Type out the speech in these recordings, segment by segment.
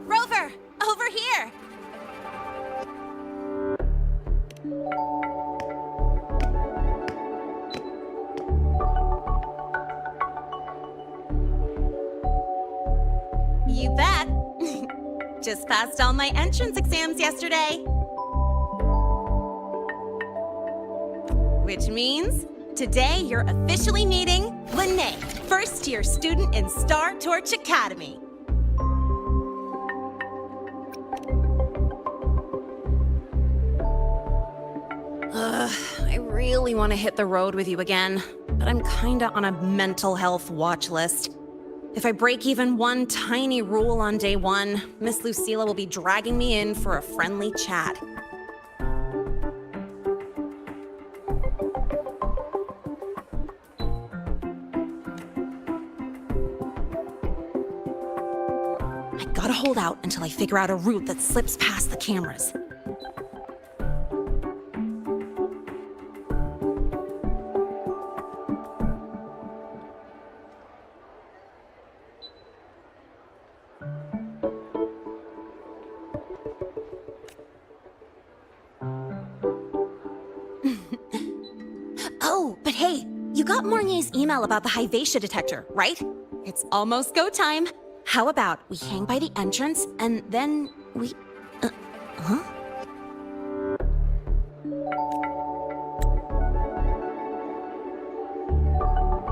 Rover! Over here! You bet. Just passed all my entrance exams yesterday. Which means today you're officially meeting Lahai, first-year student in Star Torch Academy. I really want to hit the road with you again, but I'm kinda on a mental health watch list. If I break even one tiny rule on day one, Miss Lucilla will be dragging me in for a friendly chat. I gotta hold out until I figure out a route that slips past the cameras. Oh, but hey, you got Mornier's email about the Hivatia detector, right? It's almost go time. How about we hang by the entrance and then we... huh?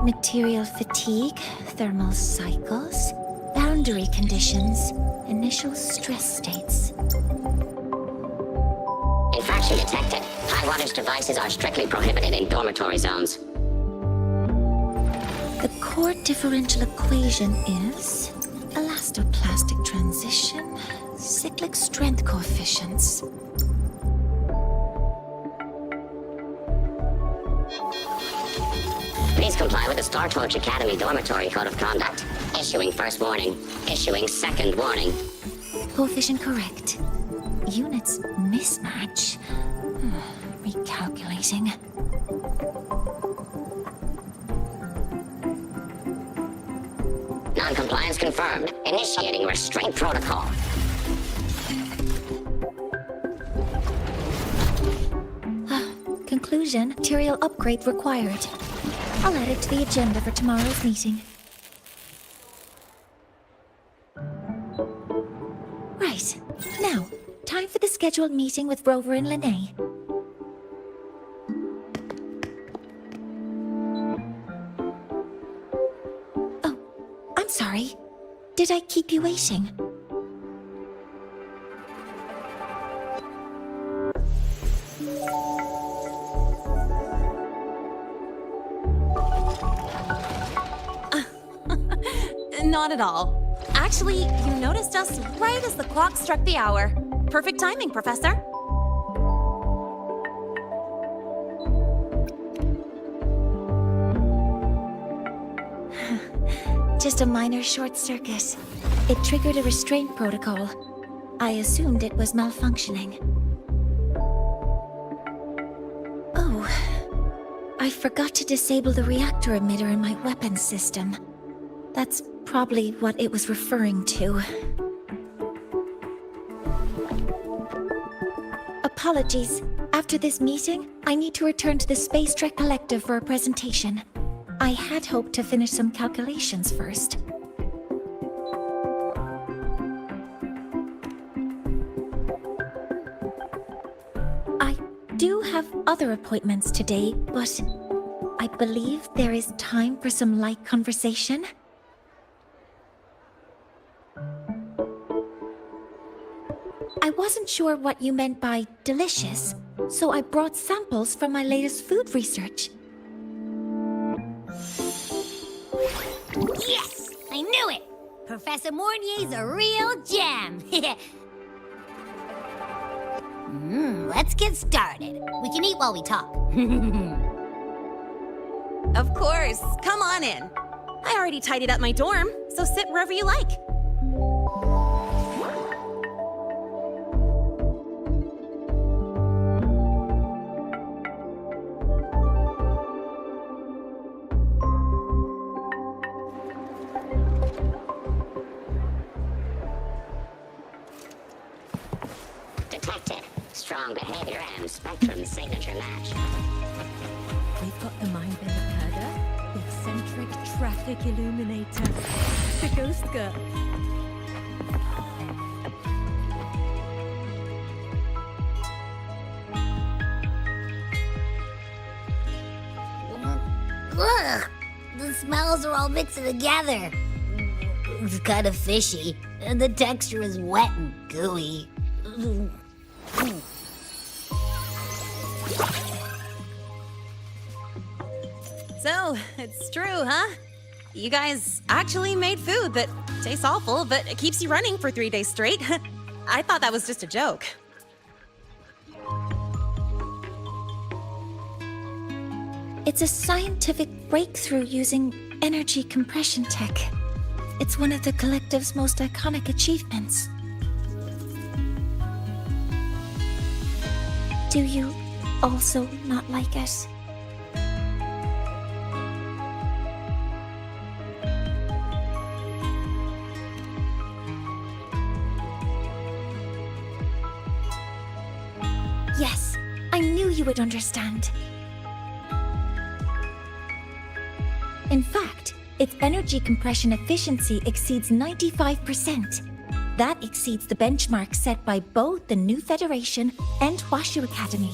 Material fatigue, thermal cycles, boundary conditions, initial stress states. Infraction detected. High wattage devices are strictly prohibited in dormitory zones. The core differential equation is elastoplastic transition, cyclic strength coefficients. Please comply with the Star Torch Academy Dormitory Code of Conduct. Issuing first warning. Issuing second warning. Coefficient correct. Units mismatch. Recalculating. Non-compliance confirmed. Initiating restraint protocol. Conclusion, material upgrade required. I'll add it to the agenda for tomorrow's meeting. Right. Now, time for the scheduled meeting with Rover and Lahai. Oh, I'm sorry. Did I keep you waiting? Not at all. Actually, you noticed us right as the clock struck the hour. Perfect timing, Professor. Just a minor short circuit. It triggered a restraint protocol. I assumed it was malfunctioning. Oh, I forgot to disable the reactor emitter in my weapons system. That's probably what it was referring to. Apologies. After this meeting, I need to return to the Space Trek Collective for a presentation. I had hoped to finish some calculations first. I do have other appointments today, but I believe there is time for some light conversation. I wasn't sure what you meant by delicious, so I brought samples from my latest food research. Yes! I knew it! Professor Mornier's a real gem! Let's get started. We can eat while we talk. Of course. Come on in. I already tidied up my dorm, so sit wherever you like. Detected. Strong behavior and spectrum signature match. We've got the mind-bender herder, the eccentric traffic illuminator, the ghost girl. Ugh! The smells are all mixed together. It's kind of fishy, and the texture is wet and gooey. So, it's true, huh? You guys actually made food that tastes awful, but it keeps you running for 3 days straight. I thought that was just a joke. It's a scientific breakthrough using energy compression tech. It's one of the Collective's most iconic achievements. Do you also not like it? Yes, I knew you would understand. In fact, its energy compression efficiency exceeds 95%. That exceeds the benchmark set by both the New Federation and Washu Academy,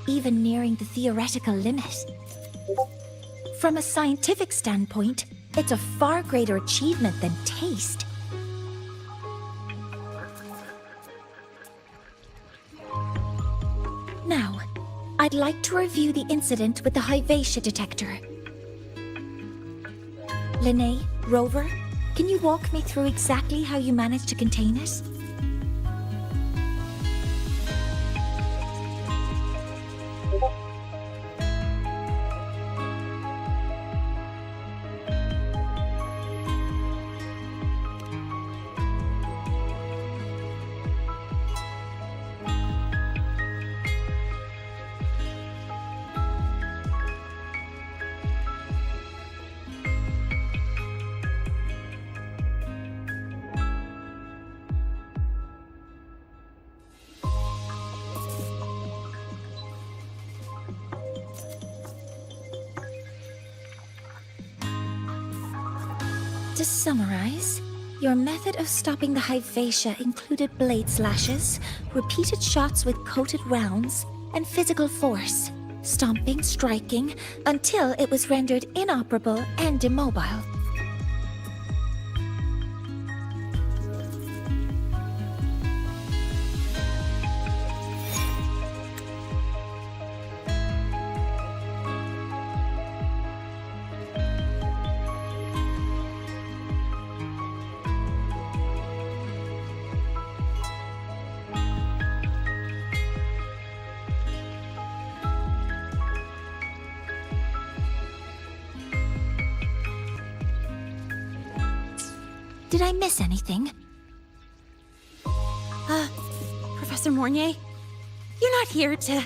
even nearing the theoretical limit. From a scientific standpoint, it's a far greater achievement than taste. Now, I'd like to review the incident with the Hyvatia detector. Lahai, Rover, can you walk me through exactly how you managed to contain it? To summarize, your method of stopping the Hyvatia included blade slashes, repeated shots with coated rounds, and physical force, stomping, striking, until it was rendered inoperable and immobile. Did I miss anything? Professor Mornier, you're not here to...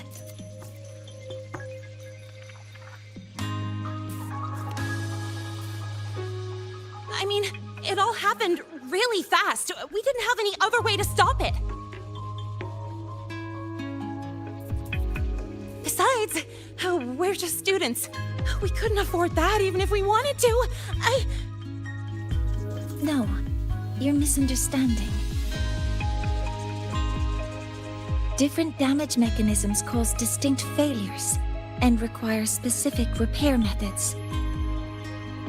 I mean, it all happened really fast. We didn't have any other way to stop it. Besides, we're just students. We couldn't afford that even if we wanted to. No, you're misunderstanding. Different damage mechanisms cause distinct failures and require specific repair methods.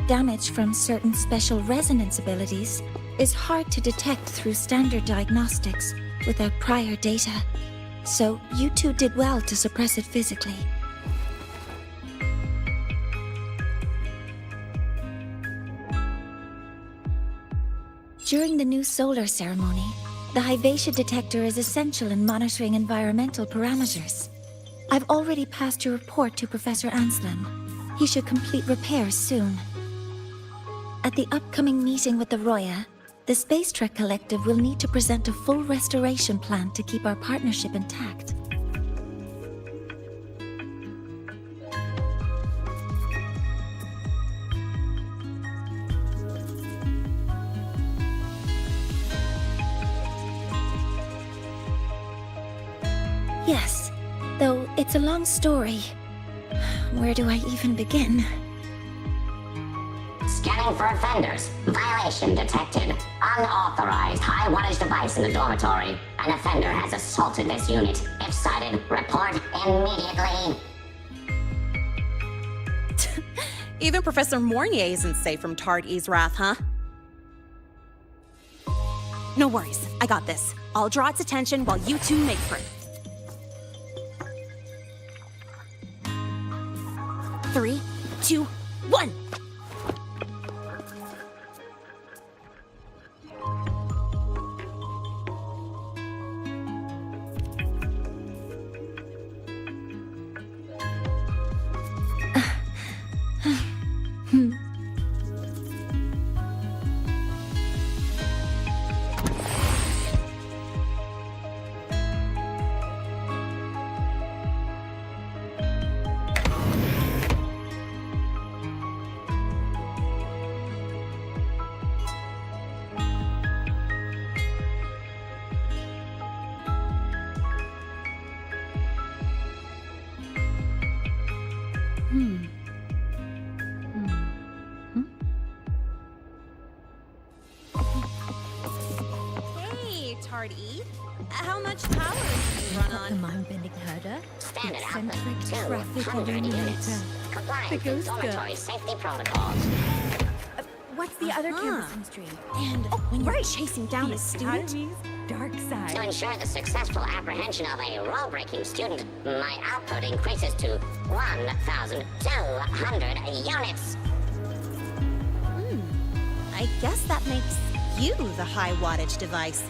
Damage from certain special resonance abilities is hard to detect through standard diagnostics without prior data, so you two did well to suppress it physically. During the new solar ceremony, the Hyvatia detector is essential in monitoring environmental parameters. I've already passed your report to Professor Anselm. He should complete repairs soon. At the upcoming meeting with the Roya, the Space Trek Collective will need to present a full restoration plan to keep our partnership intact. Yes, though it's a long story. Where do I even begin? Scanning for offenders. Violation detected. Unauthorized high wattage device in the dormitory. An offender has assaulted this unit. If sighted, report immediately. Even Professor Mornier isn't safe from Tard-E's wrath, huh? No worries, I got this. I'll draw its attention while you two make for it. 3, 2, 1! Hey, Tard-E. How much power do you run The on? mind-bending herder, Standard eccentric output, traffic 200 units. illuminator. Complying The with ghost girl. dormitory safety protocols. What's the other canvassing stream? And when you're chasing down a student? Academy's dark To side. ensure the successful apprehension of a rule-breaking student, my output increases to 1,200 units. I guess that makes you the high wattage device.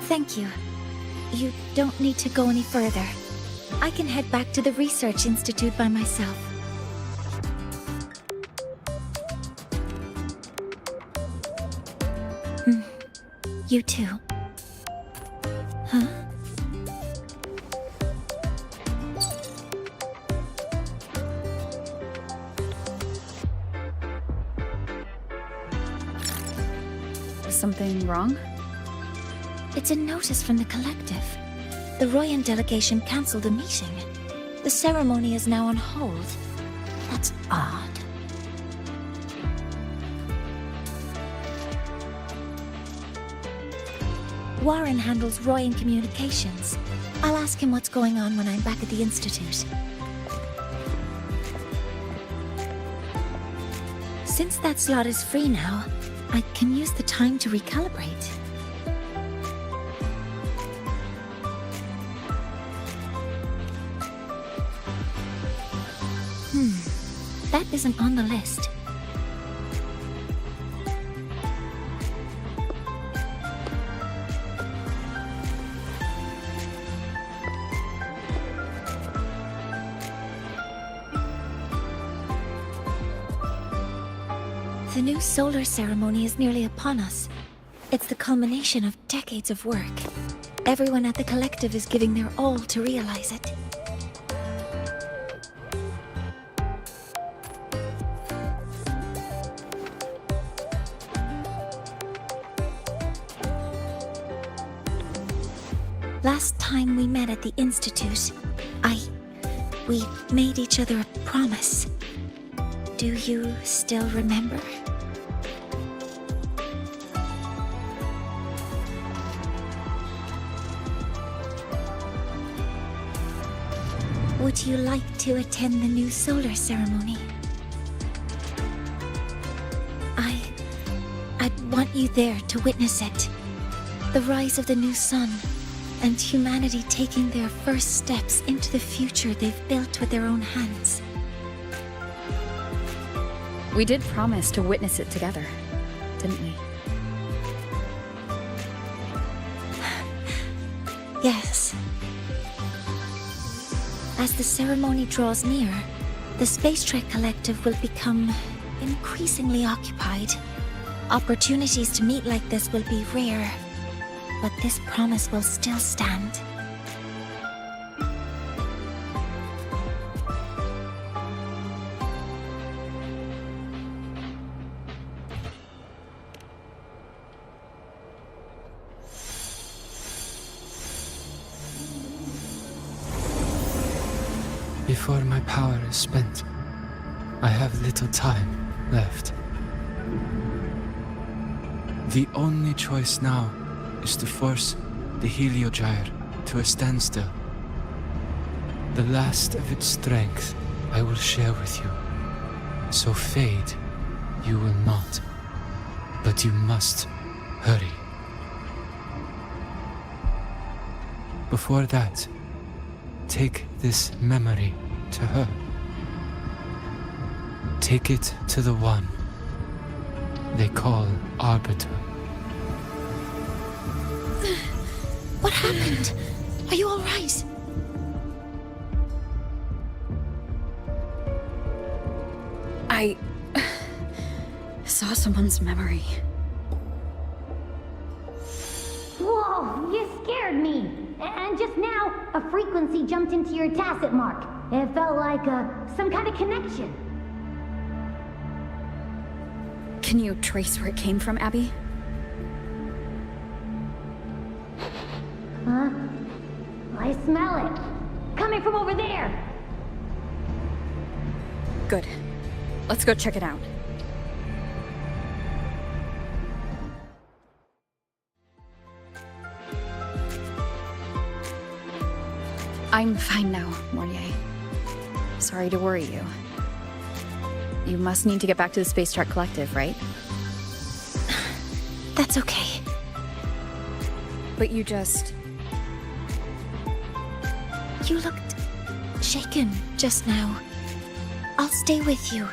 Thank you. You don't need to go any further. I can head back to the Research Institute by myself. You too. Huh? Something wrong? It's a notice from the collective. The Royan delegation cancelled a meeting. The ceremony is now on hold. That's odd. Warren handles Royan communications. I'll ask him what's going on when I'm back at the Institute. Since that slot is free now, I can use the time to recalibrate. That isn't on the list. The new solar ceremony is nearly upon us. It's the culmination of decades of work. Everyone at the collective is giving their all to realize it. Last time we met at the Institute, we made each other a promise. Do you still remember? Would you like to attend the new solar ceremony? I'd want you there to witness it. The rise of the new sun, and humanity taking their first steps into the future they've built with their own hands. We did promise to witness it together, didn't we? Yes. As the ceremony draws near, the Space Trek Collective will become increasingly occupied. Opportunities to meet like this will be rare, but this promise will still stand. Before my power is spent, I have little time left. The only choice now is to force the Heliogyre to a standstill. The last of its strength I will share with you. So fade you will not. But you must hurry. Before that, take this memory to her. Take it to the one they call Arbiter. What happened? Are you all right? I saw someone's memory. Whoa, you scared me. And just now, a frequency jumped into your tacit mark. It felt like some kind of connection. Can you trace where it came from, Abby? Huh? I smell it. Coming from over there. Good. Let's go check it out. I'm fine now, Mortier. Sorry to worry you. You must need to get back to the Space Trek Collective, right? That's okay. But you just... You looked shaken just now. I'll stay with you.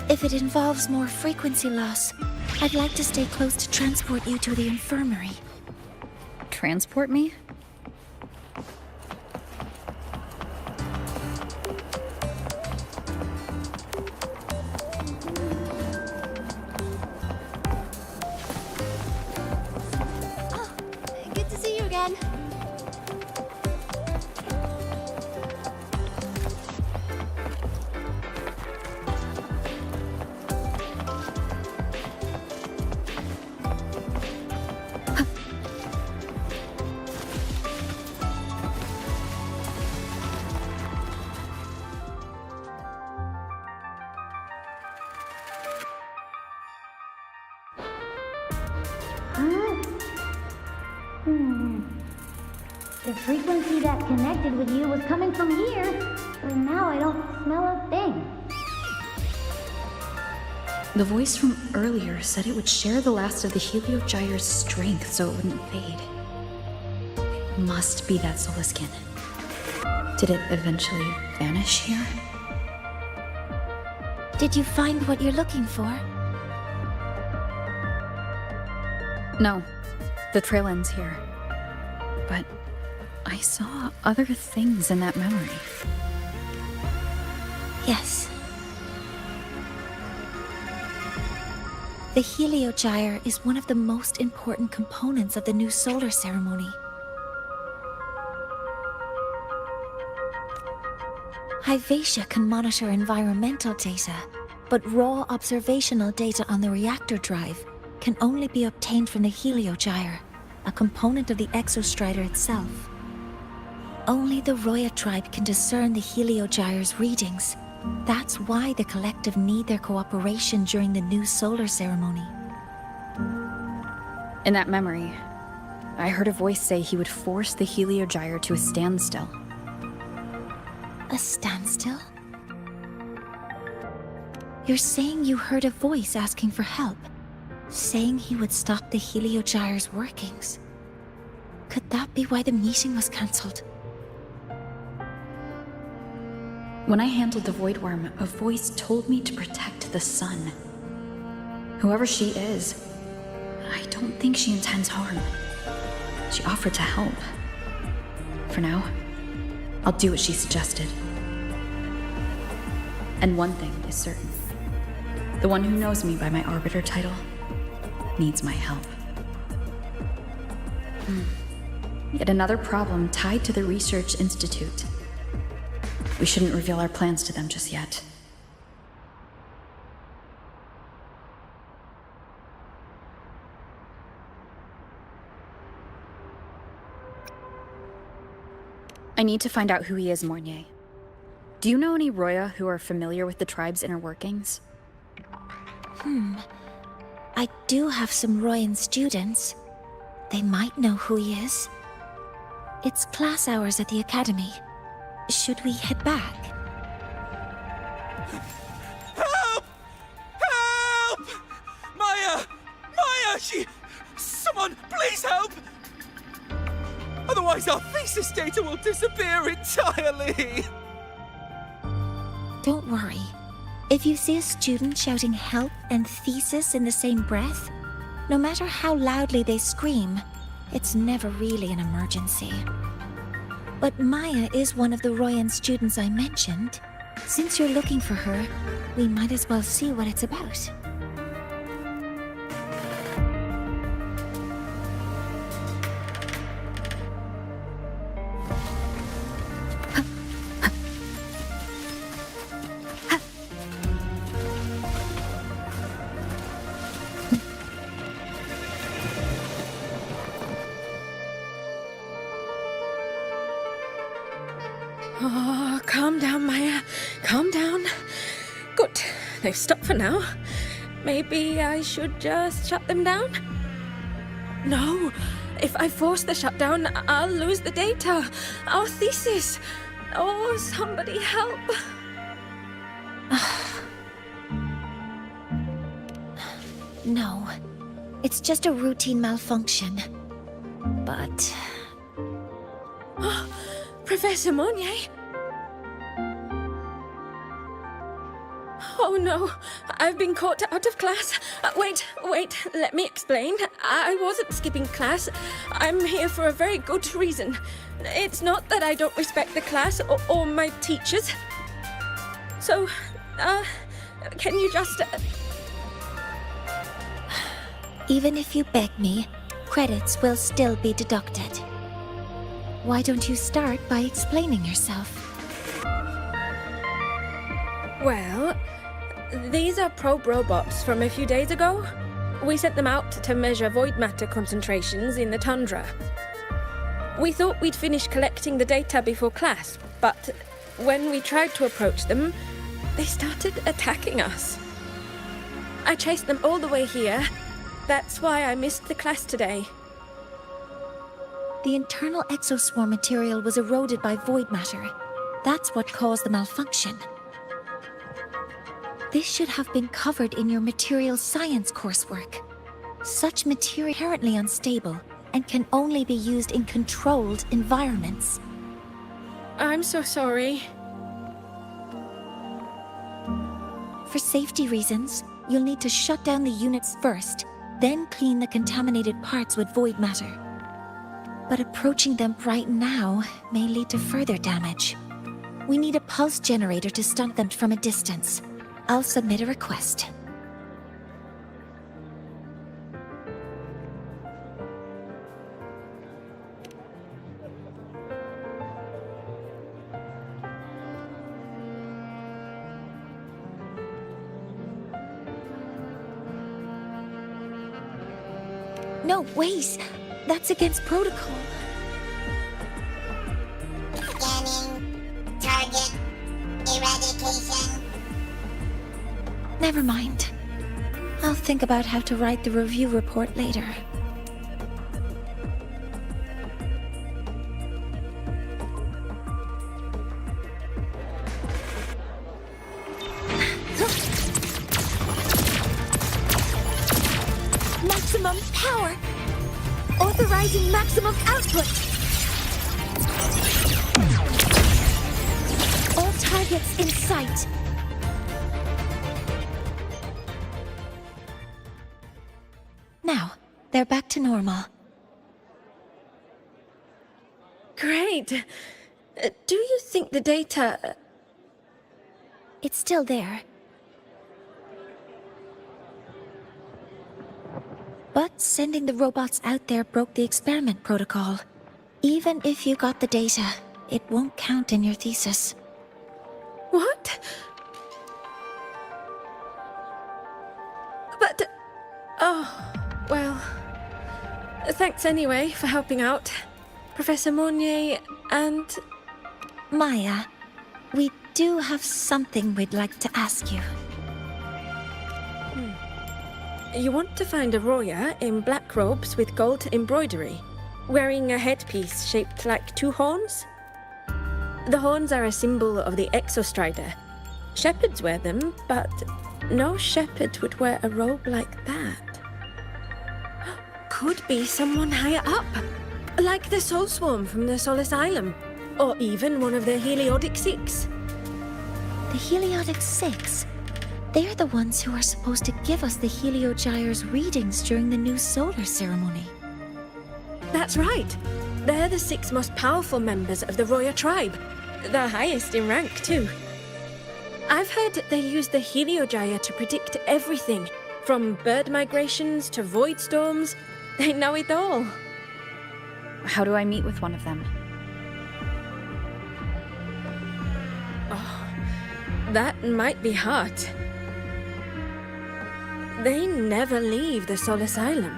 If it involves more frequency loss, I'd like to stay close to transport you to the infirmary. transport me? Good to see you again. The frequency that connected with you was coming from here, but now I don't smell a thing. The voice from earlier said it would share the last of the Heliogyre's strength so it wouldn't fade. It must be that solar skin. Did it eventually vanish here? Did you find what you're looking for? No, the trail ends here. But I saw other things in that memory. Yes. The Heliogyre is one of the most important components of the new solar ceremony. Hyvatia can monitor environmental data, but raw observational data on the reactor drive can only be obtained from the Heliogyre, a component of the Exostrider itself. Only the Roya tribe can discern the Heliogyre's readings. That's why the collective need their cooperation during the new solar ceremony. In that memory, I heard a voice say he would force the Heliogyre to a standstill. A standstill? You're saying you heard a voice asking for help, saying he would stop the Heliogyre's workings. Could that be why the meeting was cancelled? When I handled the Void Worm, a voice told me to protect the sun. Whoever she is, I don't think she intends harm. She offered to help. For now, I'll do what she suggested. And one thing is certain. The one who knows me by my Arbiter title needs my help. Yet another problem tied to the Research Institute. We shouldn't reveal our plans to them just yet. I need to find out who he is, Mornier. Do you know any Roya who are familiar with the tribe's inner workings? I do have some Royan students. They might know who he is. It's class hours at the academy. Should we head back? Help! Help! Maya! Maya! Someone, please help! Otherwise our thesis data will disappear entirely! Don't worry. If you see a student shouting help and thesis in the same breath, no matter how loudly they scream, it's never really an emergency. But Maya is one of the Royan students I mentioned. Since you're looking for her, we might as well see what it's about. Oh, calm down, Maya. Calm down. Good. They've stopped for now. Maybe I should just shut them down? No. If I force the shutdown, I'll lose the data. Our thesis. Oh, somebody help. No. It's just a routine malfunction. But... Professor Monnier? Oh no, I've been caught out of class. Wait, let me explain. I wasn't skipping class. I'm here for a very good reason. It's not that I don't respect the class or my teachers. So, can you just... Even if you beg me, credits will still be deducted. Why don't you start by explaining yourself? Well, these are probe robots from a few days ago. We sent them out to measure void matter concentrations in the tundra. We thought we'd finish collecting the data before class, but when we tried to approach them, they started attacking us. I chased them all the way here. That's why I missed the class today. The internal exoswarm material was eroded by void matter. That's what caused the malfunction. This should have been covered in your material science coursework. Such material is inherently unstable and can only be used in controlled environments. I'm so sorry. For safety reasons, you'll need to shut down the units first, then clean the contaminated parts with void matter. But approaching them right now may lead to further damage. We need a pulse generator to stun them from a distance. I'll submit a request. No, wait! That's against protocol. Scanning. Target. Eradication. Never mind. I'll think about how to write the review report later. Maximum power! Authorizing maximum output! All targets in sight. Now, they're back to normal. Great. Do you think the data... It's still there. But sending the robots out there broke the experiment protocol. Even if you got the data, it won't count in your thesis. What? But... Oh, well... Thanks anyway for helping out, Professor Monnier and... Maya, we do have something we'd like to ask you. You want to find a Roya in black robes with gold embroidery, wearing a headpiece shaped like two horns? The horns are a symbol of the Exostrider. Shepherds wear them, but no shepherd would wear a robe like that. Could be someone higher up, like the Soul Swarm from the Sol Asylum, or even one of the Heliodic Six. The Heliodic Six? They're the ones who are supposed to give us the Heliogyre's readings during the new solar ceremony. That's right. They're the 6 most powerful members of the Roya tribe. The highest in rank, too. I've heard they use the Heliogyre to predict everything, from bird migrations to void storms. They know it all. How do I meet with one of them? Oh, that might be hard. They never leave the Sol Asylum.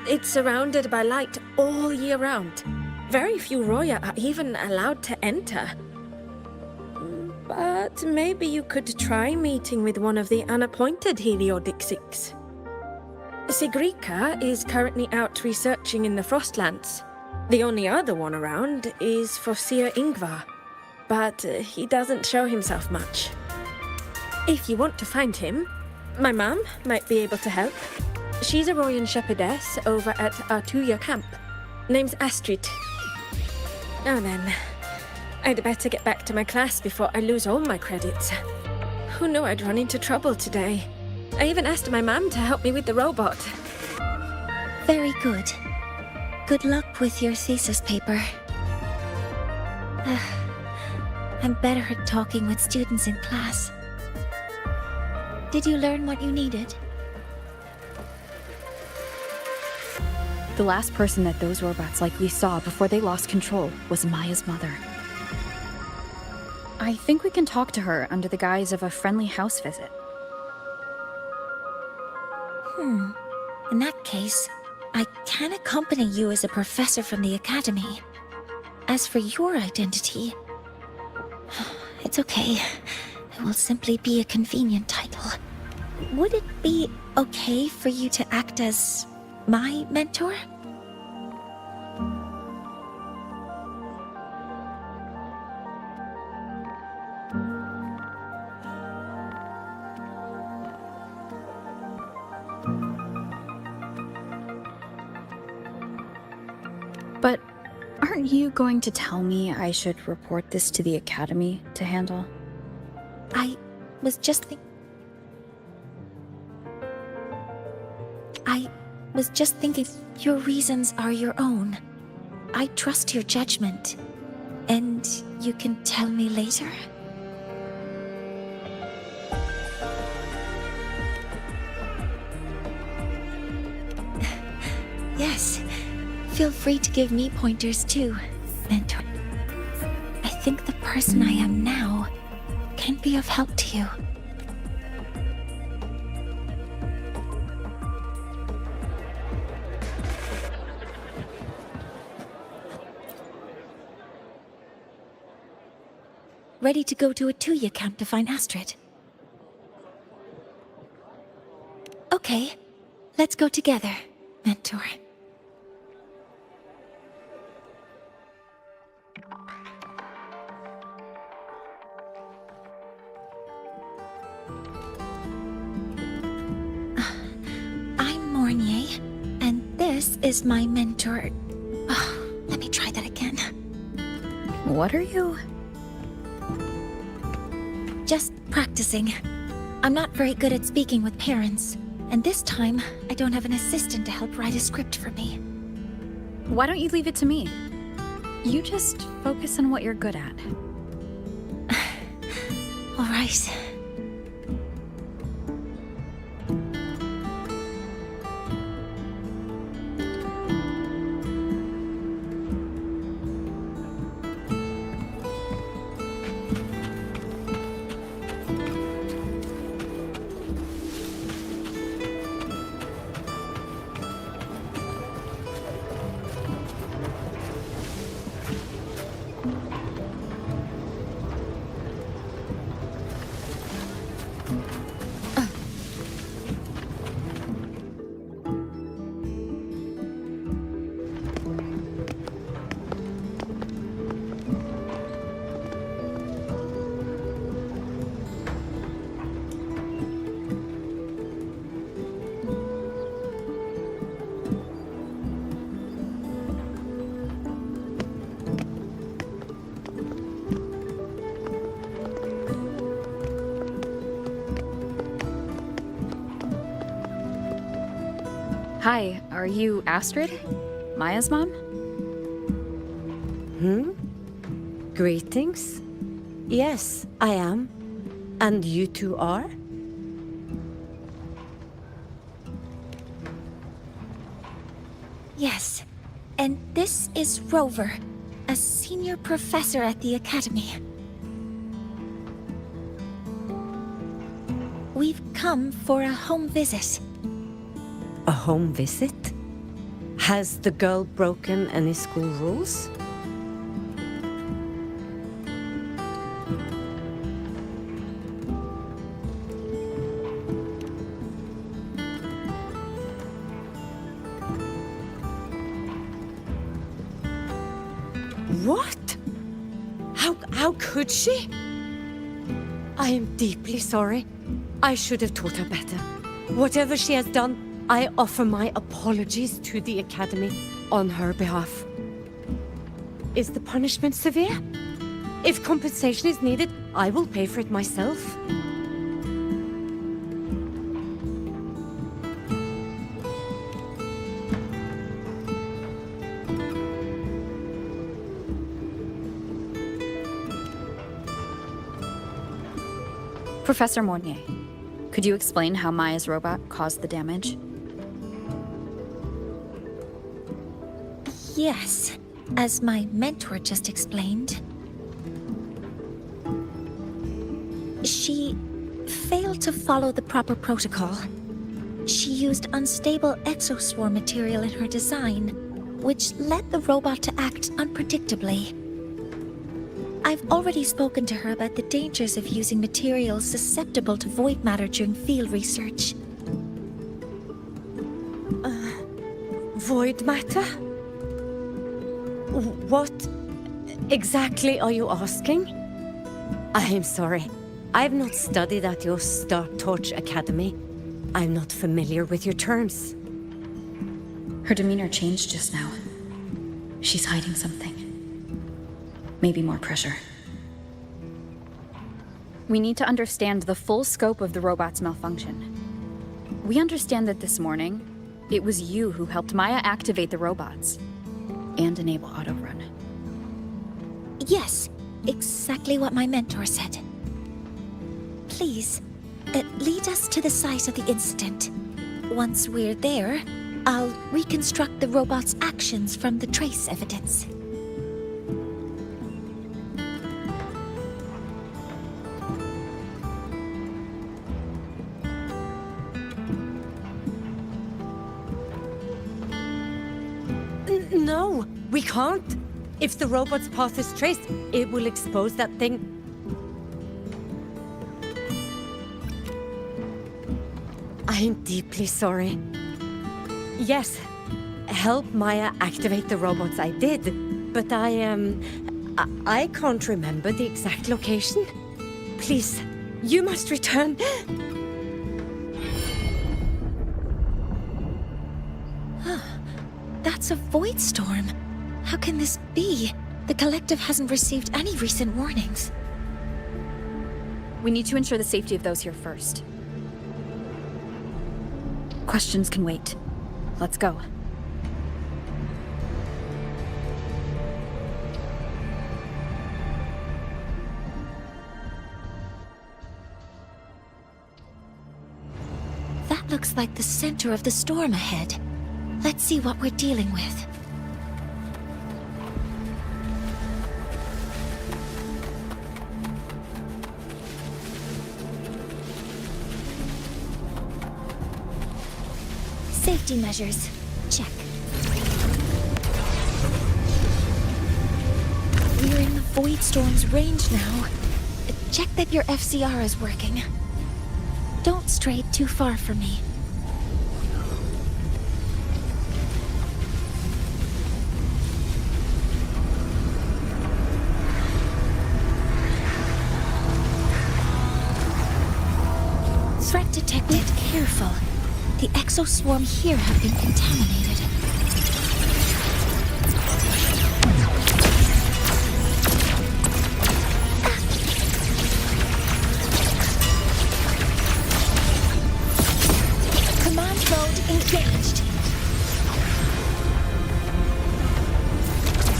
It's surrounded by light all year round. Very few Roya are even allowed to enter. But maybe you could try meeting with one of the unappointed Heliodic Six. Sigrika is currently out researching in the Frostlands. The only other one around is Fossir Ingvar, but he doesn't show himself much. If you want to find him, my mum might be able to help. She's a Royan shepherdess over at Artuya camp. Name's Astrid. Now then, I'd better get back to my class before I lose all my credits. Who knew I'd run into trouble today? I even asked my mum to help me with the robot. Very good. Good luck with your thesis paper. I'm better at talking with students in class. Did you learn what you needed? The last person that those robots likely saw before they lost control was Maya's mother. I think we can talk to her under the guise of a friendly house visit. In that case, I can accompany you as a professor from the academy. As for your identity, it's okay. It will simply be a convenient title. Would it be okay for you to act as my mentor? But aren't you going to tell me I should report this to the academy to handle? I was just thinking... was just thinking your reasons are your own. I trust your judgment. And you can tell me later? Yes. Feel free to give me pointers too, Mentor. I think the person I am now can be of help to you. Ready to go to a Tuya camp to find Astrid? Okay, let's go together, Mentor. I'm Mornier, and this is my mentor. Oh, let me try that again. What are you? Just practicing. I'm not very good at speaking with parents, and this time I don't have an assistant to help write a script for me. Why don't you leave it to me? You just focus on what you're good at. All right. Hi, are you Astrid? Maya's mom? Greetings. Yes, I am. And you two are? Yes. And this is Rover, a senior professor at the Academy. We've come for a home visit. A home visit? Has the girl broken any school rules? What? How could she? I am deeply sorry. I should have taught her better. Whatever she has done, I offer my apologies to the Academy on her behalf. Is the punishment severe? If compensation is needed, I will pay for it myself. Professor Mornier, could you explain how Maya's robot caused the damage? Yes, as my mentor just explained. She failed to follow the proper protocol. She used unstable exoswarm material in her design, which led the robot to act unpredictably. I've already spoken to her about the dangers of using materials susceptible to void matter during field research. Void matter? What exactly are you asking? I am sorry. I have not studied at your Star Torch Academy. I'm not familiar with your terms. Her demeanor changed just now. She's hiding something. Maybe more pressure. We need to understand the full scope of the robot's malfunction. We understand that this morning, It was you who helped Maya activate the robots and enable auto-run. Yes, exactly what my mentor said. Please, lead us to the site of the incident. Once we're there, I'll reconstruct the robot's actions from the trace evidence. No, we can't. If the robot's path is traced, it will expose that thing. I am deeply sorry. Yes, help Maya activate the robots I did, but I can't remember the exact location. Please, you must return. That's a void storm. How can this be? The collective hasn't received any recent warnings. We need to ensure the safety of those here first. Questions can wait. Let's go. That looks like the center of the storm ahead. Let's see what we're dealing with. Safety measures. Check. We're in the Void Storm's range now. Check that your FCR is working. Don't stray too far from me. Threat detected. Careful. The exoswarm here have been contaminated. Command mode engaged.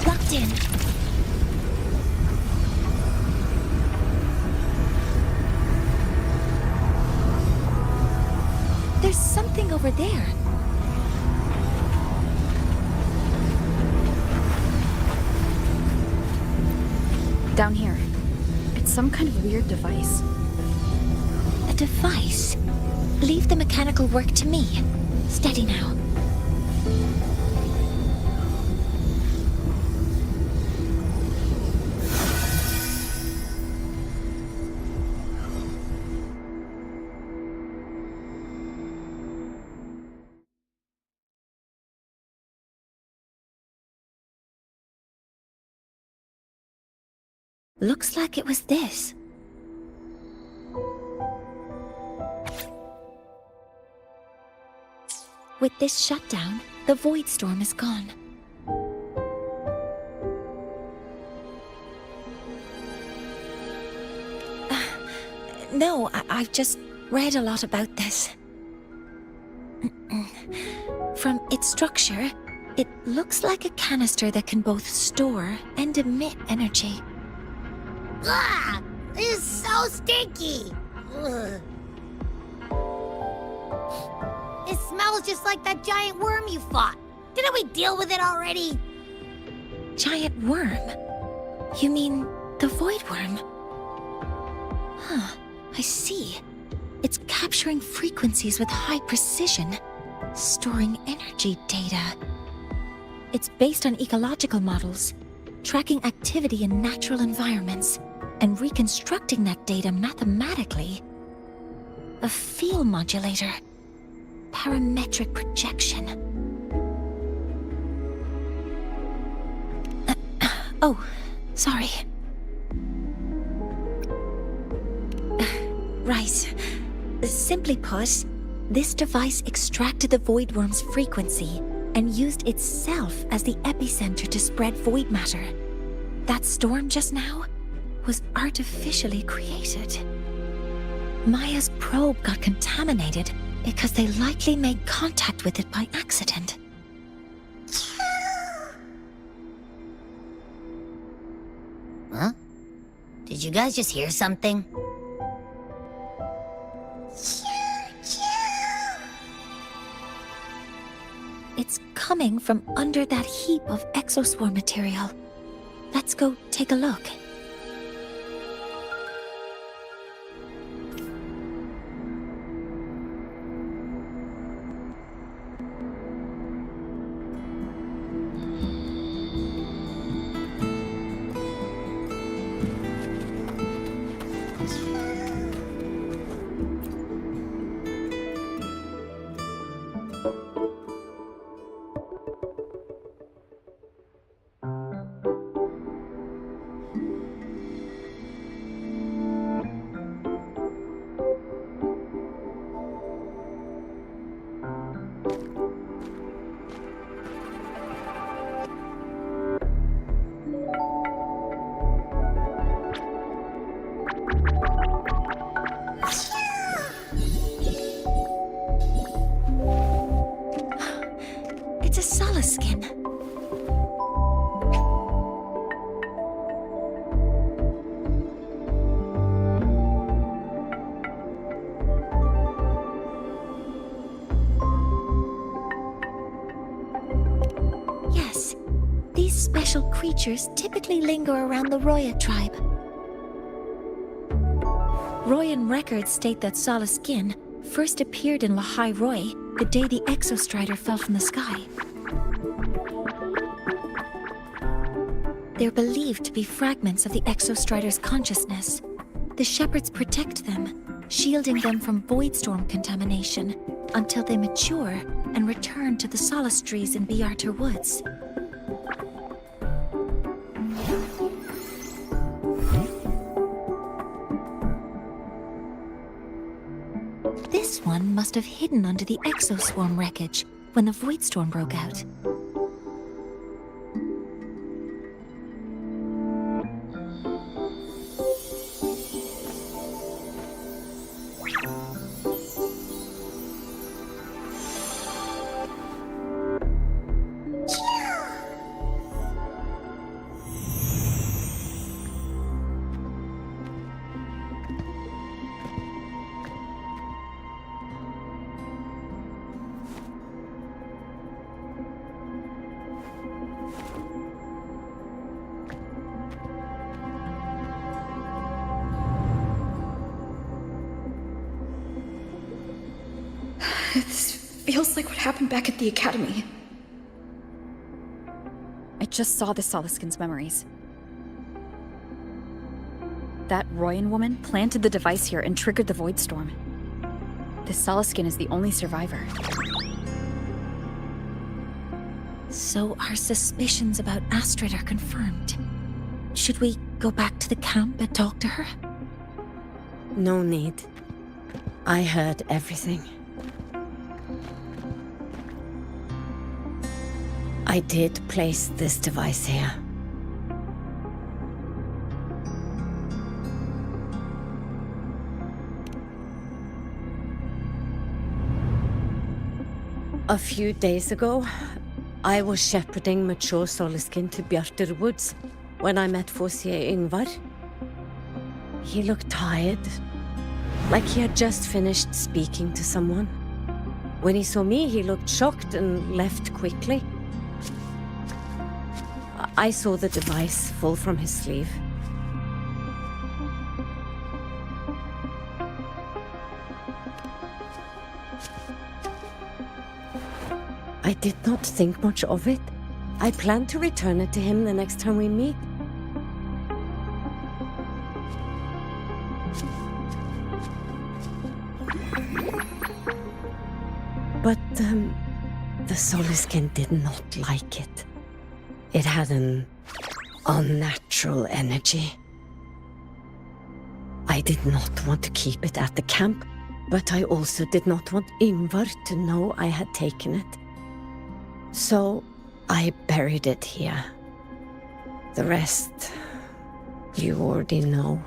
Locked in. There's something over there. Down here. It's some kind of weird device. A device? Leave the mechanical work to me. Steady now. Looks like it was this. With this shutdown, the Void Storm is gone. No, I've just read a lot about this. From its structure, it looks like a canister that can both store and emit energy. Ah! This is so stinky! Ugh. It smells just like that giant worm you fought. Didn't we deal with it already? Giant worm? You mean the void worm? Huh, I see. It's capturing frequencies with high precision, storing energy data. It's based on ecological models, tracking activity in natural environments, and reconstructing that data mathematically. A field modulator. Parametric projection. Oh, sorry. Right. Simply put, this device extracted the void worm's frequency and used itself as the epicenter to spread void matter. That storm just now was artificially created. Maya's probe got contaminated Because they likely made contact with it by accident. Huh? Did you guys just hear something? It's coming from under that heap of exoswarm material. Let's go take a look. It's a Solace skin. Yes, these special creatures typically linger around the Roya tribe. Royan records state that Solace skin first appeared in Lahai-Roi the day the Exostrider fell from the sky. They're believed to be fragments of the Exostrider's consciousness. The shepherds protect them, shielding them from voidstorm contamination until they mature and return to the Solace trees in Biarter Woods. This one must have hidden under the exoswarm wreckage when the voidstorm broke out. This feels like what happened back at the academy. I just saw the Solaskin's memories. That Royan woman planted the device here and triggered the Voidstorm. The Solaskin is the only survivor. So our suspicions about Astrid are confirmed. Should we go back to the camp and talk to her? No need. I heard everything. I did place this device here. A few days ago, I was shepherding mature Solaskin to Biarter Woods when I met Fossier Yngvar. He looked tired, like he had just finished speaking to someone. When he saw me, he looked shocked and left quickly. I saw the device fall from his sleeve. I did not think much of it. I plan to return it to him the next time we meet. But the Solaskin did not like it. It had an unnatural energy. I did not want to keep it at the camp, but I also did not want Yngvar to know I had taken it. So I buried it here. The rest, you already know.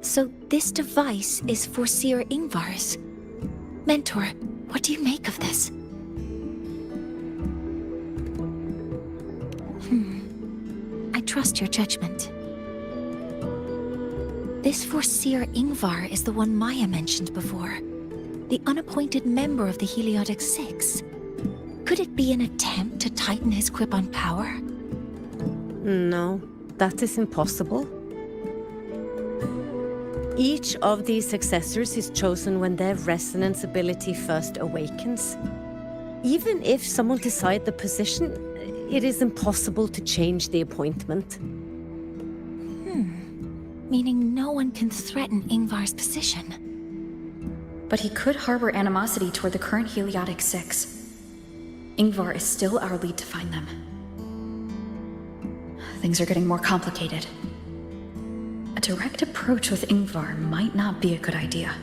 So this device is for Seer Ingvar's. Mentor, what do you make of this? I trust your judgment. This Seer Ingvar is the one Maya mentioned before. The unappointed member of the Heliotic Six. Could it be an attempt to tighten his grip on power? No, that is impossible. Each of these successors is chosen when their resonance ability first awakens. Even if someone decides the position, it is impossible to change the appointment. Meaning no one can threaten Ingvar's position. But he could harbor animosity toward the current Heliotic Six. Ingvar is still our lead to find them. Things are getting more complicated. A direct approach with Ingvar might not be a good idea.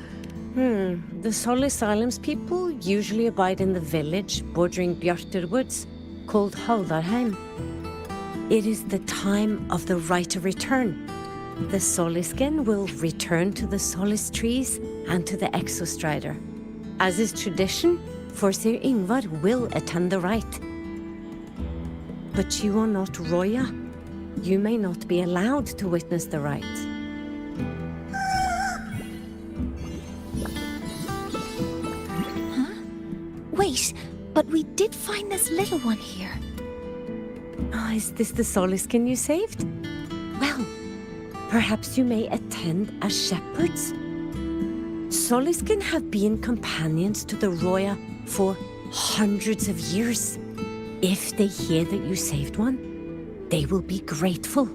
The Solis Islands people usually abide in the village bordering Bjartur Woods, called Haldarheim. It is the time of the right of return. The Solisken will return to the Solis trees and to the Exostrider. As is tradition, Forseer Ingvar will attend the rite. But you are not Roya. You may not be allowed to witness the rite. Wait, but we did find this little one here. Is this the Solisken you saved? Well, perhaps you may attend as shepherds. Solisken have been companions to the Roya for hundreds of years. If they hear that you saved one, they will be grateful.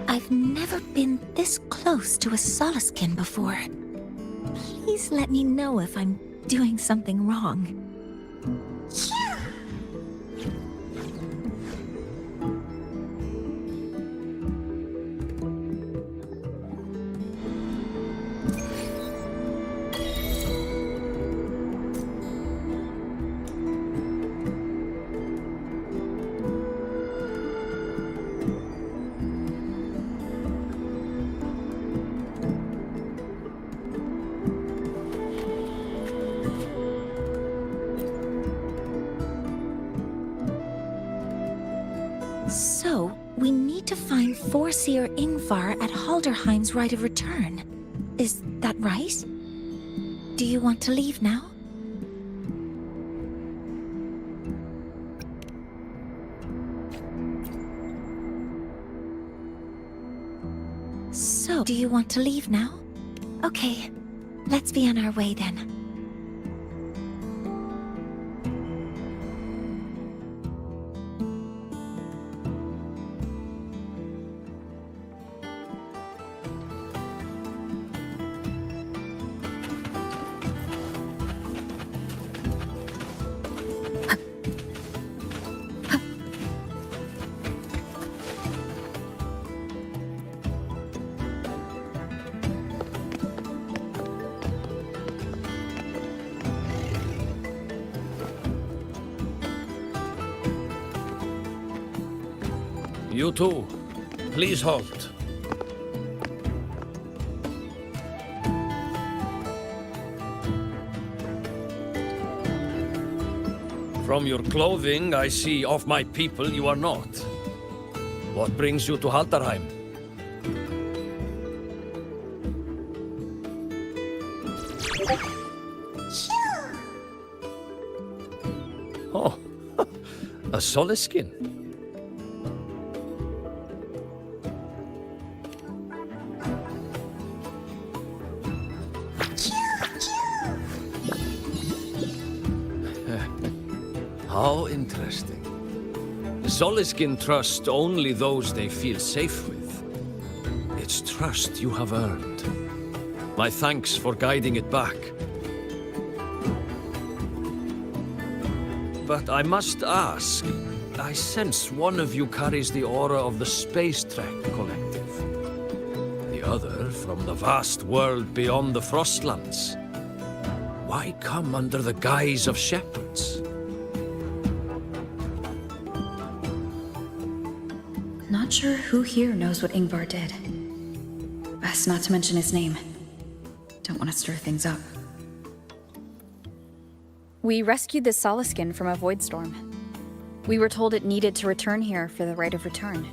I've never been this close to a Soliskin before. Please let me know if I'm doing something wrong. So, we need to find Forseer Ingvar at Halderheim's Rite of Return. Is that right? Do you want to leave now? So, do you want to leave now? Okay, let's be on our way then. You two, please halt. From your clothing, I see of my people you are not. What brings you to Haldarheim? Oh, a Soliskin. How interesting. Soliskin trust only those they feel safe with. It's trust you have earned. My thanks for guiding it back. But I must ask, I sense one of you carries the aura of the Space Trek Collective. The other from the vast world beyond the Frostlands. Why come under the guise of shepherds? Not sure who here knows what Ingvar did. Best not to mention his name. Don't want to stir things up. We rescued the Solaskin from a void storm. We were told it needed to return here for the right of return.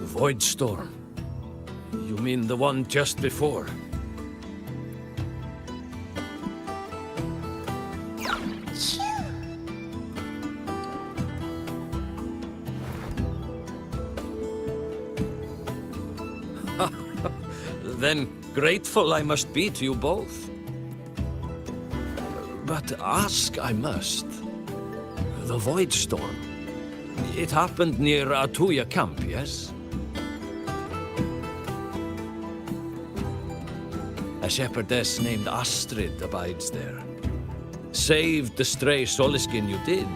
Void storm? You mean the one just before? Then grateful I must be to you both. But ask I must. The Void Storm. It happened near Atuya camp, yes? A shepherdess named Astrid abides there. Saved the stray Soliskin you did,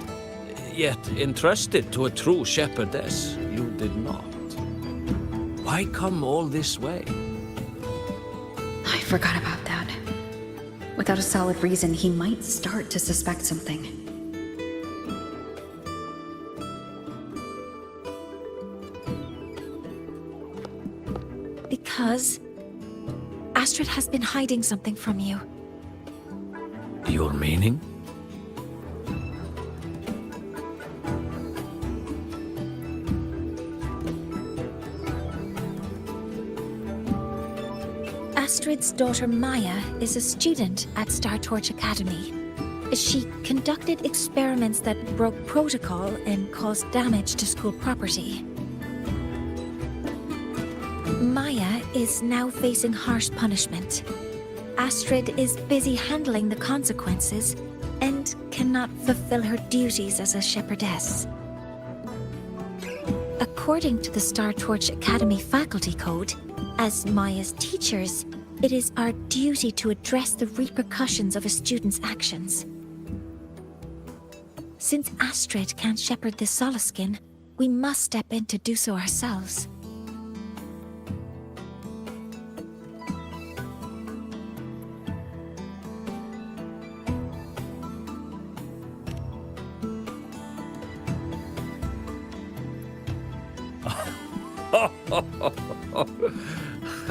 yet entrusted to a true shepherdess you did not. Why come all this way? I forgot about that. Without a solid reason, he might start to suspect something. Because Astrid has been hiding something from you. Your meaning? Astrid's daughter Maya is a student at Star Torch Academy. She conducted experiments that broke protocol and caused damage to school property. Maya is now facing harsh punishment. Astrid is busy handling the consequences and cannot fulfill her duties as a shepherdess. According to the Star Torch Academy faculty code, as Maya's teachers, it is our duty to address the repercussions of a student's actions. Since Astrid can't shepherd this Solaskin, we must step in to do so ourselves.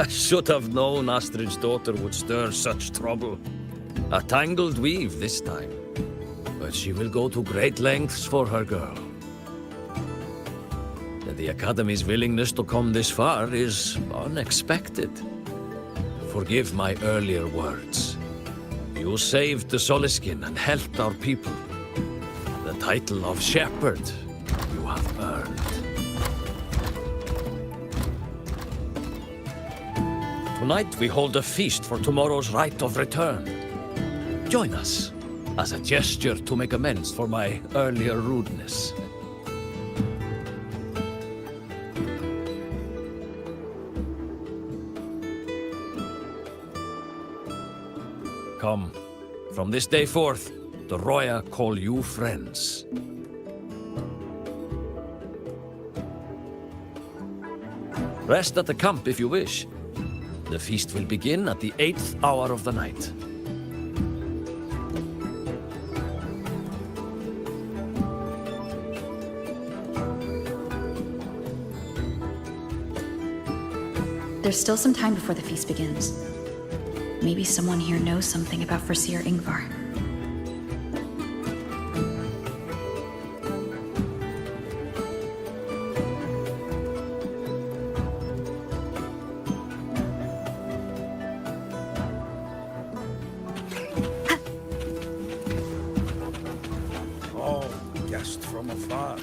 I should have known Astrid's daughter would stir such trouble. A tangled weave this time. But she will go to great lengths for her girl. The Academy's willingness to come this far is unexpected. Forgive my earlier words. You saved the Soliskin and helped our people. The title of shepherd you have earned. Tonight we hold a feast for tomorrow's rite of return. Join us, as a gesture to make amends for my earlier rudeness. Come, from this day forth, the Roya call you friends. Rest at the camp if you wish. The feast will begin at the 8th hour of the night. There's still some time before the feast begins. Maybe someone here knows something about Foreseer Ingvar. From afar.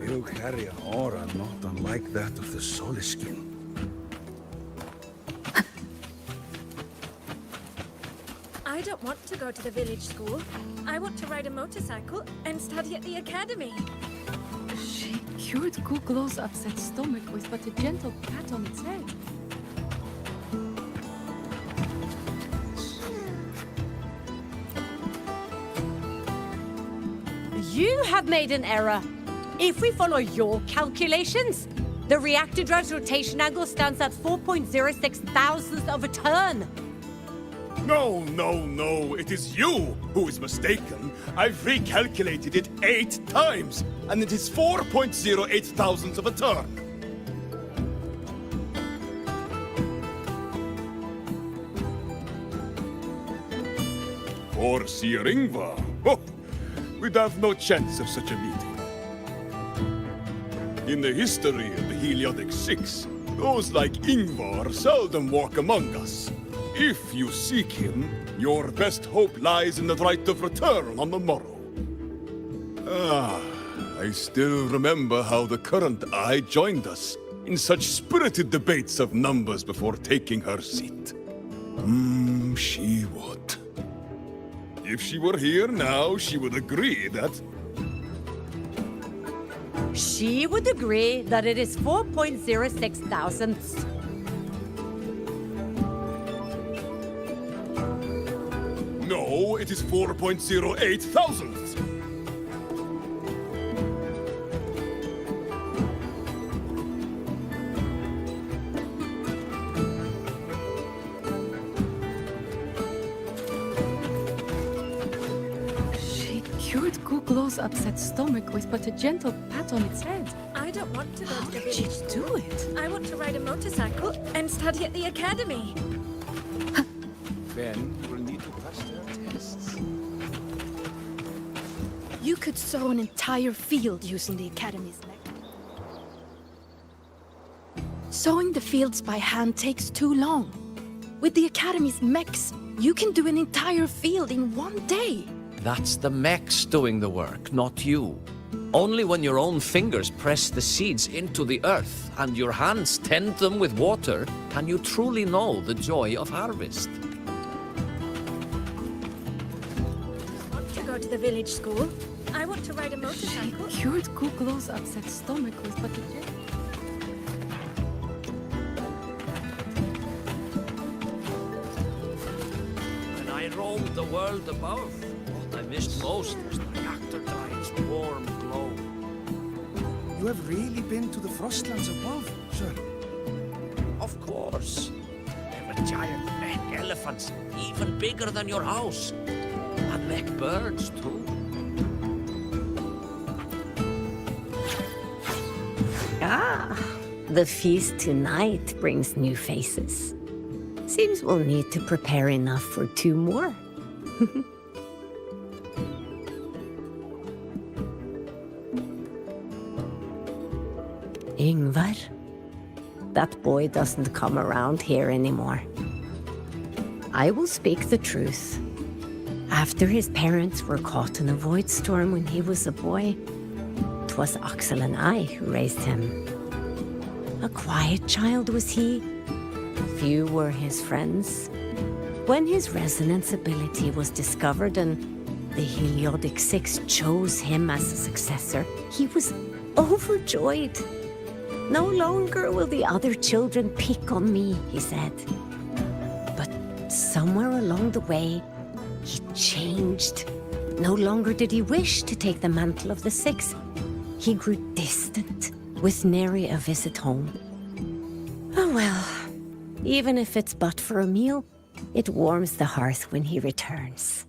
You carry an aura not unlike that of the Soliskin. I don't want to go to the village school. I want to ride a motorcycle and study at the academy. She cured Kuklow's upset stomach with but a gentle pat on its head. You have made an error. If we follow your calculations, the reactor drive's rotation angle stands at 4.06 thousandths of a turn. No. It is you who is mistaken. I've recalculated it 8 times, and it is 4.08 thousandths of a turn. For Sir Ingvar, we'd have no chance of such a meeting. In the history of the Heliodic Six, those like Ingvar seldom walk among us. If you seek him, your best hope lies in the right of return on the morrow. I still remember how the current eye joined us in such spirited debates of numbers before taking her seat. She would. If she were here now, she would agree that... She would agree that it is 4.06 thousandths. No, it is 4.08 thousandths. She cured Googlo's upset stomach with but a gentle pat on its head. I don't want to go How to the did she village. do it? I want to ride a motorcycle and study at the academy. Then you will need to pass their tests. You could sow an entire field using the Academy's mech. Sowing the fields by hand takes too long. With the Academy's mechs, you can do an entire field in one day. That's the mechs doing the work, not you. Only when your own fingers press the seeds into the earth and your hands tend them with water can you truly know the joy of harvest. Want to go to the village school? I want to ride a motorcycle. Cured Googlo's upset stomach with but a gentle... When I roamed the world above, what I missed most was the reactor drive's warm glow. You have really been to the Frostlands above, sir? Of course. There were giant mech elephants, even bigger than your house. And mech birds, too. The feast tonight brings new faces. Seems we'll need to prepare enough for 2 more. Ingvar? That boy doesn't come around here anymore. I will speak the truth. After his parents were caught in a void storm when he was a boy, 'twas Axel and I who raised him. A quiet child was he. Few were his friends. When his resonance ability was discovered and the Heliodic Six chose him as a successor, he was overjoyed. No longer will the other children pick on me, he said. But somewhere along the way, he changed. No longer did he wish to take the mantle of the Six. He grew distant, with nary a visit home. Oh well, even if it's but for a meal, it warms the hearth when he returns.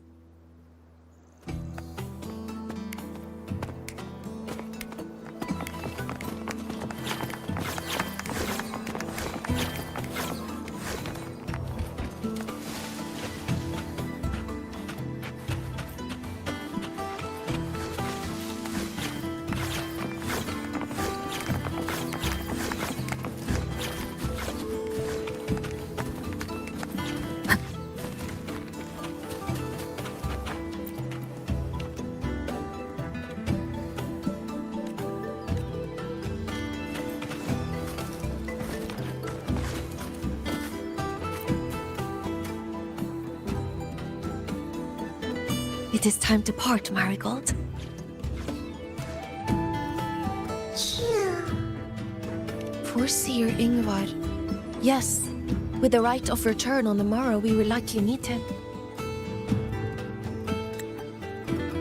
It is time to part, Marigold. For Sir Ingvar. Yes, with the right of return on the morrow, we will likely meet him.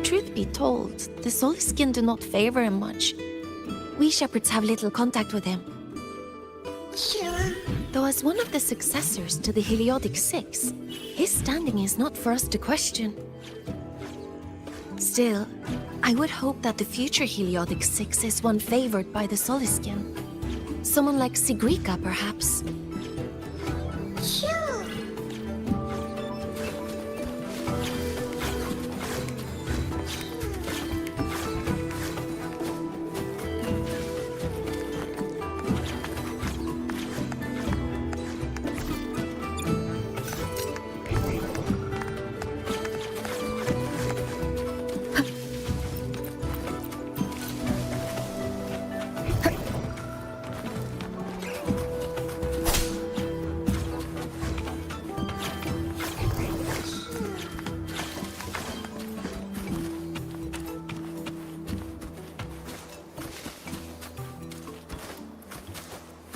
Truth be told, the Soulskin do not favor him much. We shepherds have little contact with him. Though as one of the successors to the Heliodic Six, his standing is not for us to question. Still, I would hope that the future Heliodic Six is one favored by the Soliskin. Someone like Sigrika, perhaps.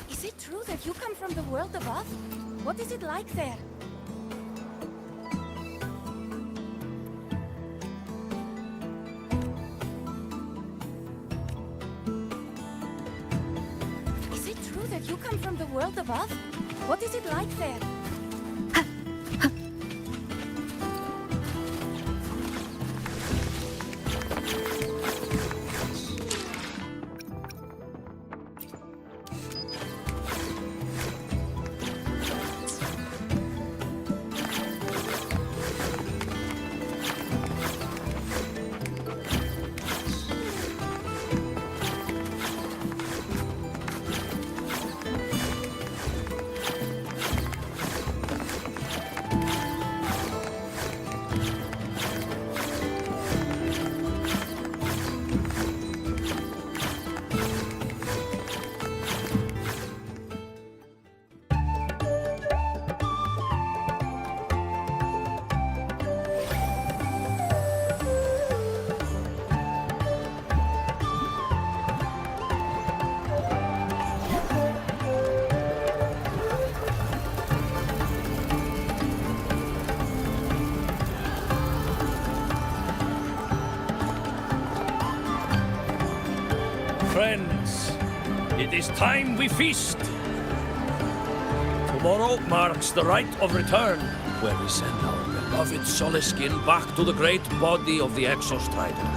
Is it true that you come from the world above? What is it like there? Is it true that you come from the world above? What is it like there? Friends, it is time we feast. Tomorrow marks the rite of return, where we send our beloved Soliskin back to the great body of the Exostrider.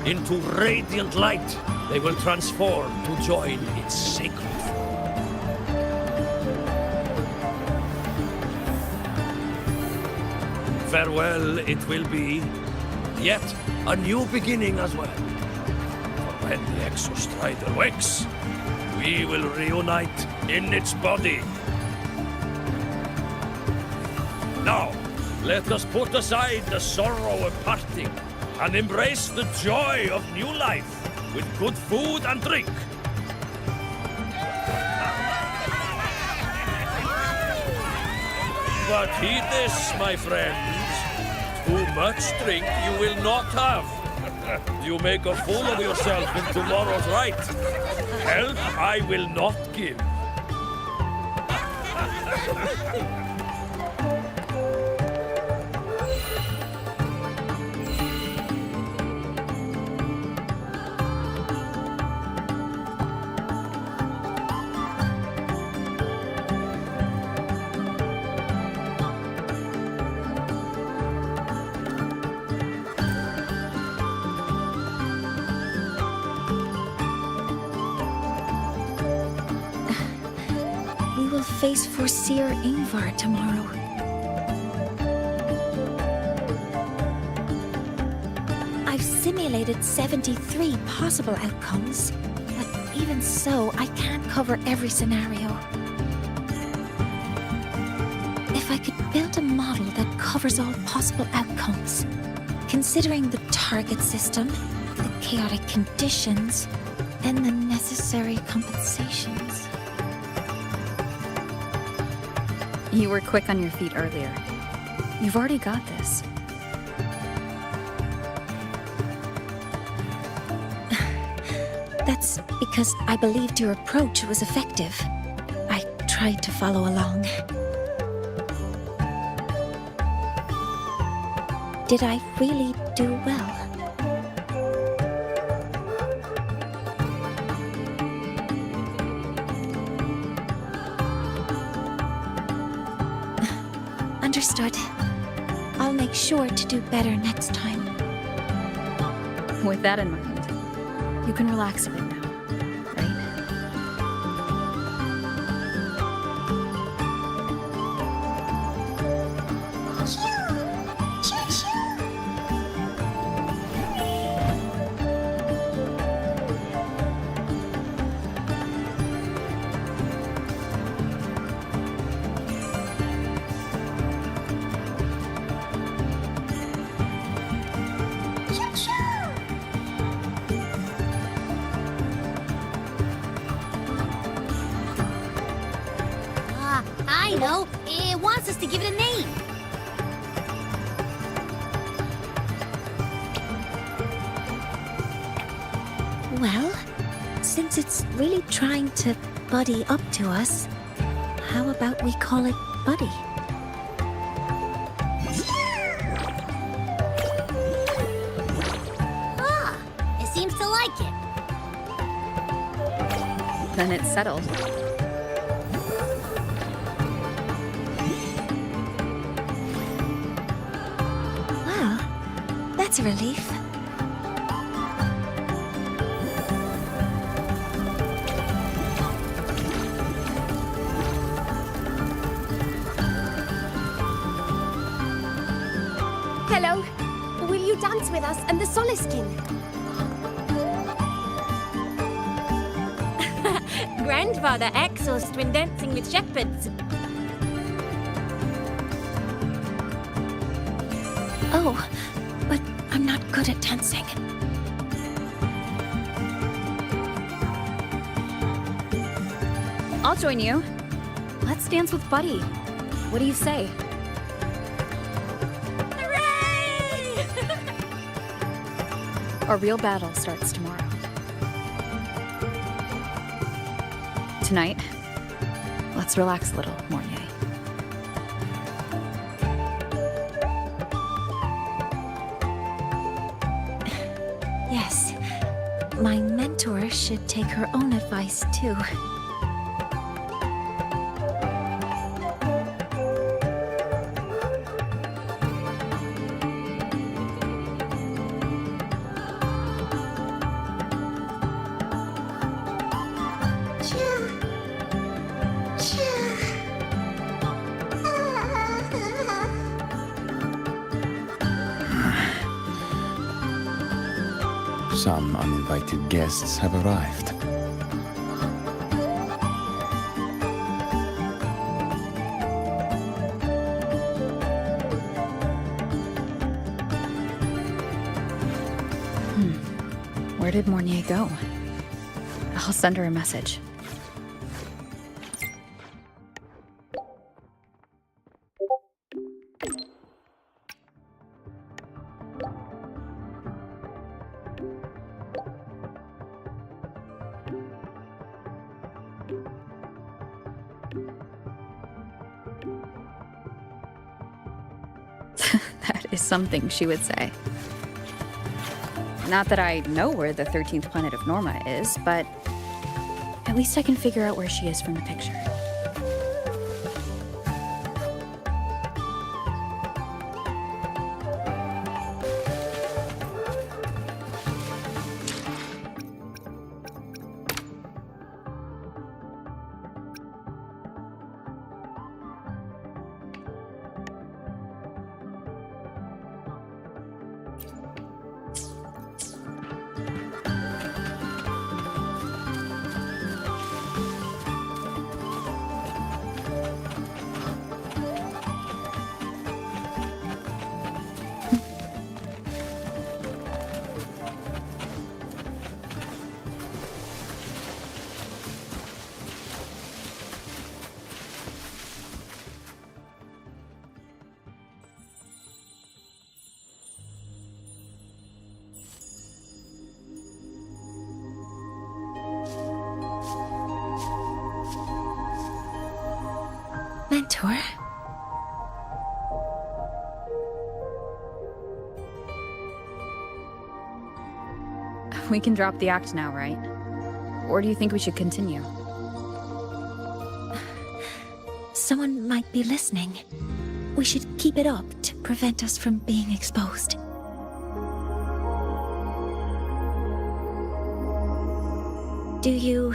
Into radiant light, they will transform to join its sacred flow. Farewell it will be, yet a new beginning as well. When the Exostrider wakes, we will reunite in its body. Now, let us put aside the sorrow of parting and embrace the joy of new life with good food and drink. But heed this, my friends. Too much drink you will not have. You make a fool of yourself in tomorrow's rite. Help I will not give. Face Foreseer Ingvar tomorrow. I've simulated 73 possible outcomes, but even so, I can't cover every scenario. If I could build a model that covers all possible outcomes, considering the target system, the chaotic conditions, and the necessary compensations. You were quick on your feet earlier. You've already got this. That's because I believed your approach was effective. I tried to follow along. Did I really do well? Understood. I'll make sure to do better next time. With that in mind, you can relax a bit now, right? I know. It wants us to give it a name. Well, since it's really trying to buddy up to us, how about we call it Buddy? Ah, it seems to like it. Then it's settled. Well, that's a relief. Hello. Will you dance with us and the Soliskin? Grandfather exhausted when dancing with shepherds. Oh, but I'm not good at dancing. I'll join you. Let's dance with Buddy. What do you say? Hooray! Our real battle starts tomorrow. Tonight, let's relax a little, Mornier. Yes, my mentor should take her own advice too. Some uninvited guests have arrived. Where did Mornier go? I'll send her a message. That is something she would say. Not that I know where the 13th planet of Norma is, but at least I can figure out where she is from the picture. Mentor? We can drop the act now, right? Or do you think we should Someone might be listening. We should keep it up to prevent us from being exposed. Do you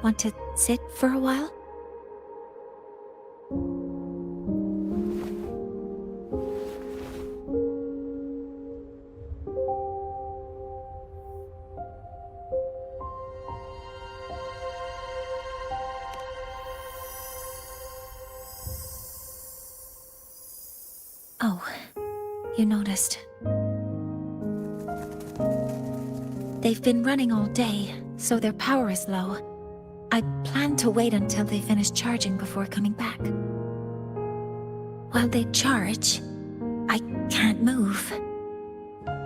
want to sit for a while? Oh, you noticed. They've been running all day, so their power is low. I plan to wait until they finish charging before coming back. While they charge, I can't move.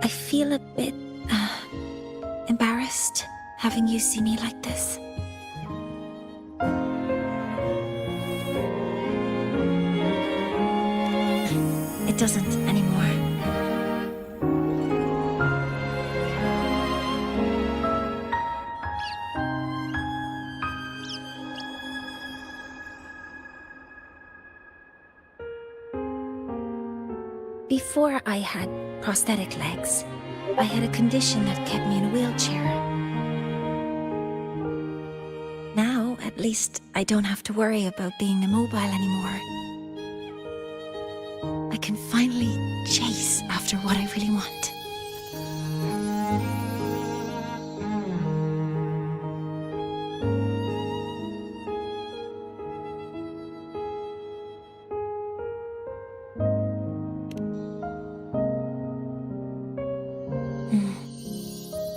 I feel a bit, embarrassed having you see me like this. It doesn't anymore. Before I had prosthetic legs, I had a condition that kept me in a wheelchair. Now, at least, I don't have to worry about being immobile anymore. I can finally chase after what I really want.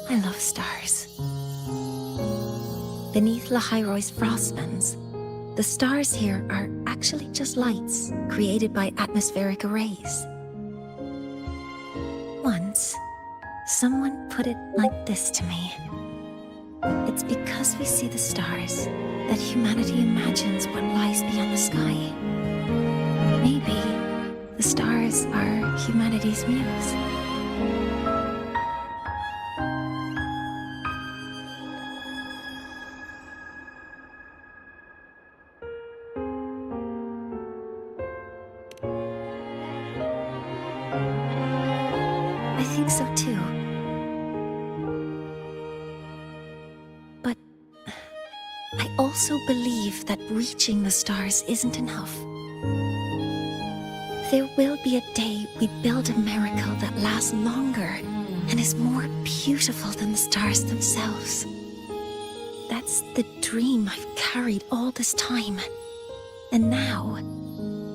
I love stars. Beneath Lahai-Roi's frostlands, the stars here are actually just lights created by atmospheric arrays. Once, someone put it like this to me. It's because we see the stars that humanity imagines what lies beyond the sky. Maybe the stars are humanity's muse. I think so too. But I also believe that reaching the stars isn't enough. There will be a day we build a miracle that lasts longer and is more beautiful than the stars themselves. That's the dream I've carried all this time. And now,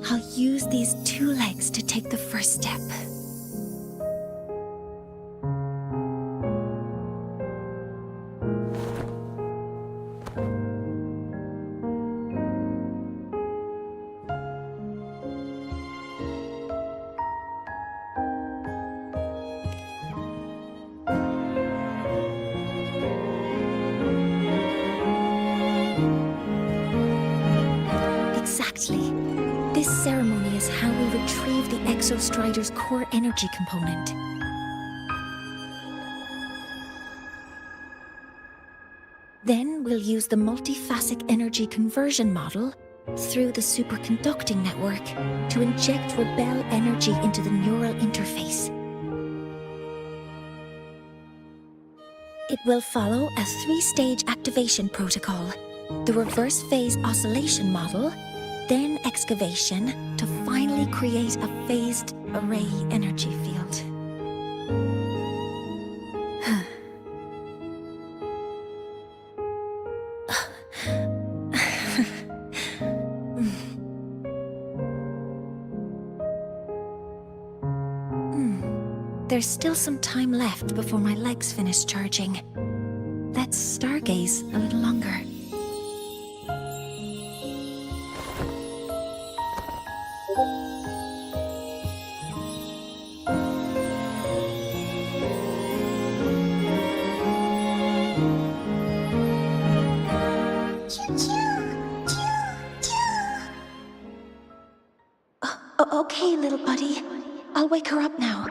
I'll use these two legs to take the first step. Exactly. This ceremony is how we retrieve the Exostrider's core energy component. Then we'll use the multiphasic energy conversion model through the superconducting network to inject rebel energy into the neural interface. It will follow a 3-stage activation protocol: the reverse phase oscillation model, then excavation, to finally create a phased array energy field. There's still some time left before my legs finish charging. Let's stargaze a little longer. Okay, little buddy. I'll wake her up now.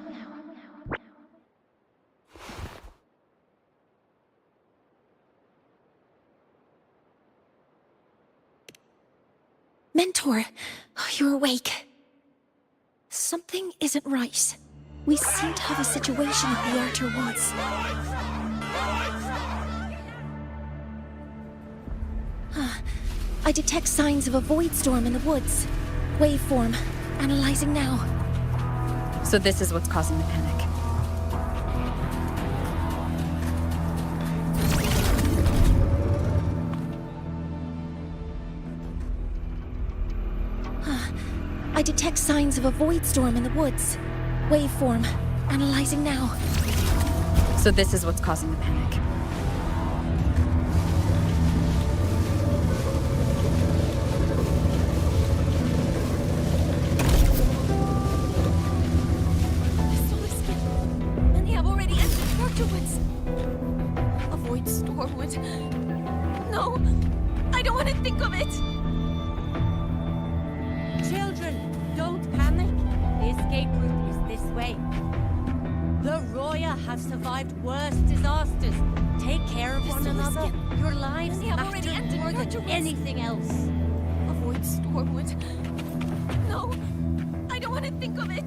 Mentor, you're awake. Something isn't right. We seem to have a situation at the Outer Woods. I detect signs of a void storm in the woods. Waveform. Analyzing now. So this is what's causing the panic. I detect signs of a void storm in the woods. Waveform. Analyzing now. So this is what's causing the panic. And they have already entered the Outer Woods. A void storm would... No! I don't want to think of it! Children, don't panic. The escape route is this way. The Roya have survived worse disasters. Take care of one another. Your lives And they have already matter entered more the Outer than Woods. anything else. A void storm would... No! I don't want to think of it!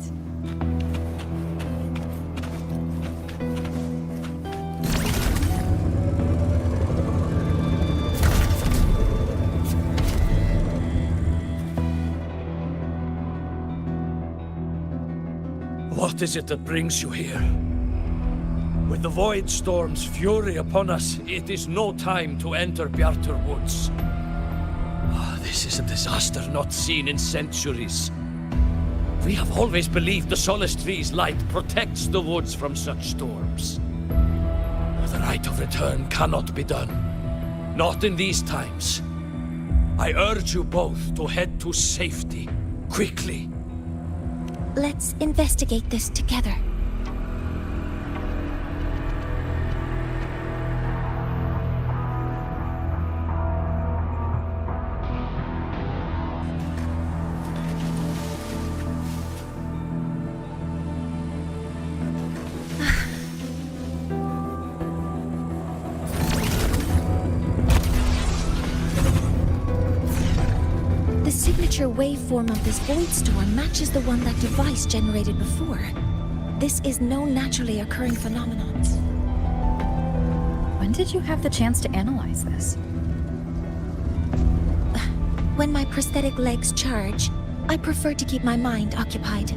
What is it that brings you here? With the Void Storm's fury upon us, it is no time to enter Bjartur Woods. This is a disaster not seen in centuries. We have always believed the Solace Tree's light protects the woods from such storms. The rite of return cannot be done. Not in these times. I urge you both to head to safety, quickly. Let's investigate this together. The signature waveform of this void storm matches the one that device generated before. This is no naturally occurring phenomenon. When did you have the chance to analyze this? When my prosthetic legs charge, I prefer to keep my mind occupied.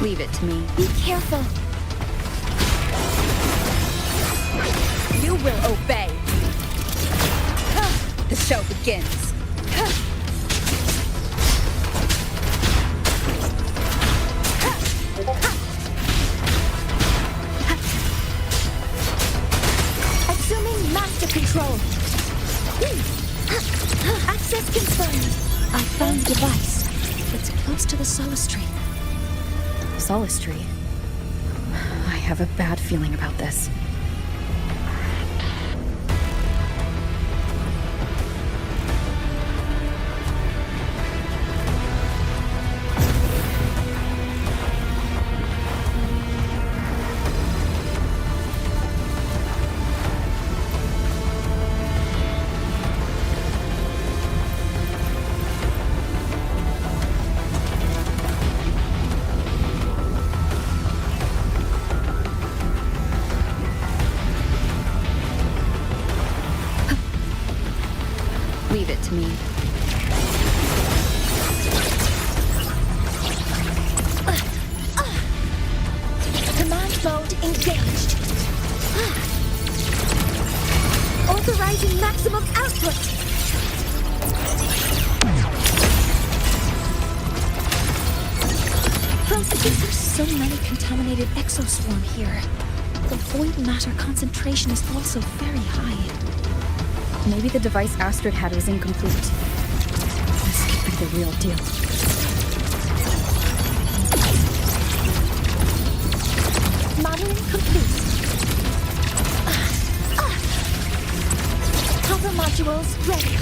Leave it to me. Be careful! You will obey. The show begins. Assuming master control. Access confirmed. I found the device. It's close to the Solace Tree. Solace Tree. I have a bad feeling about this. Leave it to me. engaged. Authorizing maximum output. There's so many contaminated exoswarm here. The void matter concentration is also very high. Maybe the device Astrid had was incomplete. This could be the real deal. Modeling complete. Cover modules ready.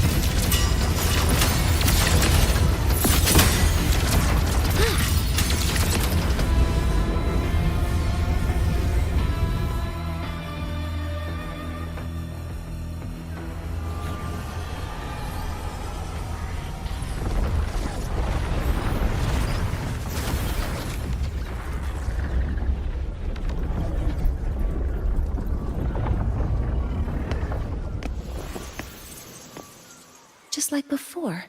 Just like before.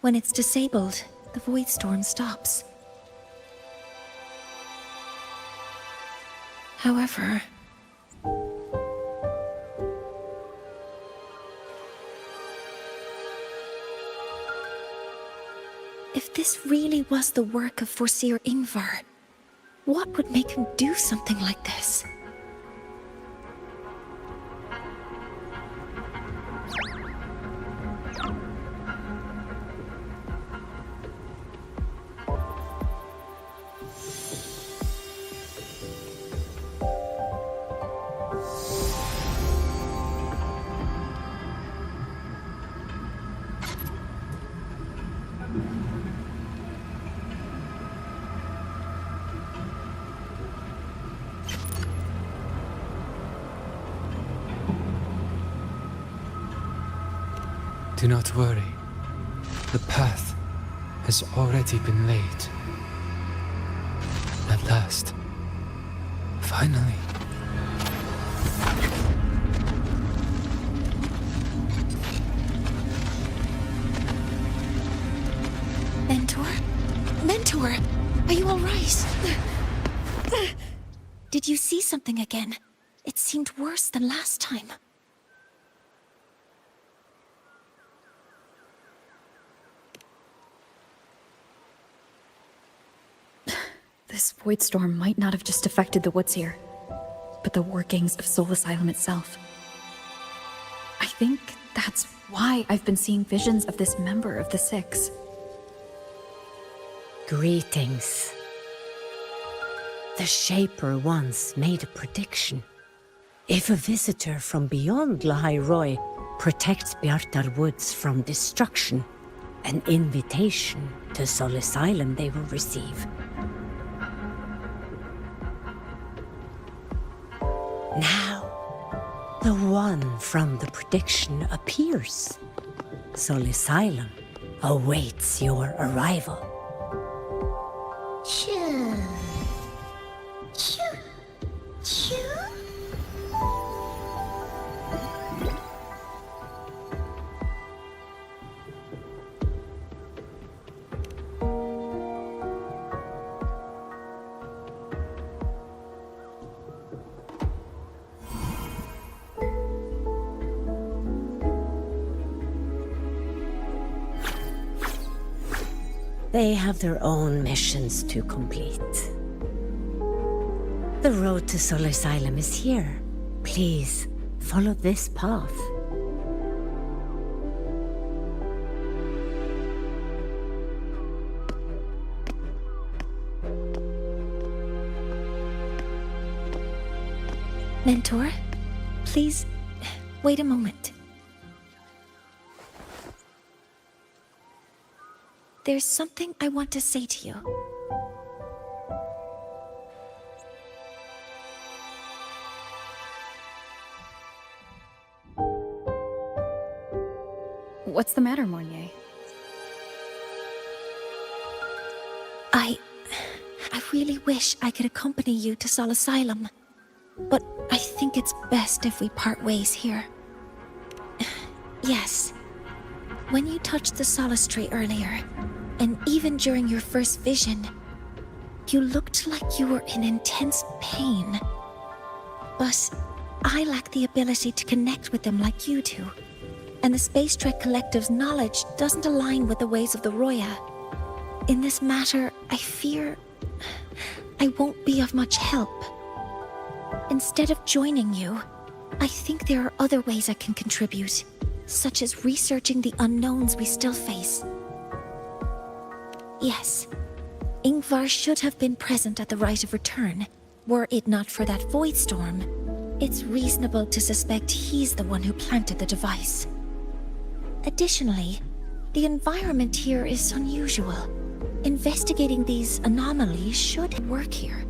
When it's disabled, the void storm stops. However... if this really was the work of Foreseer Ingvar, what would make him do something like this? Do not worry. The path has already been laid. At last. Finally. Mentor? Mentor! Are you alright? Did you see something again? It seemed worse than last time. This void storm might not have just affected the woods here, but the workings of Soul Asylum itself. I think that's why I've been seeing visions of this member of the Six. Greetings. The Shaper once made a prediction. If a visitor from beyond Lahai-Roi protects Bjartar Woods from destruction, an invitation to Soul Asylum they will receive. Now, the one from the prediction appears. Soul Asylum awaits your arrival. Choo. Choo. Choo. They have their own missions to complete. The road to Soul Asylum is here. Please, follow this path. Mentor, please, wait a moment. There's something I want to say to you. What's the matter, Mornier? I really wish I could accompany you to Soul Asylum, but I think it's best if we part ways here. Yes, when you touched the Solace Tree earlier, and even during your first vision, you looked like you were in intense pain. But I lack the ability to connect with them like you do. And the Space Trek Collective's knowledge doesn't align with the ways of the Roya. In this matter, I fear I won't be of much help. Instead of joining you, I think there are other ways I can contribute, such as researching the unknowns we still face. Yes, Ingvar should have been present at the Rite of Return. Were it not for that void storm, it's reasonable to suspect he's the one who planted the device. Additionally, the environment here is unusual. Investigating these anomalies should work here.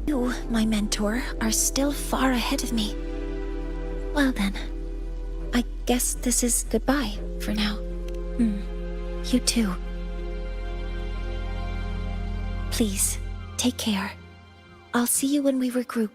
You, my mentor, are still far ahead of me. Well then, I guess this is goodbye for now. You too. Please, take care. I'll see you when we regroup.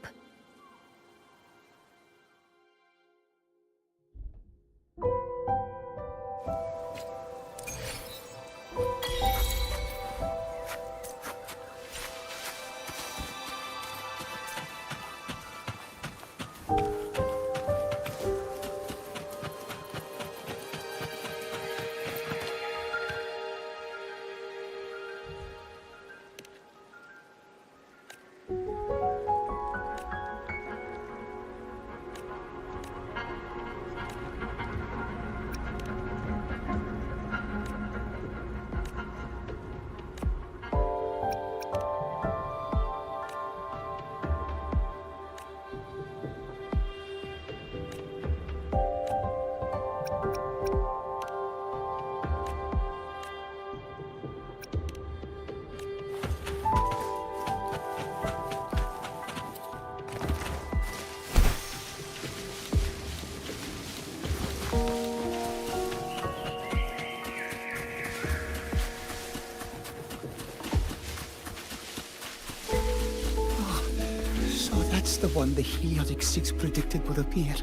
That's the one the Heliotic 6 predicted would appear.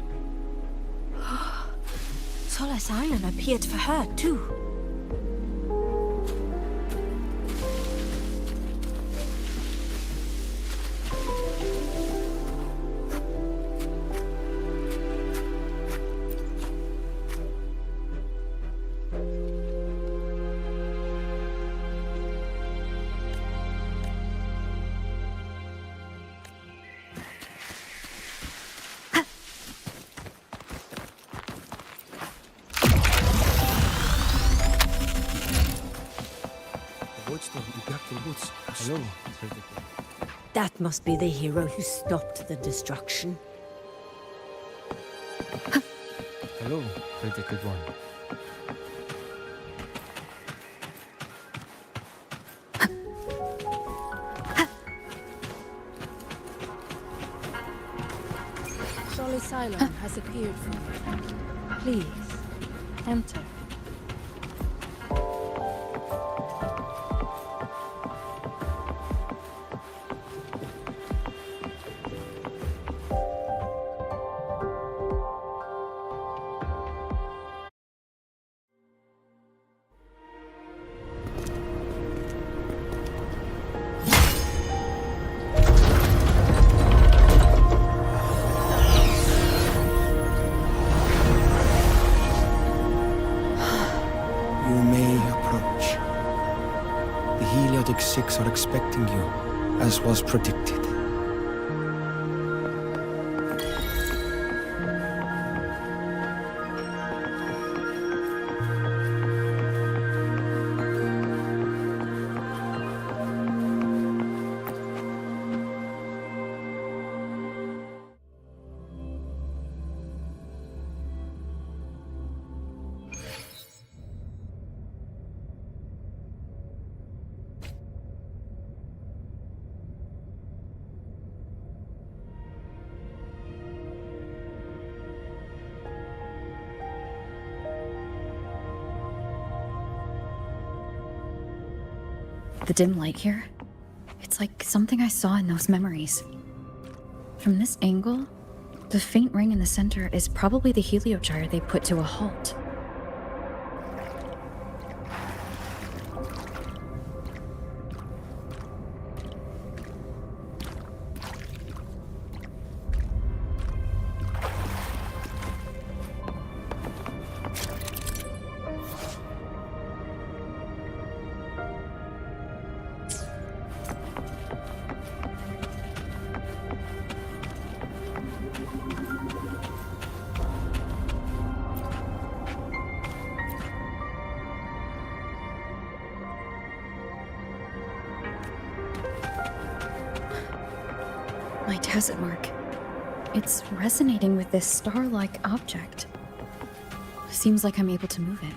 Solace Island appeared for her, too. Hello. That must be the hero who stopped the destruction. Hello, pretty good one. Solace Island has appeared for me. Please, enter. Six are expecting you, as was predicted. The dim light here, it's like something I saw in those memories. From this angle, the faint ring in the center is probably the heliogyre they put to a halt. My tacit mark. It's resonating with this star-like object. Seems like I'm able to move it.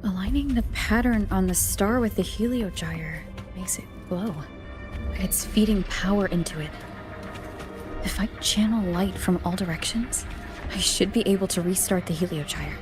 Aligning the pattern on the star with the heliogyre makes it glow. It's feeding power into it. If I channel light from all directions, I should be able to restart the heliogyre.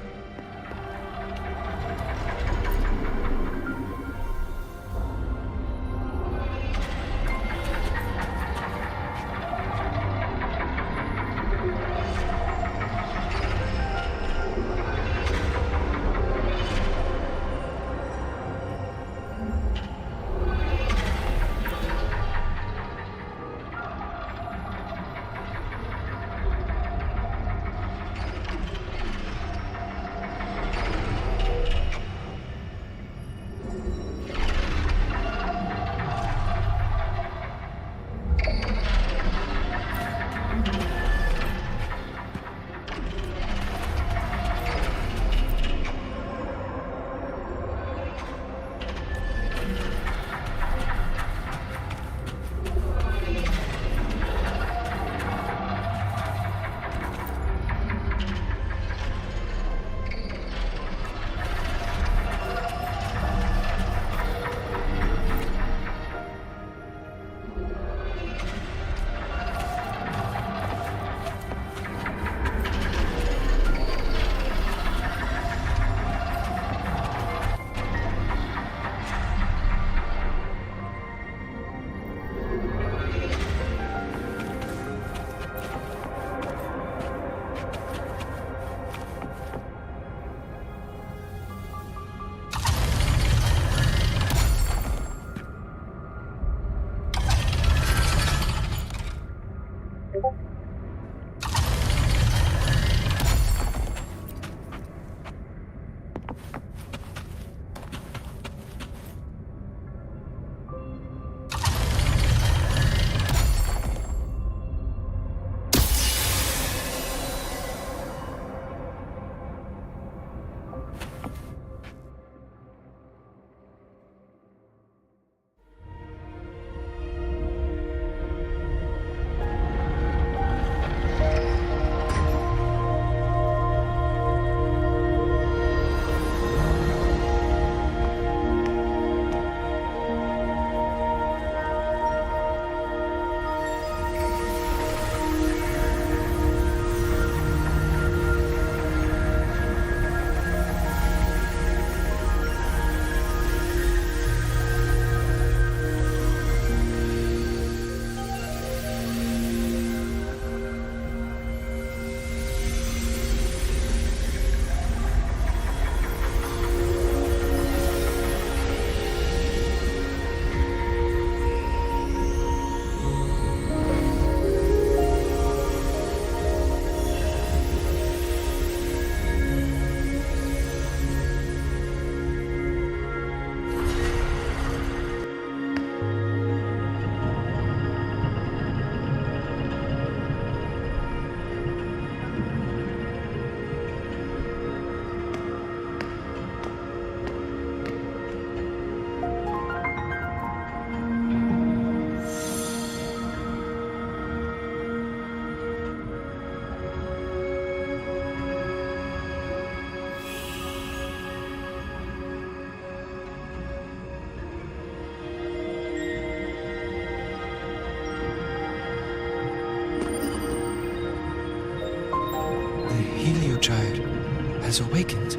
Has awakened.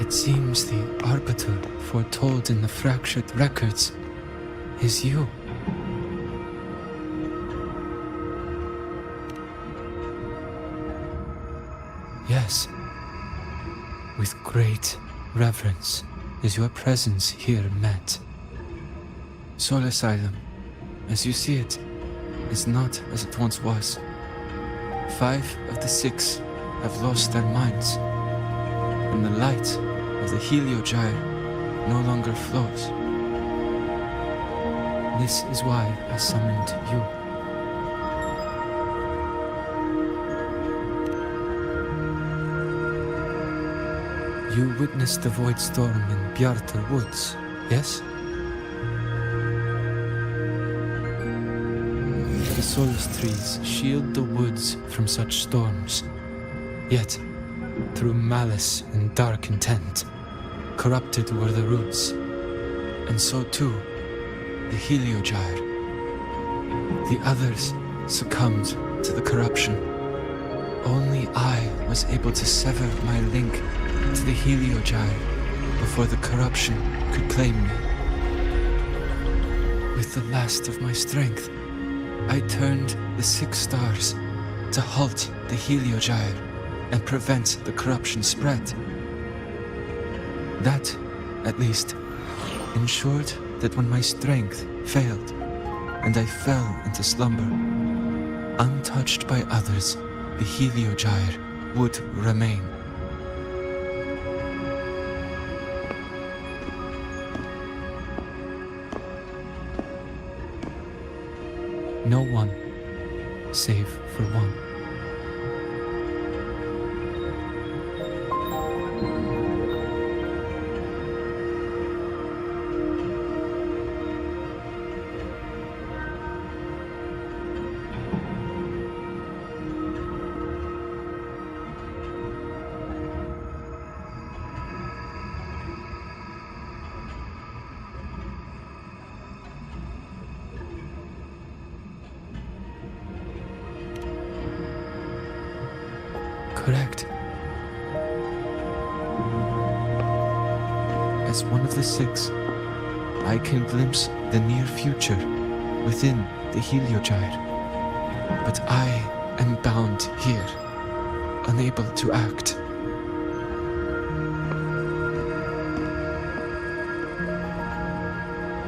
It seems the arbiter foretold in the fractured records is you. Yes. With great reverence is your presence here met. Soul Asylum, as you see it, is not as it once was. 5 of the 6 have lost their minds, and the light of the Heliogyre no longer flows. This is why I summoned you. You witnessed the Void Storm in Bjartar Woods, yes? The Solace trees shield the woods from such storms. Yet, through malice and dark intent, corrupted were the roots, and so too the Heliogyre. The others succumbed to the corruption. Only I was able to sever my link to the Heliogyre before the corruption could claim me. With the last of my strength, I turned the 6 stars to halt the Heliogyre and prevent the corruption spread. That, at least, ensured that when my strength failed and I fell into slumber, untouched by others, the Heliogyre would remain. No one, save for one. Correct. As one of the 6, I can glimpse the near future within the Heliogyre. But I am bound here, unable to act.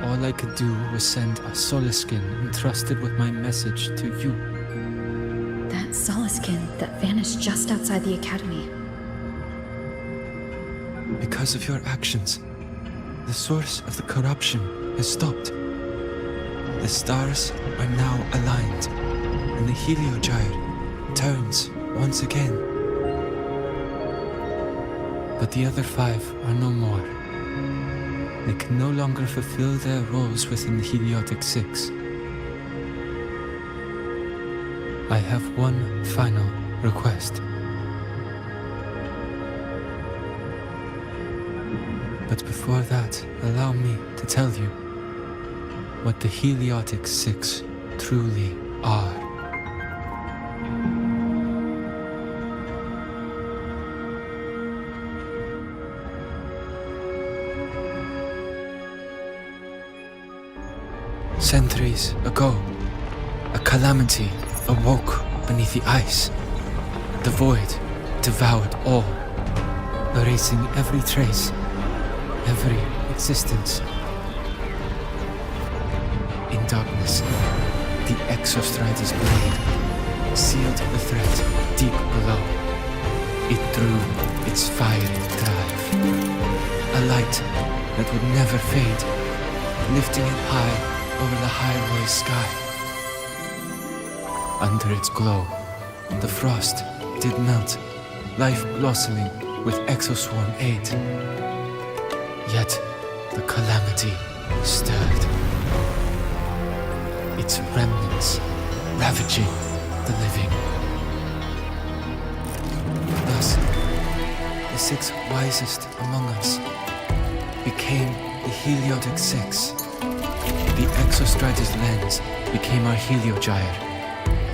All I could do was send a Solaskin entrusted with my message to you. That Solaskin that vanished just outside the academy. Because of your actions, the source of the corruption has stopped. The stars are now aligned, and the Heliogyre turns once again. But the other 5 are no more. They can no longer fulfill their roles within the Heliotic 6. I have one final request. But before that, allow me to tell you what the Heliotic 6 truly are. Centuries ago, a calamity awoke beneath the ice. The void devoured all, erasing every trace, every existence. In darkness, the Exostrider's blade sealed the threat deep below. It drew its fiery drive, a light that would never fade, lifting it high over the Lahai-Roi sky. Under its glow, the frost did melt, life blossoming with Exoswarm aid. Yet the calamity stirred, its remnants ravaging the living. Thus, the 6 wisest among us became the Heliotic 6. The Exostrider's lens became our Heliogyre.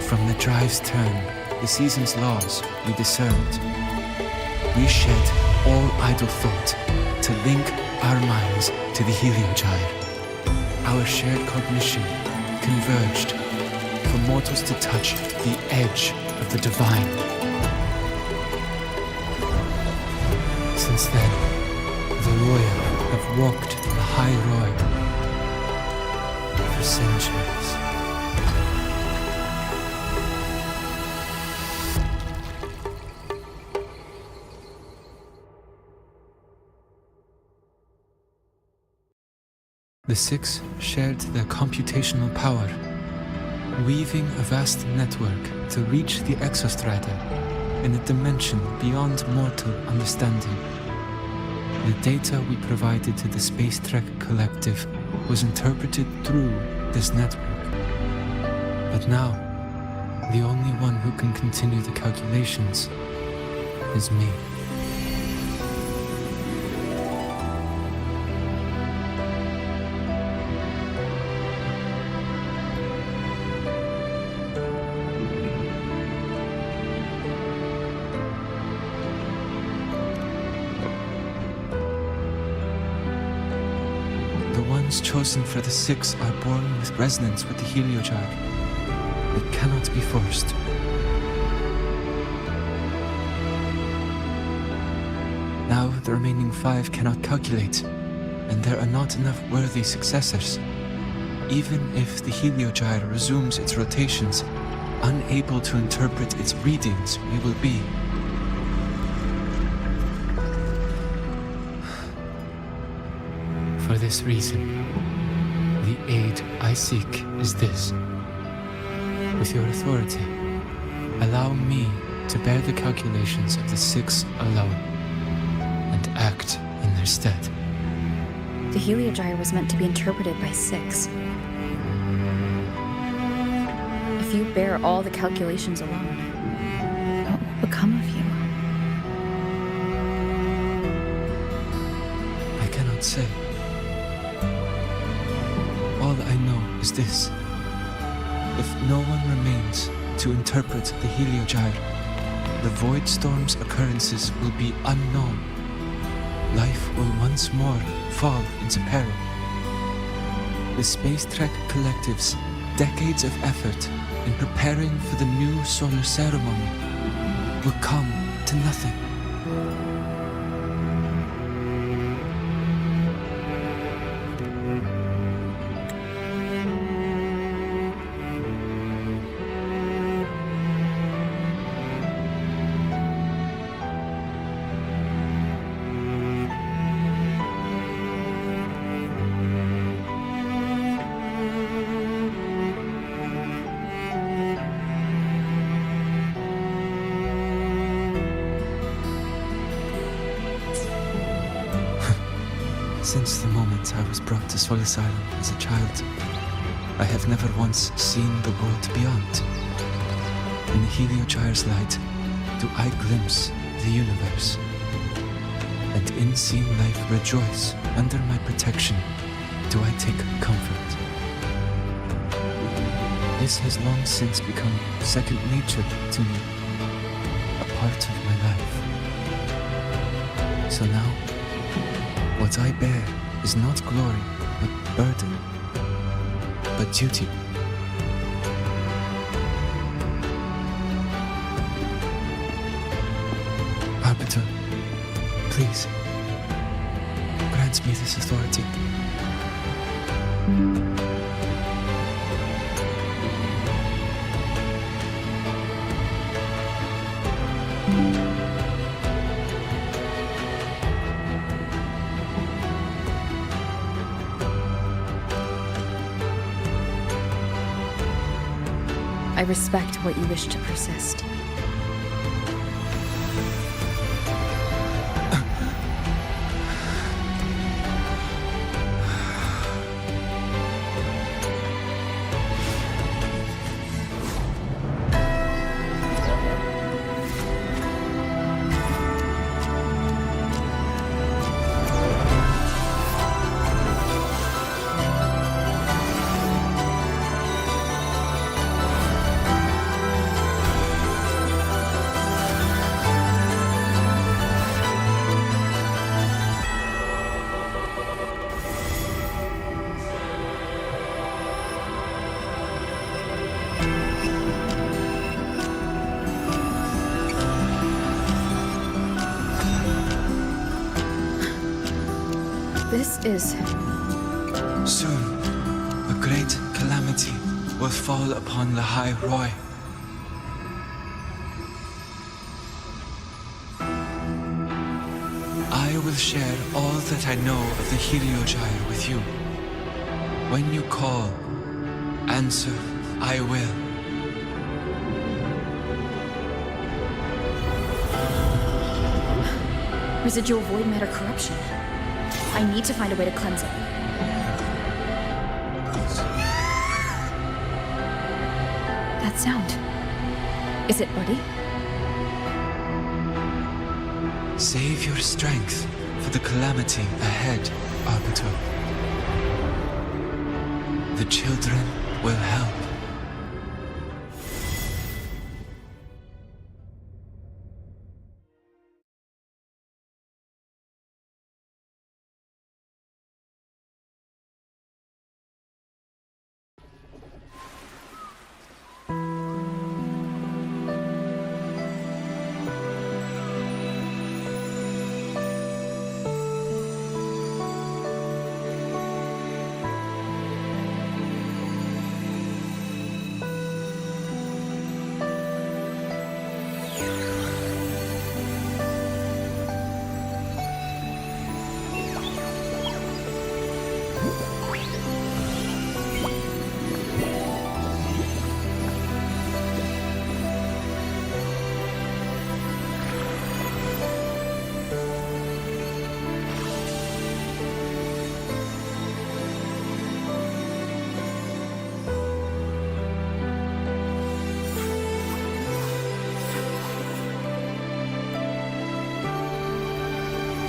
From the drive's turn, the season's laws we discerned. We shed all idle thought to link our minds to the Heliogyre. Our shared cognition converged for mortals to touch the edge of the divine. Since then, the Royal have walked Lahai-Roi. for centuries. The six shared their computational power, weaving a vast network to reach the Exostrata in a dimension beyond mortal understanding. The data we provided to the Space Trek Collective was interpreted through this network. But now, the only one who can continue the calculations is me. Chosen for the six are born with resonance with the Heliogyre. It cannot be forced. Now the remaining five cannot calculate, and there are not enough worthy successors. Even if the Heliogyre resumes its rotations, unable to interpret its readings, we will be. For this reason, the aid I seek is this. With your authority, allow me to bear the calculations of the six alone, and act in their stead. The Heliogyre was meant to be interpreted by six. If you bear all the calculations alone, what will become of you? I cannot say. All I know is this. If no one remains to interpret the Heliogyre, the Void Storm's occurrences will be unknown. Life will once more fall into peril. The Space Trek Collective's decades of effort in preparing for the new solar ceremony will come to nothing. Since the moment I was brought to Solace Island as a child, I have never once seen the world beyond. In the Heliogyre's light, do I glimpse the universe. And in seeing life rejoice under my protection, do I take comfort. This has long since become second nature to me, a part of my life. So now, what I bear is not glory, but burden, but duty. Arbiter, please, grant me this authority. I respect what you wish to persist. This is... Soon, a great calamity will fall upon Lahai-Roi. I will share all that I know of the Heliogyre with you. When you call, answer, I will. Residual void matter corruption. I need to find a way to cleanse it. That sound. Is it Buddy? Save your strength for the calamity ahead, Arbiter. The children will help.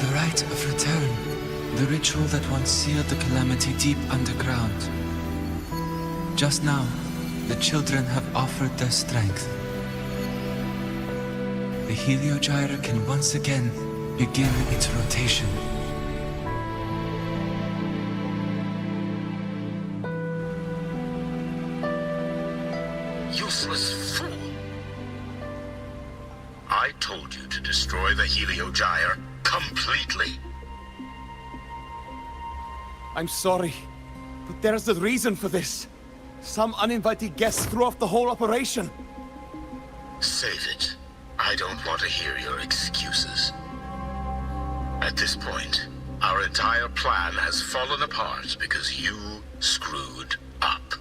The rite of return, the ritual that once sealed the calamity deep underground. Just now, the children have offered their strength. The Heliogyre can once again begin its rotation. Useless fool! I told you to destroy the Heliogyre completely. I'm sorry, but there's a reason for this. Some uninvited guests threw off the whole operation. Save it. I don't want to hear your excuses. At this point, our entire plan has fallen apart because you screwed up.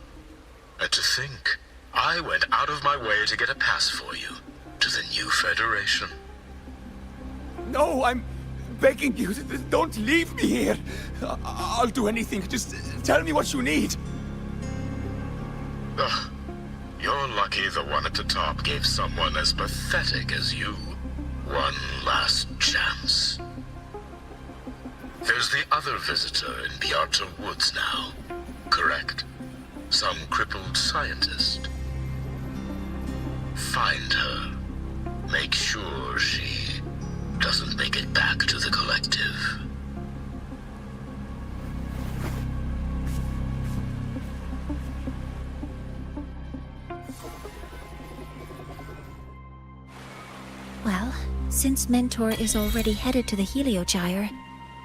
And to think, I went out of my way to get a pass for you to the new Federation. No, I'm begging you, don't leave me here. I'll do anything, just tell me what you need. Ugh. You're lucky the one at the top gave someone as pathetic as you one last chance. There's the other visitor in Bjarta Woods now, correct? Some crippled scientist. Find her. Make sure she doesn't make it back to the collective. Well, since Mentor is already headed to the Heliogyre,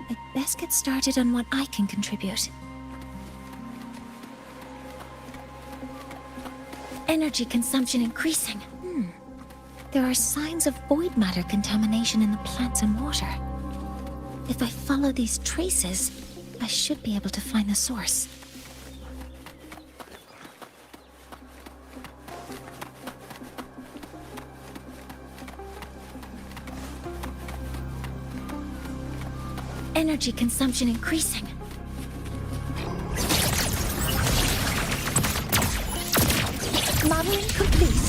I'd best get started on what I can contribute. Energy consumption increasing. There are signs of void matter contamination in the plants and water. If I follow these traces, I should be able to find the source. Energy consumption increasing. Modeling complete.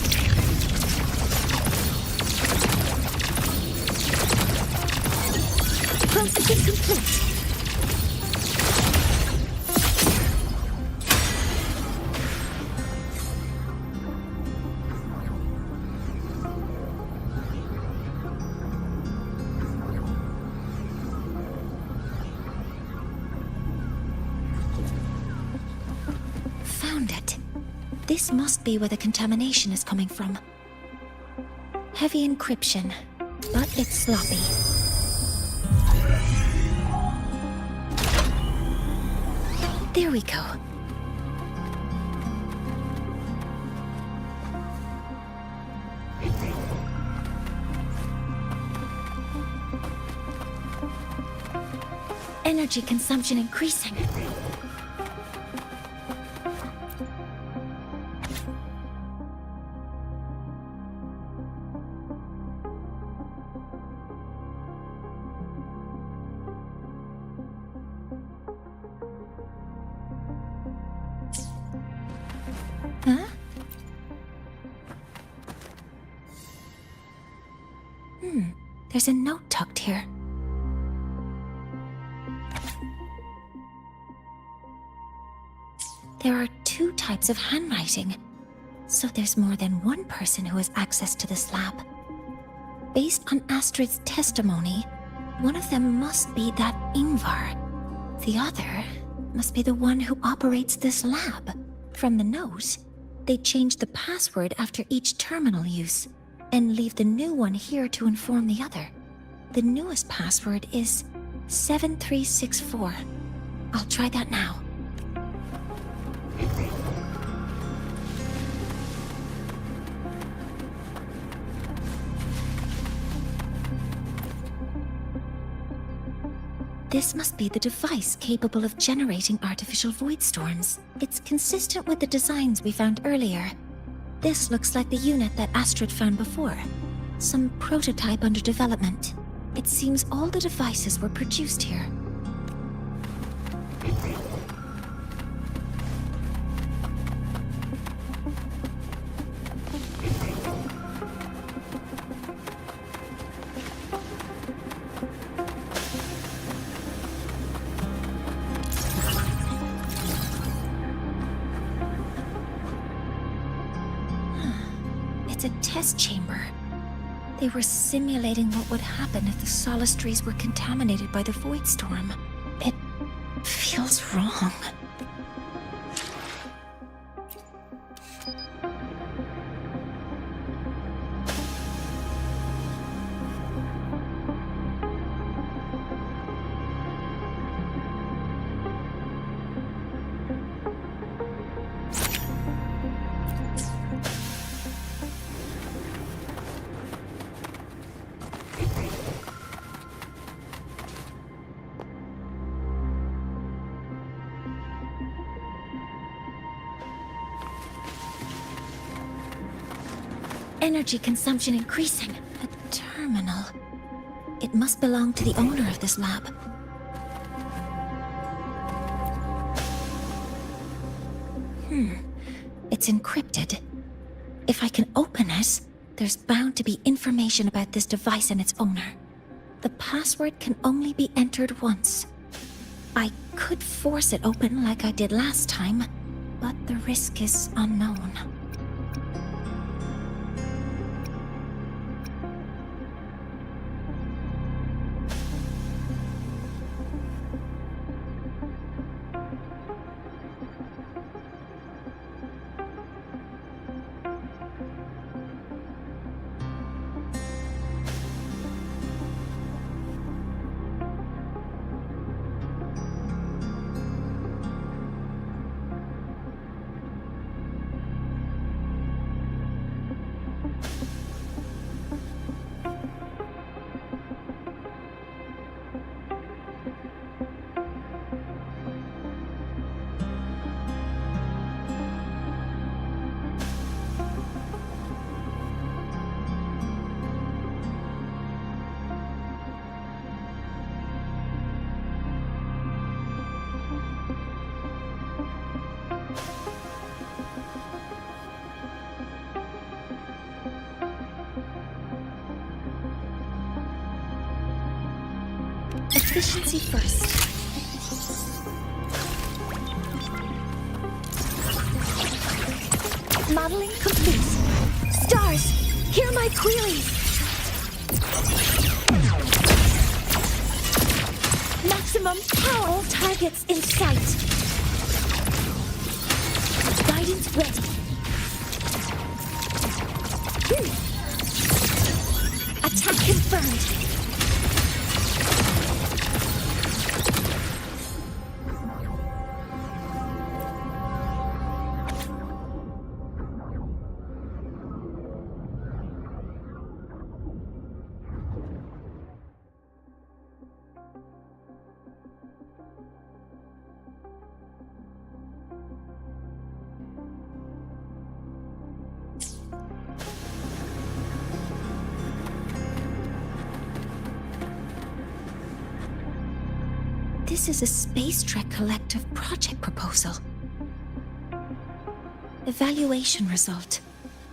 Processing complete. Found it. This must be where the contamination is coming from. Heavy encryption, but it's sloppy. There we go. Energy consumption increasing. Huh? There's a note tucked here. There are 2 types of handwriting, so there's more than one person who has access to this lab. Based on Astrid's testimony, one of them must be that Ingvar. The other must be the one who operates this lab. From the note, they change the password after each terminal use, and leave the new one here to inform the other. The newest password is 7364. I'll try that now. This must be the device capable of generating artificial void storms. It's consistent with the designs we found earlier. This looks like the unit that Astrid found before. Some prototype under development. It seems all the devices were produced here. It's a test chamber. They were simulating what would happen if the solistries were contaminated by the void storm. It feels wrong. Energy consumption increasing. A terminal. It must belong to the owner of this lab. It's encrypted. If I can open it, there's bound to be information about this device and its owner. The password can only be entered once. I could force it open like I did last time, but the risk is unknown. Efficiency first. Modeling complete. Stars, hear my queries. Maximum power. All targets in sight. Guidance ready. Attack confirmed. This is a Space Trek Collective project proposal. Evaluation result.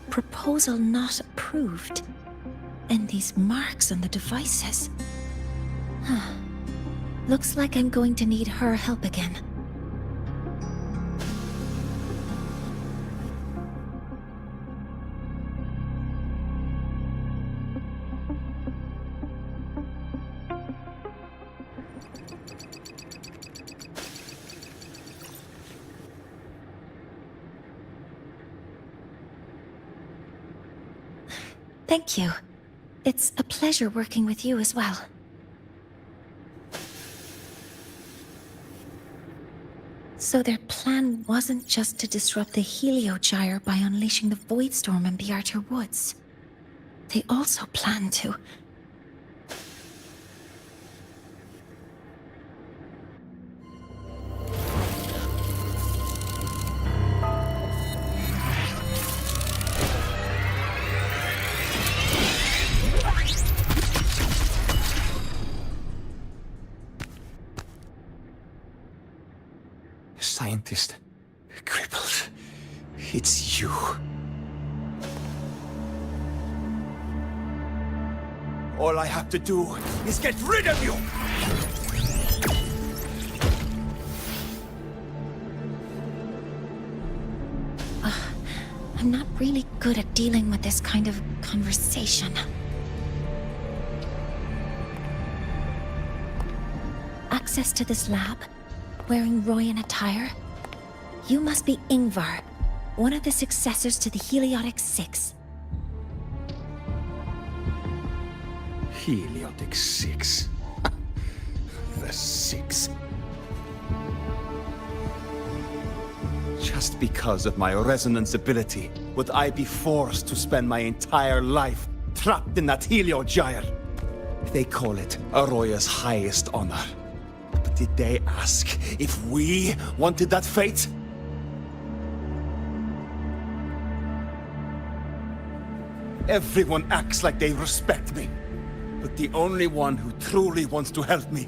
Proposal not approved. And these marks on the devices. Looks like I'm going to need her help again. Thank you. It's a pleasure working with you as well. So their plan wasn't just to disrupt the Heliogyre by unleashing the Voidstorm in Bjartur Woods. They also planned to... Scientist. Crippled. It's you. All I have to do is get rid of you! I'm not really good at dealing with this kind of conversation. Access to this lab? Wearing Royan attire? You must be Ingvar, one of the successors to the Heliotic Six. Heliotic Six. The Six. Just because of my resonance ability, would I be forced to spend my entire life trapped in that Heliogyre? They call it Aroya's highest honor. But did they ask if we wanted that fate? Everyone acts like they respect me. But the only one who truly wants to help me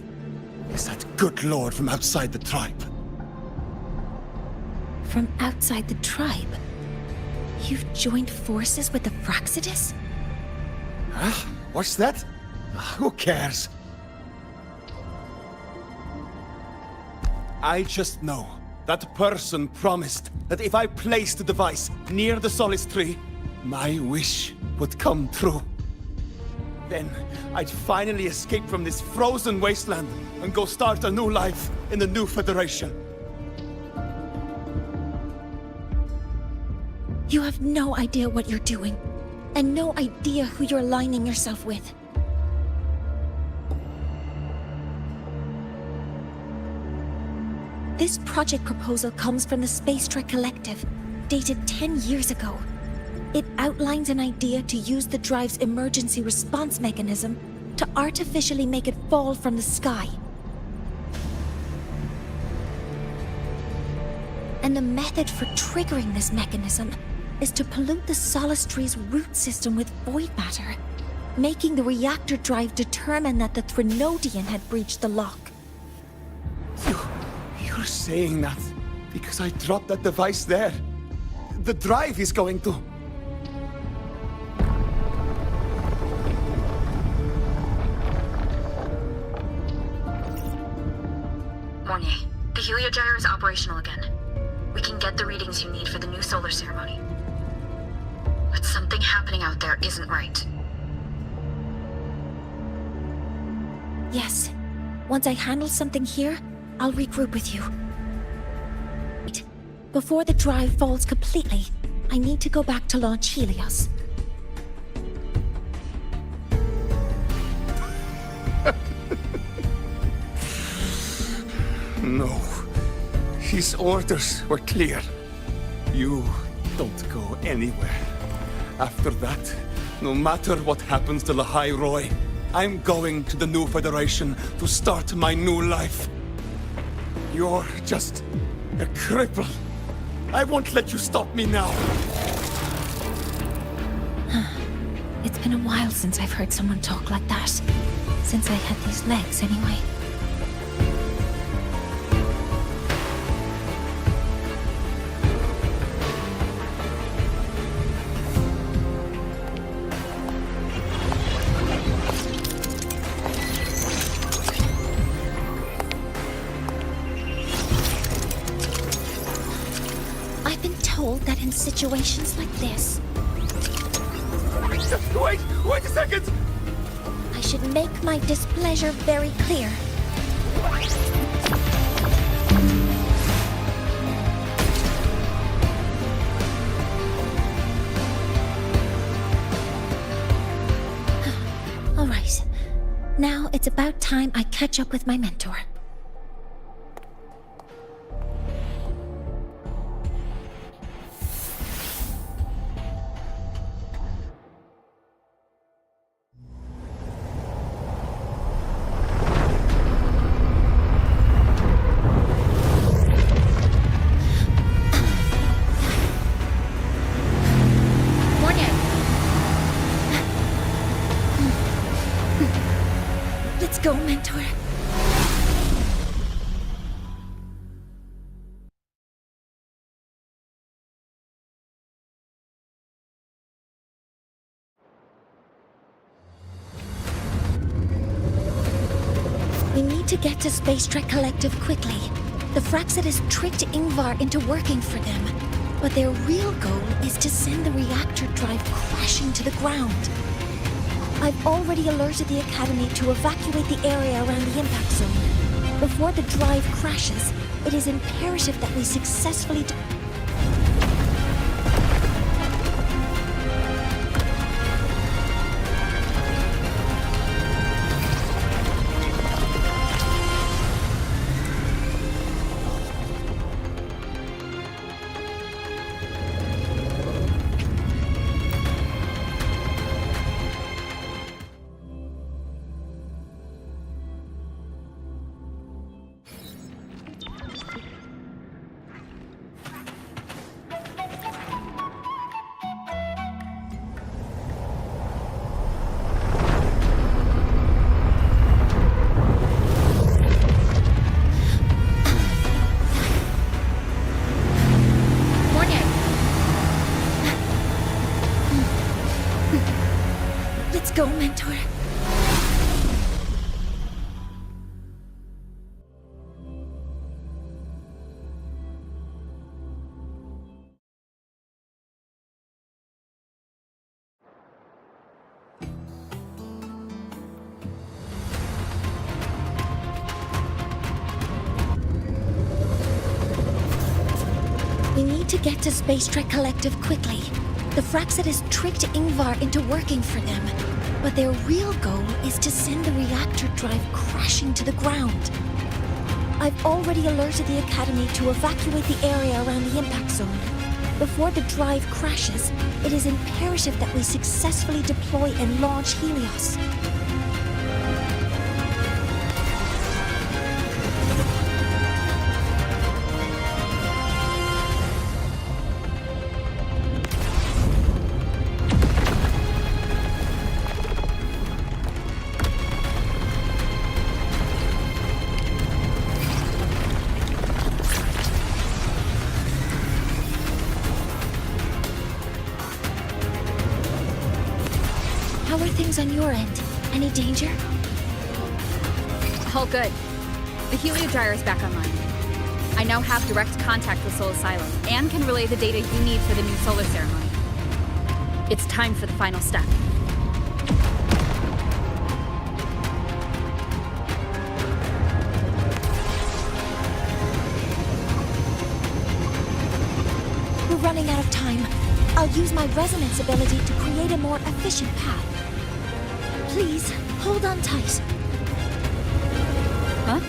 is that good lord from outside the tribe. From outside the tribe? You've joined forces with the Fraxidus? Huh? What's that? Who cares? I just know that person promised that if I placed the device near the Solace Tree, my wish would come true. Then I'd finally escape from this frozen wasteland and go start a new life in the new Federation. You have no idea what you're doing, and no idea who you're aligning yourself with. This project proposal comes from the Space Trek Collective, dated 10 years ago. It outlines an idea to use the drive's emergency response mechanism to artificially make it fall from the sky. And the method for triggering this mechanism is to pollute the Solace Tree's root system with void matter, making the reactor drive determine that the Threnodian had breached the lock. You're saying that because I dropped that device there. The drive is going to... Mornier, the Heliogyre is operational again. We can get the readings you need for the new solar ceremony. But something happening out there isn't right. Yes. Once I handle something here, I'll regroup with you. Before the drive falls completely, I need to go back to launch Helios. No. His orders were clear. You don't go anywhere. After that, no matter what happens to Lahai-Roi, I'm going to the new Federation to start my new life. You're just a cripple. I won't let you stop me now. It's been a while since I've heard someone talk like that. Since I had these legs, anyway. I've been told that in situations like this, Wait a second! I should make my displeasure very clear. All right. Now it's about time I catch up with my mentor. Let's go, mentor. We need to get to Space Trek Collective quickly. The Fraxit has tricked Ingvar into working for them, but their real goal is to send the reactor drive crashing to the ground. I've already alerted the Academy to evacuate the area around the impact zone. Before the drive crashes, it is imperative that we successfully go, mentor. We need to get to Space Trek Collective quickly. The Fraxit has tricked Ingvar into working for them, but their real goal is to send the reactor drive crashing to the ground. I've already alerted the Academy to evacuate the area around the impact zone. Before the drive crashes, it is imperative that we successfully deploy and launch Helios. How are things on your end? Any danger? All good. The heliodryer is back online. I now have direct contact with Sol Asylum and can relay the data you need for the new solar ceremony. It's time for the final step. We're running out of time. I'll use my resonance ability to create a more efficient path. Please, hold on tight. Huh?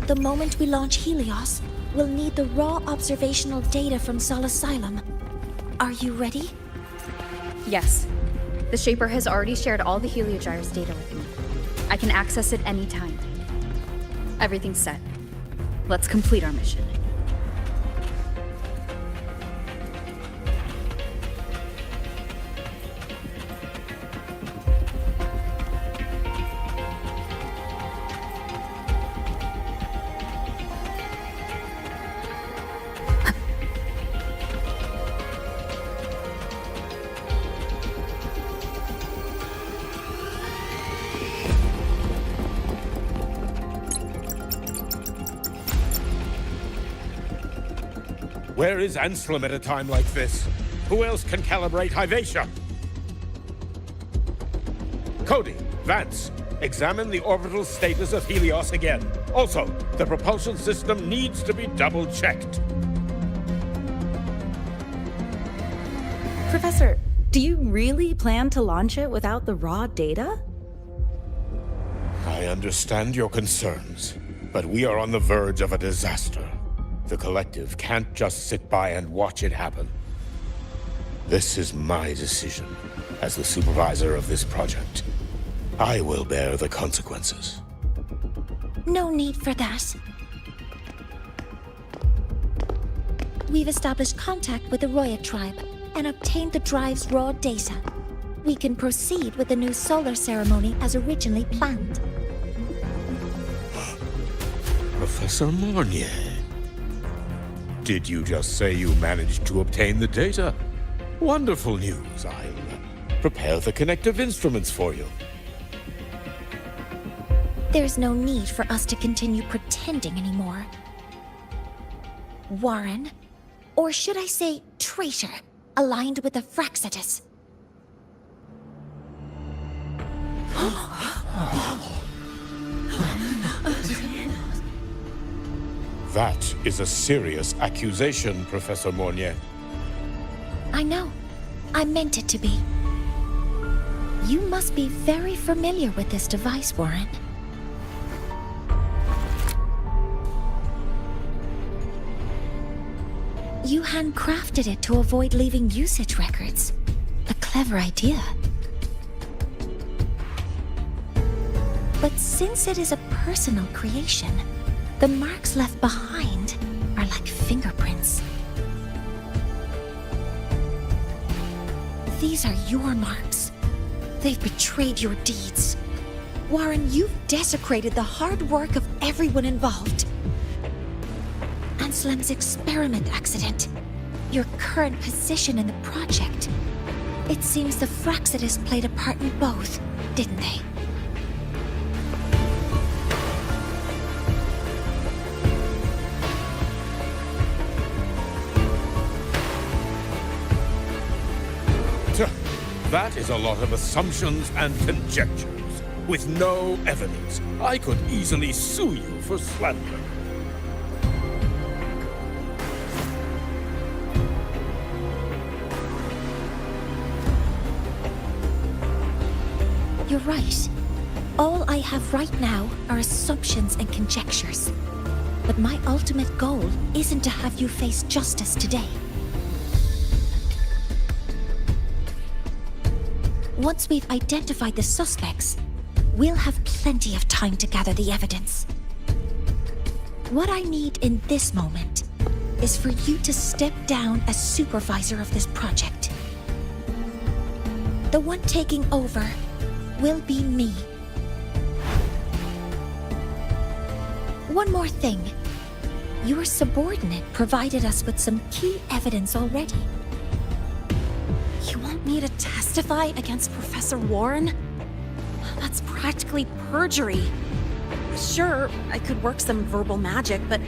The moment we launch Helios, we'll need the raw observational data from Sol Asylum. Are you ready? Yes. The Shaper has already shared all the Heliogyre's data with me. I can access it anytime. Everything's set. Let's complete our mission. Where is Anselm at a time like this? Who else can calibrate Hyvatia? Cody, Vance, examine the orbital status of Helios again. Also, the propulsion system needs to be double-checked. Professor, do you really plan to launch it without the raw data? I understand your concerns, but we are on the verge of a disaster. The Collective can't just sit by and watch it happen. This is my decision as the supervisor of this project. I will bear the consequences. No need for that. We've established contact with the Roya tribe and obtained the drive's raw data. We can proceed with the new solar ceremony as originally planned. Professor Mornier. Did you just say you managed to obtain the data? Wonderful news. I'll prepare the connective instruments for you. There's no need for us to continue pretending anymore. Warren, or should I say traitor, aligned with the Fraxitus. That is a serious accusation, Professor Mornier. I know. I meant it to be. You must be very familiar with this device, Warren. You handcrafted it to avoid leaving usage records. A clever idea. But since it is a personal creation, the marks left behind are like fingerprints. These are your marks. They've betrayed your deeds. Warren, you've desecrated the hard work of everyone involved. Anselm's experiment accident, your current position in the project. It seems the Fraxitus played a part in both, didn't they? That is a lot of assumptions and conjectures, with no evidence. I could easily sue you for slander. You're right. All I have right now are assumptions and conjectures. But my ultimate goal isn't to have you face justice today. Once we've identified the suspects, we'll have plenty of time to gather the evidence. What I need in this moment is for you to step down as supervisor of this project. The one taking over will be me. One more thing. Your subordinate provided us with some key evidence already. You want me to testify against Professor Warren? That's practically perjury. Sure, I could work some verbal magic, but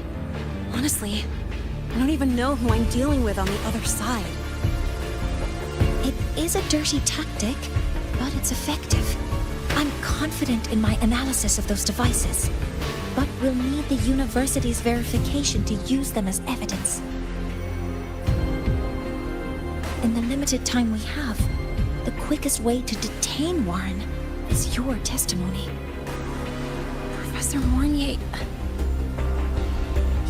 honestly, I don't even know who I'm dealing with on the other side. It is a dirty tactic, but it's effective. I'm confident in my analysis of those devices, but we'll need the university's verification to use them as evidence. In the limited time we have, the quickest way to detain Warren is your testimony. Professor Mornier,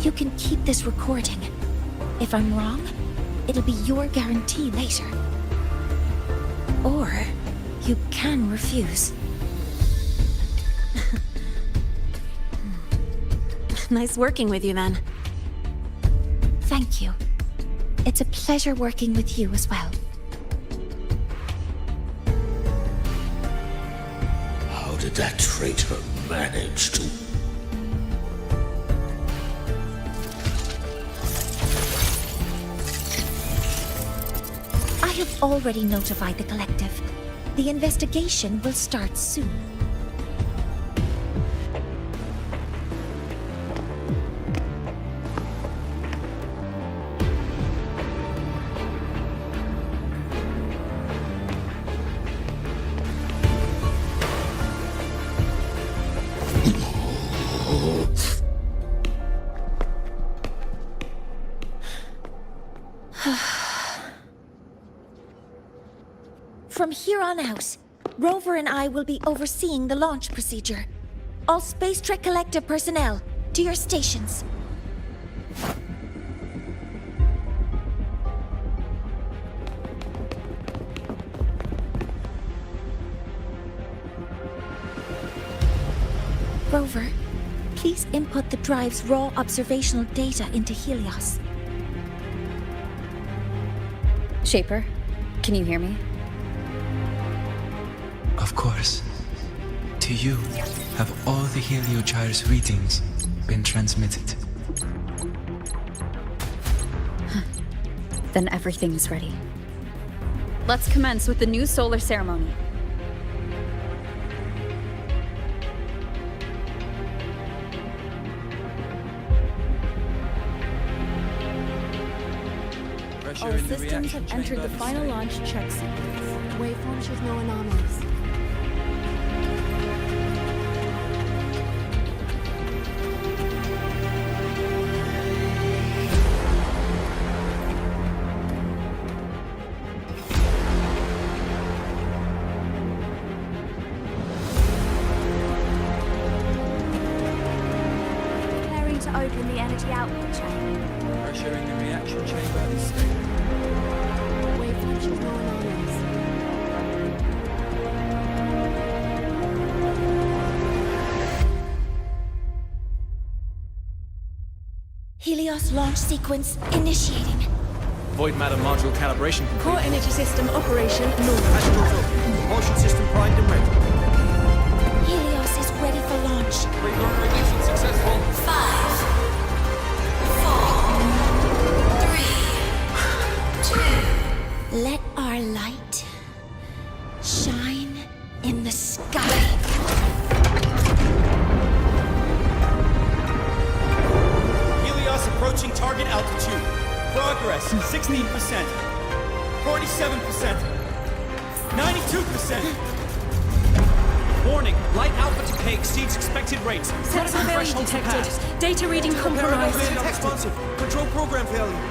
You can keep this recording. If I'm wrong, it'll be your guarantee later. Or you can refuse. Nice working with you then. Thank you. It's a pleasure working with you as well. How did that traitor manage to... I have already notified the collective. The investigation will start soon. From here on out, Rover and I will be overseeing the launch procedure. All Space Trek Collective personnel, to your stations. Rover, please input the drive's raw observational data into Helios. Shaper, can you hear me? Of course. To you, have all the Heliogyre's readings been transmitted? Then everything is ready. Let's commence with the new solar ceremony. All systems have entered the final launch check sequence. Waveform shows no anomalies. Preparing to open the energy output chain. Pressure in the reaction chamber is stable. Waveform shows no anomalies. Helios launch sequence initiating. Void matter module calibration complete. Core energy system operation normal. As normal. Propulsion system primed and ready. Helios is ready for launch. Reverber ignition successful. 5, 4, 3, 2. Let our light shine in the sky. Helios approaching target altitude. Progress 16%. 47%. 92%. Warning, light alpha decay exceeds expected rates. Sensor failure detected. Data reading compromised. Responsive. Control program failure.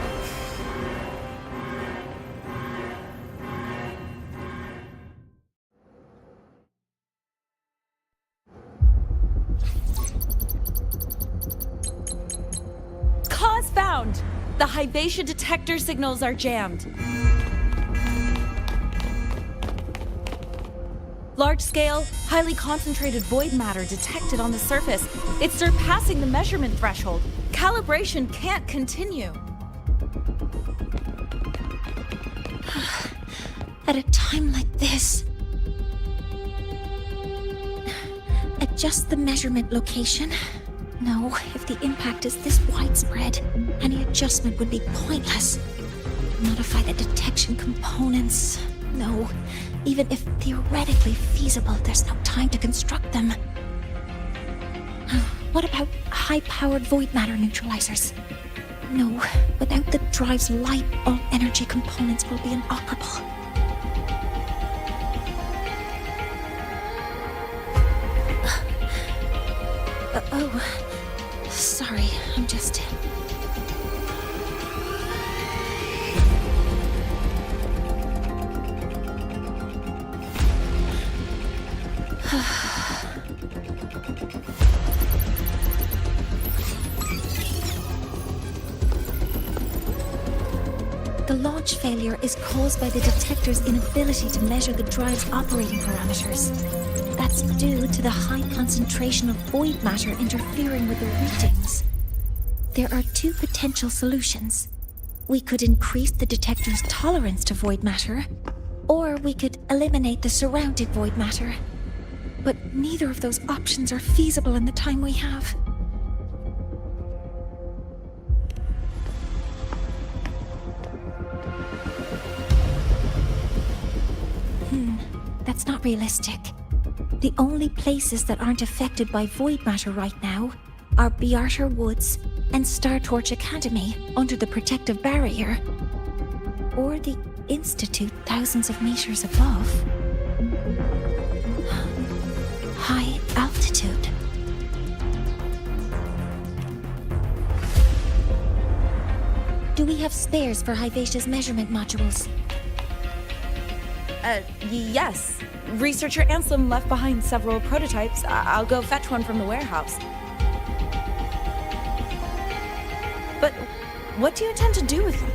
Cause found! The Hybatia detector signals are jammed. Large-scale, highly concentrated void matter detected on the surface. It's surpassing the measurement threshold. Calibration can't continue. At a time like this, adjust the measurement location. No, if the impact is this widespread, any adjustment would be pointless. Modify the detection components. No, even if theoretically feasible, there's no time to construct them. What about high-powered void matter neutralizers? No, without the drive's light, all energy components will be inoperable. Sorry, I'm just... The launch failure is caused by the detector's inability to measure the drive's operating parameters. That's due to the high concentration of void matter interfering with the readings. There are two potential solutions. We could increase the detector's tolerance to void matter, or we could eliminate the surrounded void matter. But neither of those options are feasible in the time we have. That's not realistic. The only places that aren't affected by void matter right now are Bearter Woods and Star Torch Academy under the protective barrier, or the Institute thousands of meters above. High altitude. Do we have spares for Hyvatia's measurement modules? Yes. Researcher Anselm left behind several prototypes. I'll go fetch one from the warehouse. But what do you intend to do with them?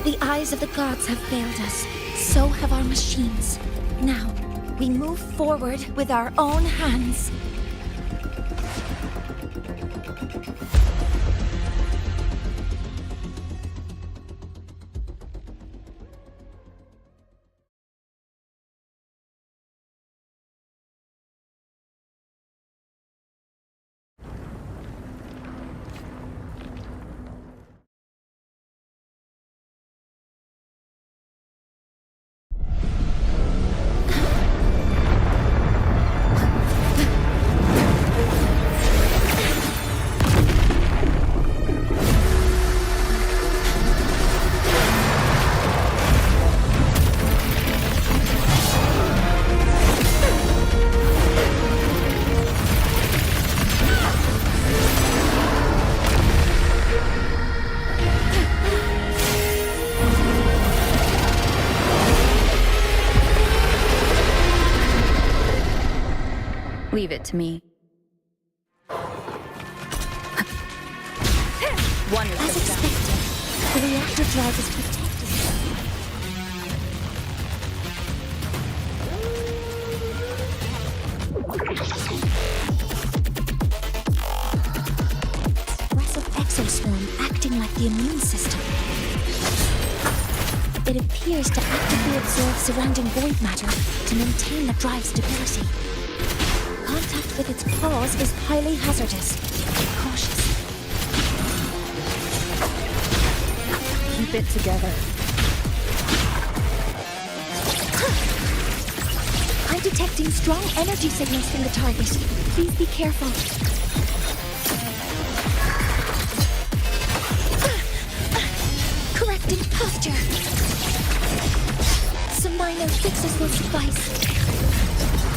The eyes of the gods have failed us. So have our machines. Now, we move forward with our own hands. Leave it to me. One is As expected, the reactor drive is protected. Aggressive exoswarm acting like the immune system. It appears to actively absorb surrounding void matter to maintain the drive's stability. Contact with its claws is highly hazardous. Be cautious. Keep it together. I'm detecting strong energy signals from the target. Please be careful. Correcting posture. Some minor fixes will suffice.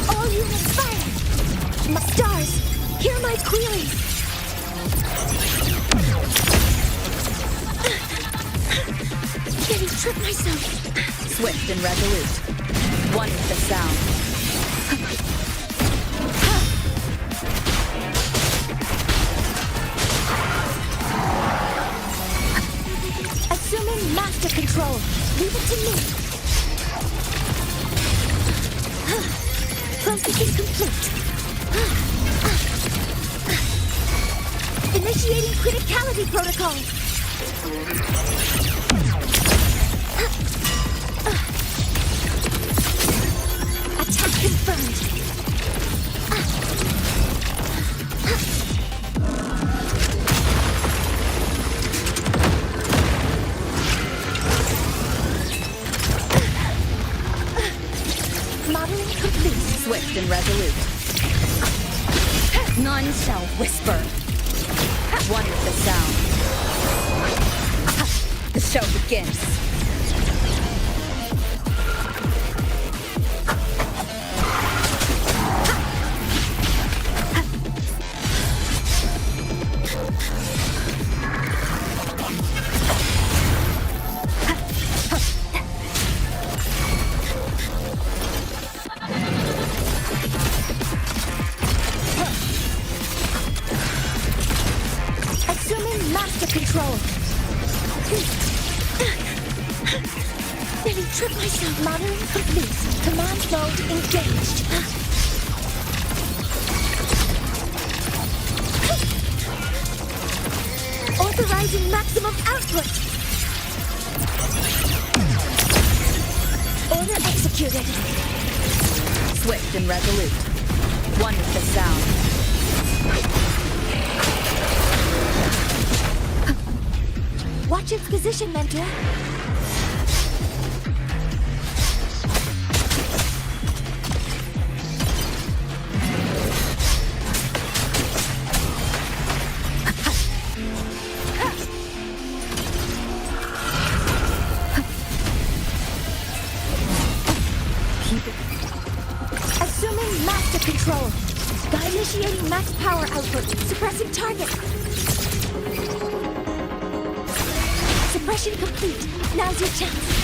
All units fire! My stars, hear my queries! Getting tripped myself. Swift and resolute. One is the sound. Assuming master control. Leave it to me. Processing complete. Initiating criticality protocol. Attack confirmed. Modeling complete. Swift and resolute. None shall whisper. One is the sound. The show begins. Nearly tripped myself. Monitoring complete. Command mode engaged. Authorizing maximum output. Order executed. Swift and resolute. One with the sound. Watch its position, Mentor. Assuming master control. Initiating max power output. Suppressing target. Suppression complete. Now's your chance.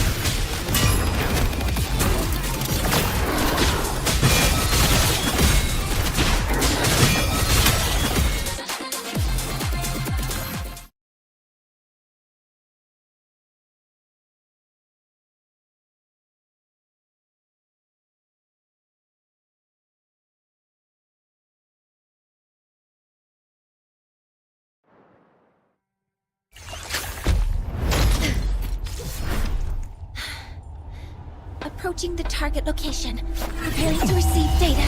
Approaching the target location. Preparing to receive data.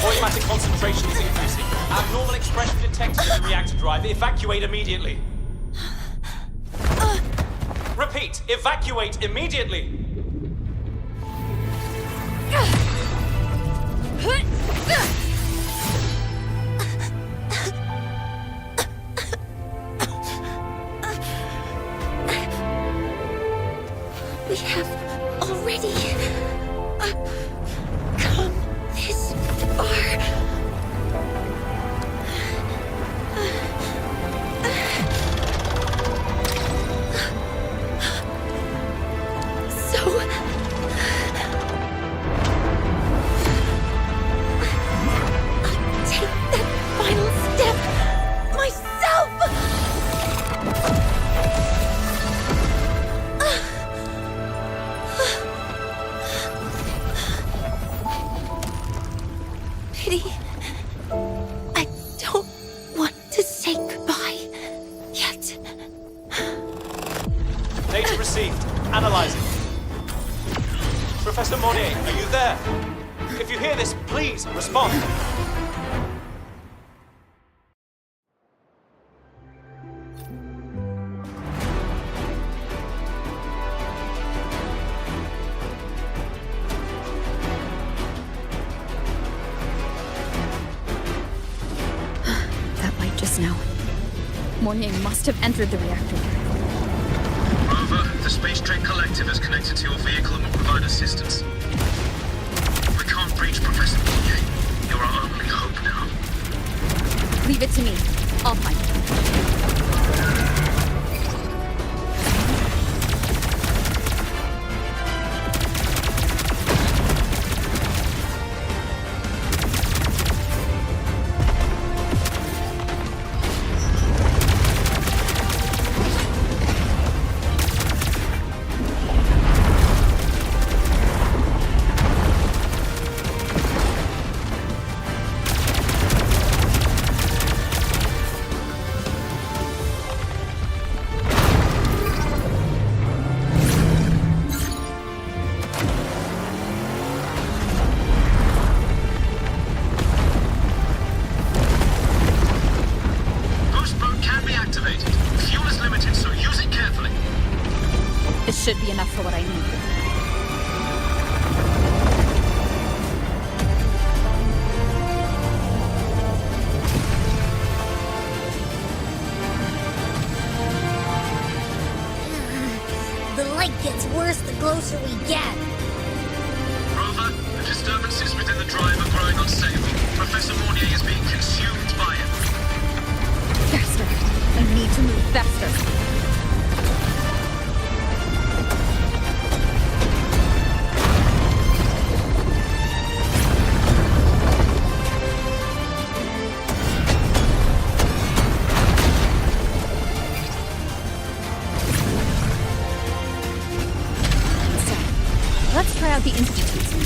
Void matter concentration is increasing. Abnormal expression detected in the reactor drive. Evacuate immediately. Repeat, evacuate immediately! We have already come this far. I don't want to say goodbye yet. Data received. Analyzing. Professor Monnier, are you there? If you hear this, please respond. Now. Mornier must have entered the reactor. Rover, the Space Trek Collective is connected to your vehicle and will provide assistance. We can't breach Professor Mornier. You're our only hope now. Leave it to me. I'll find him. Should be enough for what I need. The light gets worse the closer we get. Rover, the disturbances within the drive are growing unstable. Professor Mornier is being consumed by it. Faster. I need to move faster. the institute's in.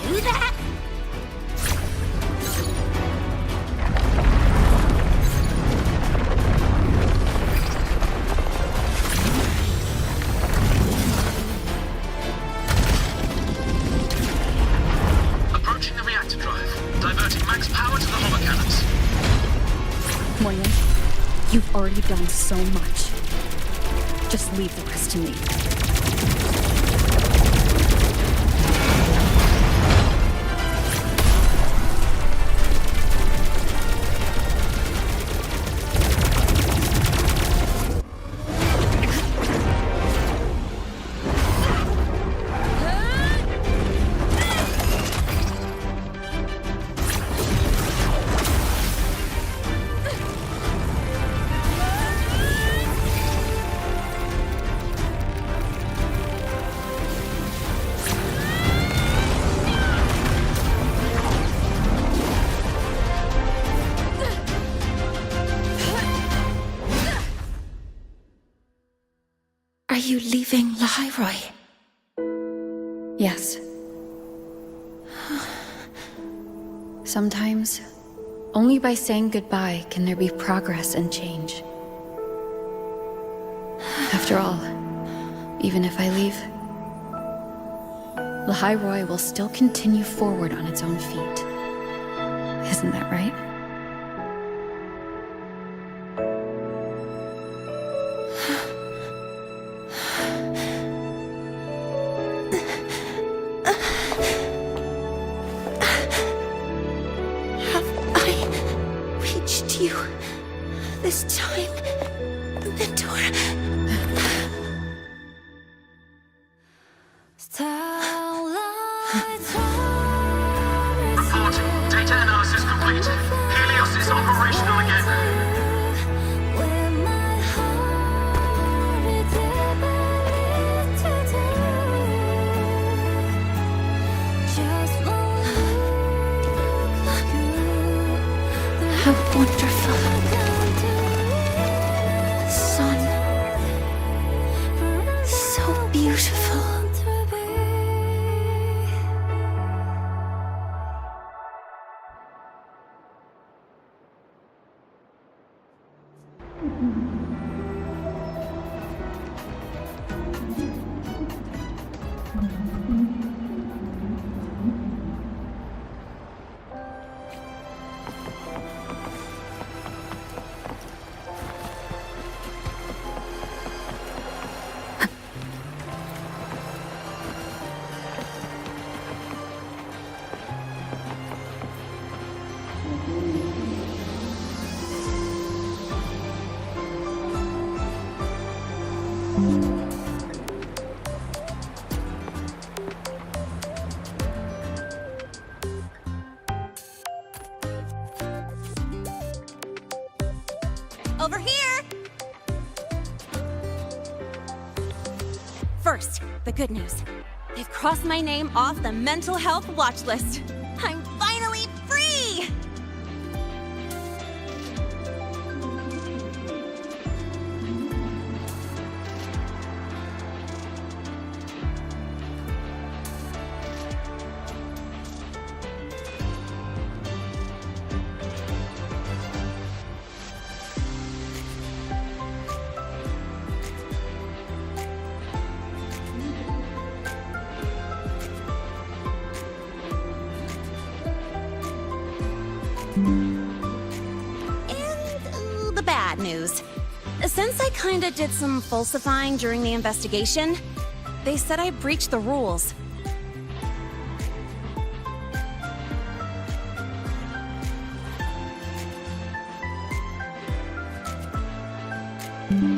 Do that? Approaching the reactor drive. Diverting max power to the holocannons. Moyen, you've already done so much. Just leave the rest to me. Are you leaving Lahai-Roi? Yes. Sometimes, only by saying goodbye can there be progress and change. After all, even if I leave, Lahai-Roi will still continue forward on its own feet. Isn't that right? Reached you this time, Mentor. Reporting. Data analysis complete. Helios is operational again. How wonderful. Sun. So beautiful. Over here! First, the good news. They've crossed my name off the mental health watch list. I'm finally free! And the bad news. Since I kinda did some falsifying during the investigation, they said I breached the rules.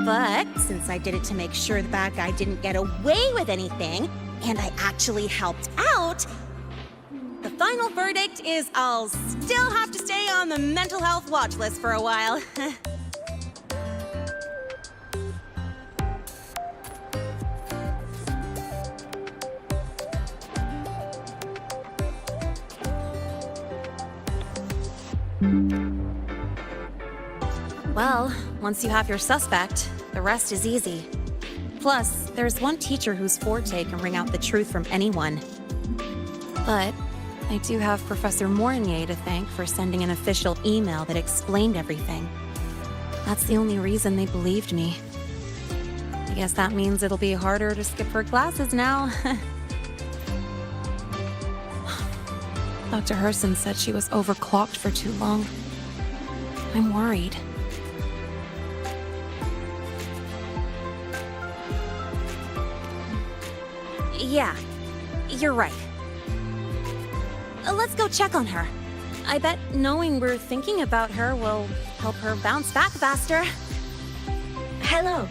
But since I did it to make sure the bad guy didn't get away with anything, and I actually helped out, the final verdict is I'll still have to stay on the mental health watch list for a while. Well, once you have your suspect, the rest is easy. Plus, there's one teacher whose forte can wring out the truth from anyone. But I do have Professor Mornier to thank for sending an official email that explained everything. That's the only reason they believed me. I guess that means it'll be harder to skip her classes now. Dr. Herson said she was overclocked for too long. I'm worried. Yeah, you're right. Let's go check on her. I bet knowing we're thinking about her will help her bounce back faster. Hello.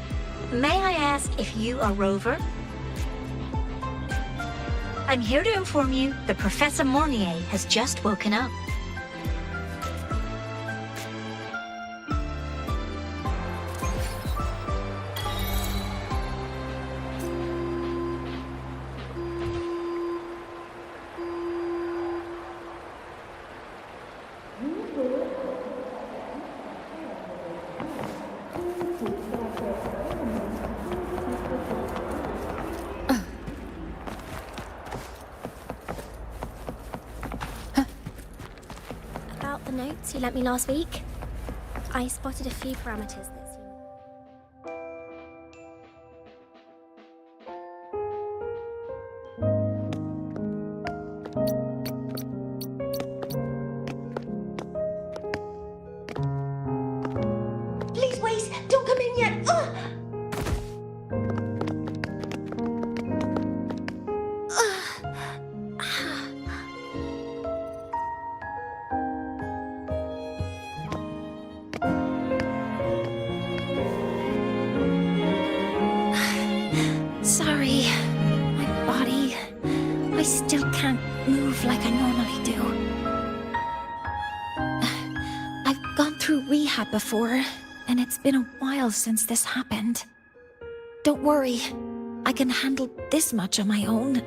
May I ask if you are Rover? I'm here to inform you that Professor Mornier has just woken up. About the notes you lent me last week, I spotted a few parameters that seem... Please wait! Don't come in yet! Sorry. My body... I still can't move like I normally do. I've gone through rehab before, and it's been a while since this happened. Don't worry. I can handle this much on my own.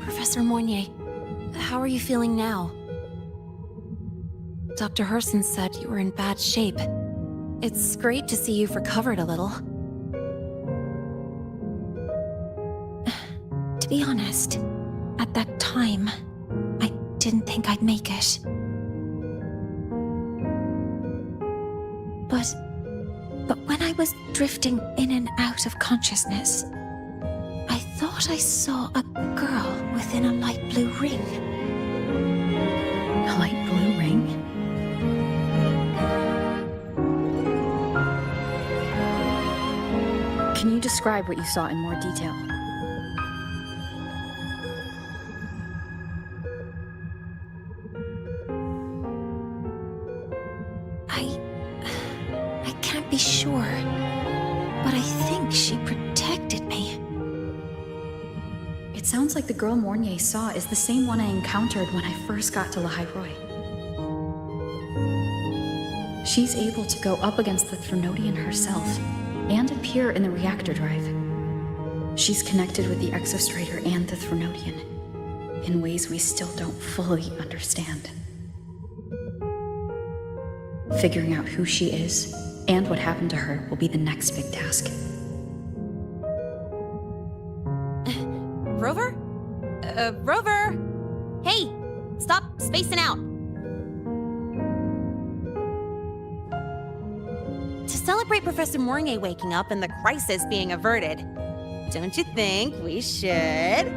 Professor Mornier, how are you feeling now? Dr. Herson said you were in bad shape. It's great to see you've recovered a little. To be honest, at that time, I didn't think I'd make it. But when I was drifting in and out of consciousness, I thought I saw a girl within a light blue ring. A light blue ring? Can you describe what you saw in more detail? I can't be sure, but I think she protected me. It sounds like the girl Mornier saw is the same one I encountered when I first got to Lahai-Roi. She's able to go up against the Threnodian herself and appear in the reactor drive. She's connected with the Exostrator and the Threnodian in ways we still don't fully understand. Figuring out who she is and what happened to her will be the next big task. Rover? Rover! Hey! Stop spacing out! To celebrate Professor Mornier waking up and the crisis being averted, don't you think we should?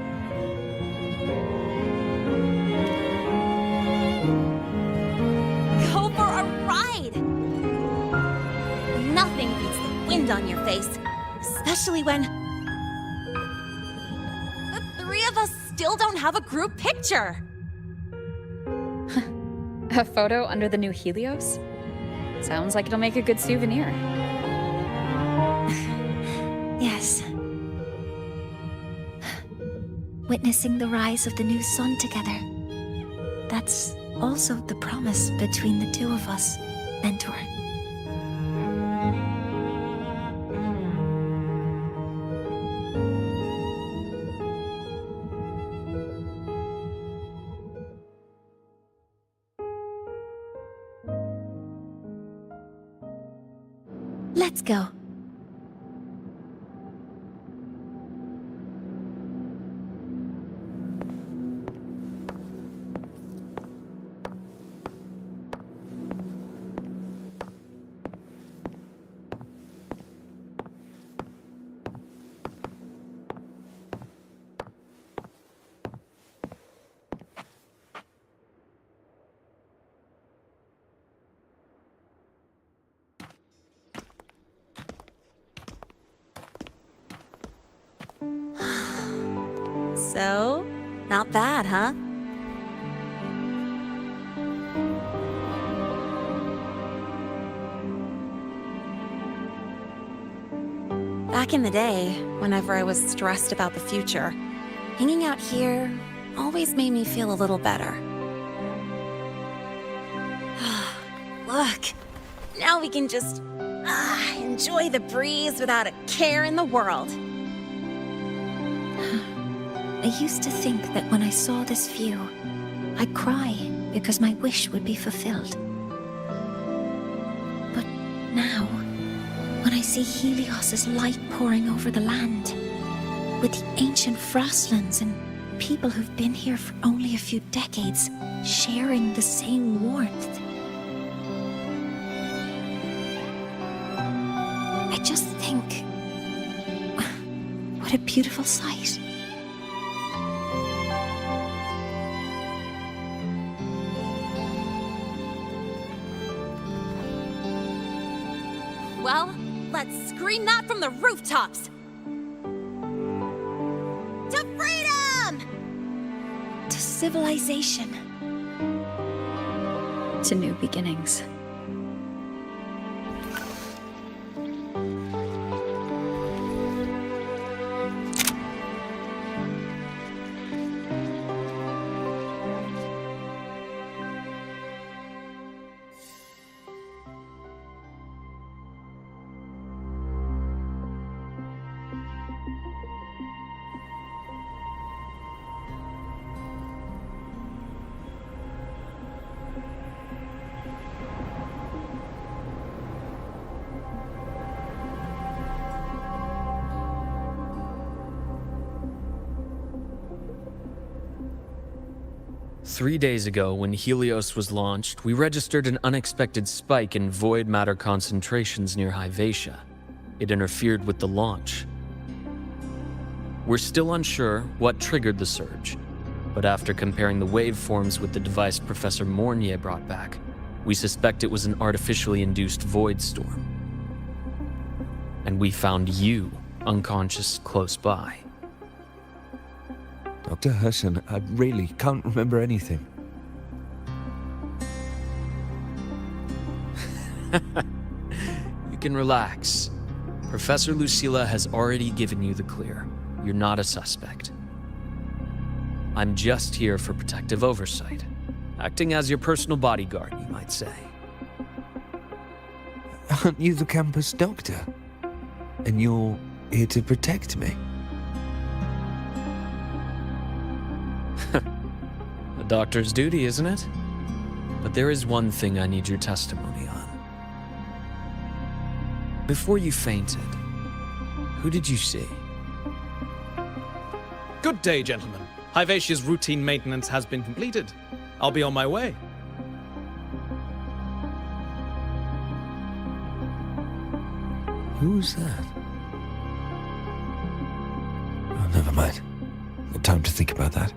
Go for a ride! Nothing beats the wind on your face, especially when the three of us still don't have a group picture. A photo under the new Helios? Sounds like it'll make a good souvenir. Yes. witnessing the rise of the new sun together. That's also the promise between the two of us, Mentor. Let's go. So, not bad, huh? Back in the day, whenever I was stressed about the future, hanging out here always made me feel a little better. Look, now we can just enjoy the breeze without a care in the world. I used to think that when I saw this view, I'd cry because my wish would be fulfilled. But now, when I see Helios's light pouring over the land, with the ancient frostlands and people who've been here for only a few decades sharing the same warmth, I just think, what a beautiful sight. Well, let's scream that from the rooftops! To freedom! To civilization. To new beginnings. Three days ago, when Helios was launched, we registered an unexpected spike in void matter concentrations near Hyvatia. It interfered with the launch. We're still unsure what triggered the surge, but after comparing the waveforms with the device Professor Mornier brought back, we suspect it was an artificially induced void storm. And we found you unconscious close by. Dr. Herson, I really can't remember anything. You can relax. Professor Lucilla has already given you the clear. You're not a suspect. I'm just here for protective oversight. Acting as your personal bodyguard, you might say. Aren't you the campus doctor? And you're here to protect me? A doctor's duty, isn't it? But there is one thing I need your testimony on. Before you fainted, who did you see? Good day, gentlemen. Hyvatia's routine maintenance has been completed. I'll be on my way. Who's that? Oh, never mind. No time to think about that.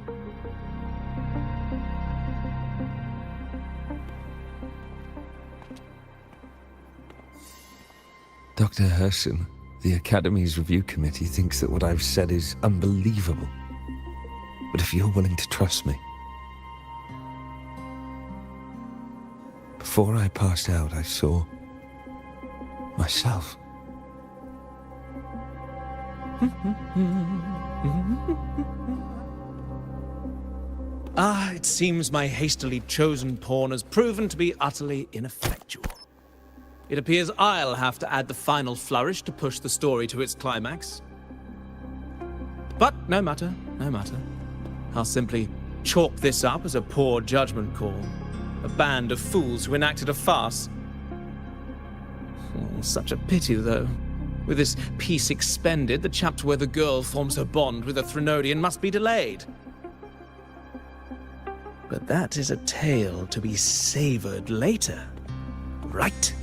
Dr. Herson, the Academy's review committee thinks that what I've said is unbelievable. But if you're willing to trust me... Before I passed out, I saw... myself. It seems my hastily chosen pawn has proven to be utterly ineffectual. It appears I'll have to add the final flourish to push the story to its climax. But no matter, no matter. I'll simply chalk this up as a poor judgment call. A band of fools who enacted a farce. Oh, such a pity, though. With this piece expended, the chapter where the girl forms her bond with a Threnodian must be delayed. But that is a tale to be savored later, right?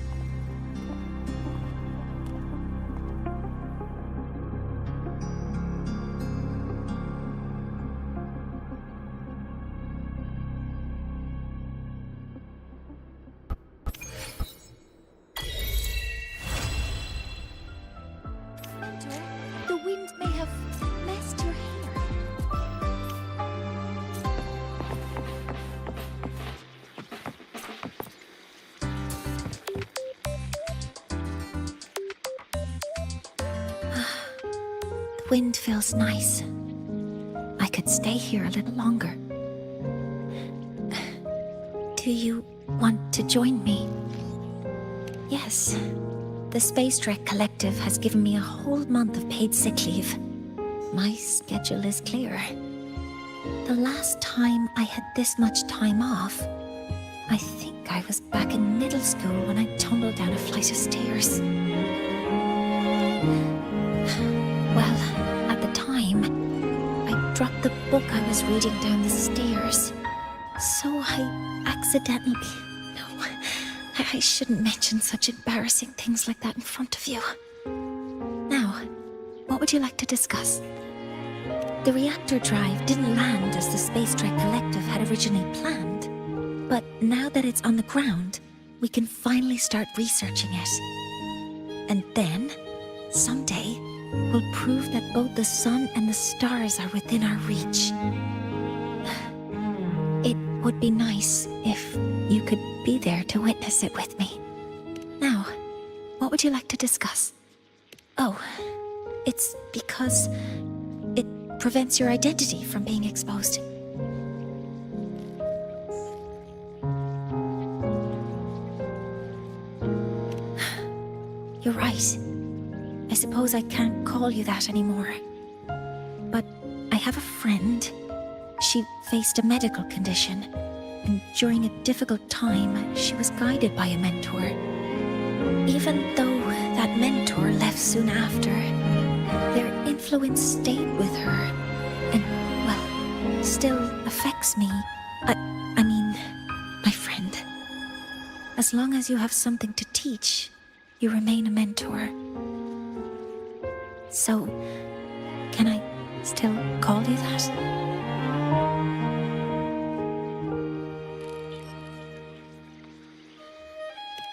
The wind may have messed your hair. The wind feels nice. I could stay here a little longer. Do you want to join me? Yes. The Space Trek Collective has given me a whole month of paid sick leave. My schedule is clear. The last time I had this much time off, I think I was back in middle school when I tumbled down a flight of stairs. Well, at the time, I dropped the book I was reading down the stairs. So I accidentally... I shouldn't mention such embarrassing things like that in front of you. Now, what would you like to discuss? The reactor drive didn't land as the Space Trek Collective had originally planned, but now that it's on the ground, we can finally start researching it. And then, someday, we'll prove that both the sun and the stars are within our reach. It would be nice if you could be there to witness it with me. Now, what would you like to discuss? Oh, it's because it prevents your identity from being exposed. You're right. I suppose I can't call you that anymore. But I have a friend. She faced a medical condition, and during a difficult time, she was guided by a mentor. Even though that mentor left soon after, their influence stayed with her, and, well, still affects me. I mean, my friend. As long as you have something to teach, you remain a mentor. So, can I still call you that?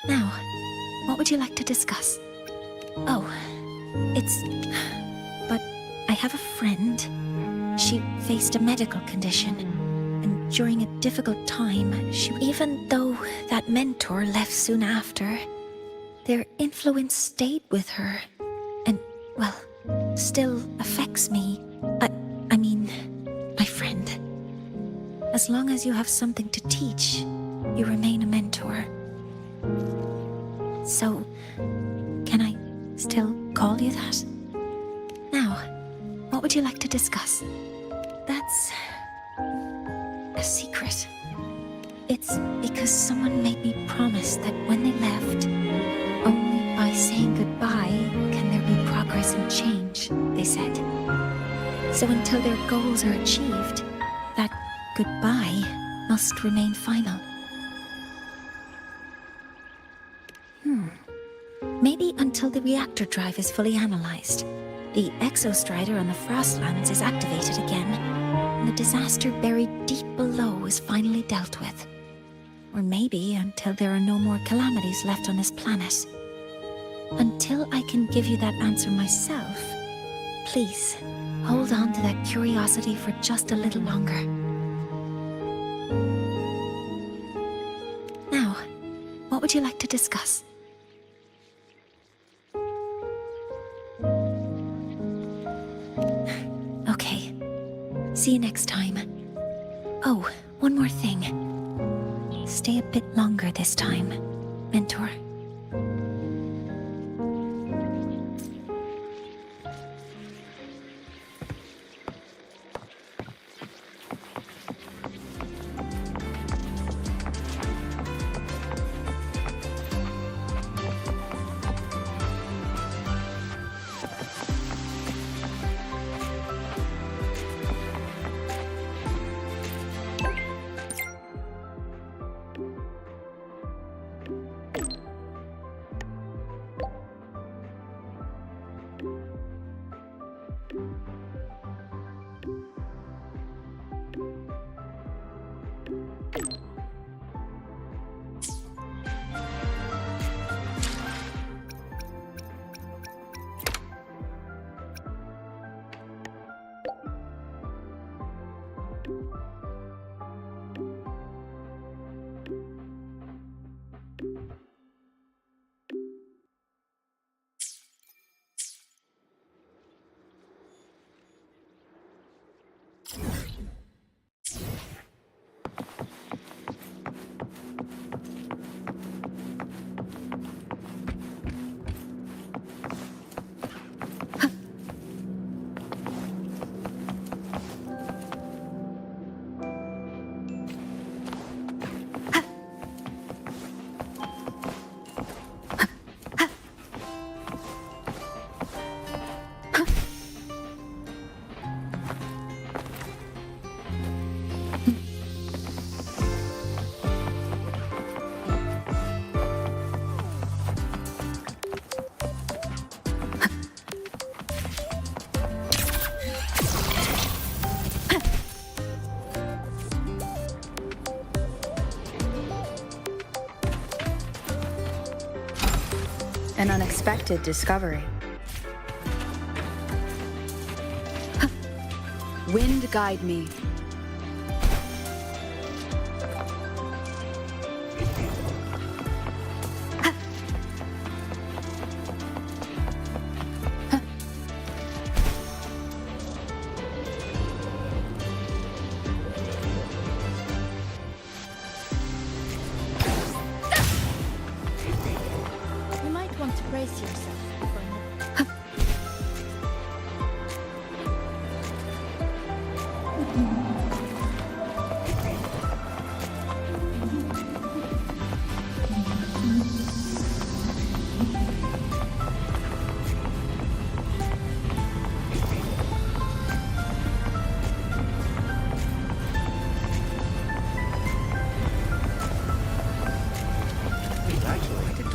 Now, what would you like to discuss? Oh, it's... But I have a friend. She faced a medical condition, and during a difficult time, even though that mentor left soon after, their influence stayed with her, and, well, still affects me. I mean, my friend. As long as you have something to teach, you remain a mentor. So, can I still call you that? Now, what would you like to discuss? That's a secret. It's because someone made me promise that when they left, only by saying goodbye can there be progress and change, they said. So until their goals are achieved, that goodbye must remain final. Maybe until the reactor drive is fully analyzed, the exostrider on the Frostlands is activated again, and the disaster buried deep below is finally dealt with. Or maybe until there are no more calamities left on this planet. Until I can give you that answer myself, please, hold on to that curiosity for just a little longer. Now, what would you like to discuss? Okay. See you next time. Oh, Oh, one more thing. Stay a bit longer this time, Mentor. An unexpected discovery. Wind guide me. You might want to brace yourself for a minute.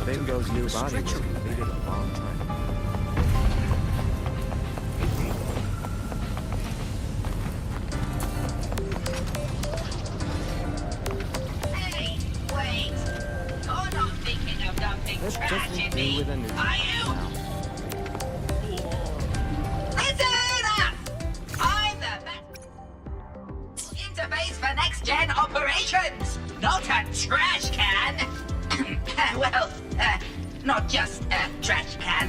Bingo's new body was completed a long time ago. Hey, wait! You're not thinking of dumping trash in me, are you? Listen up! I'm the best interface for next-gen operations, not a trash can! Well, not just a trash can.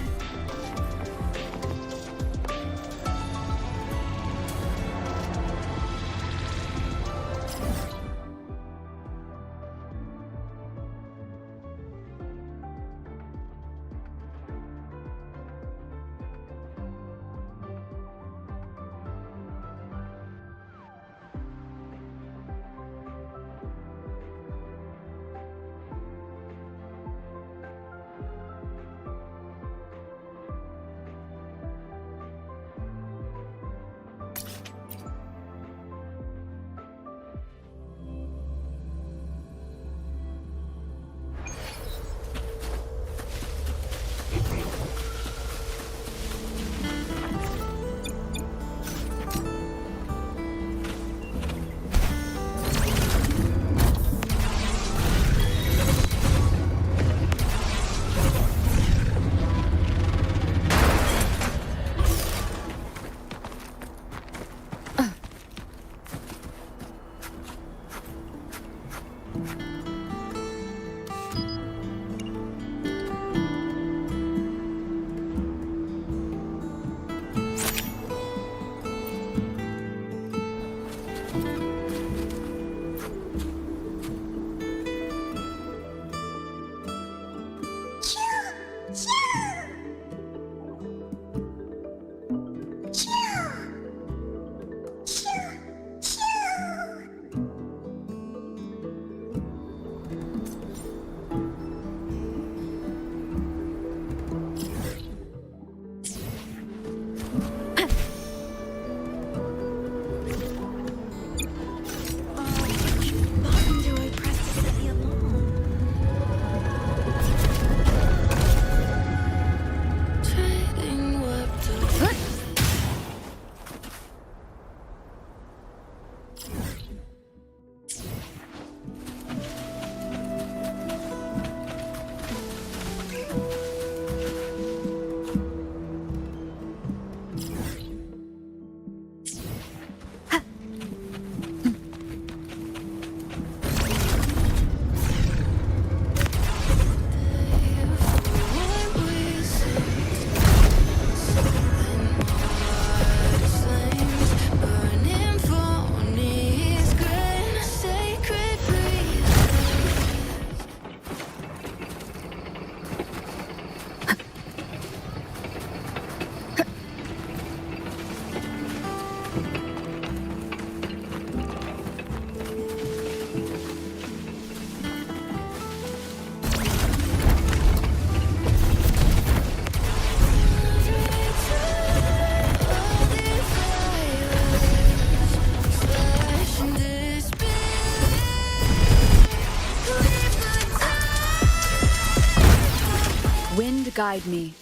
Wind guide me.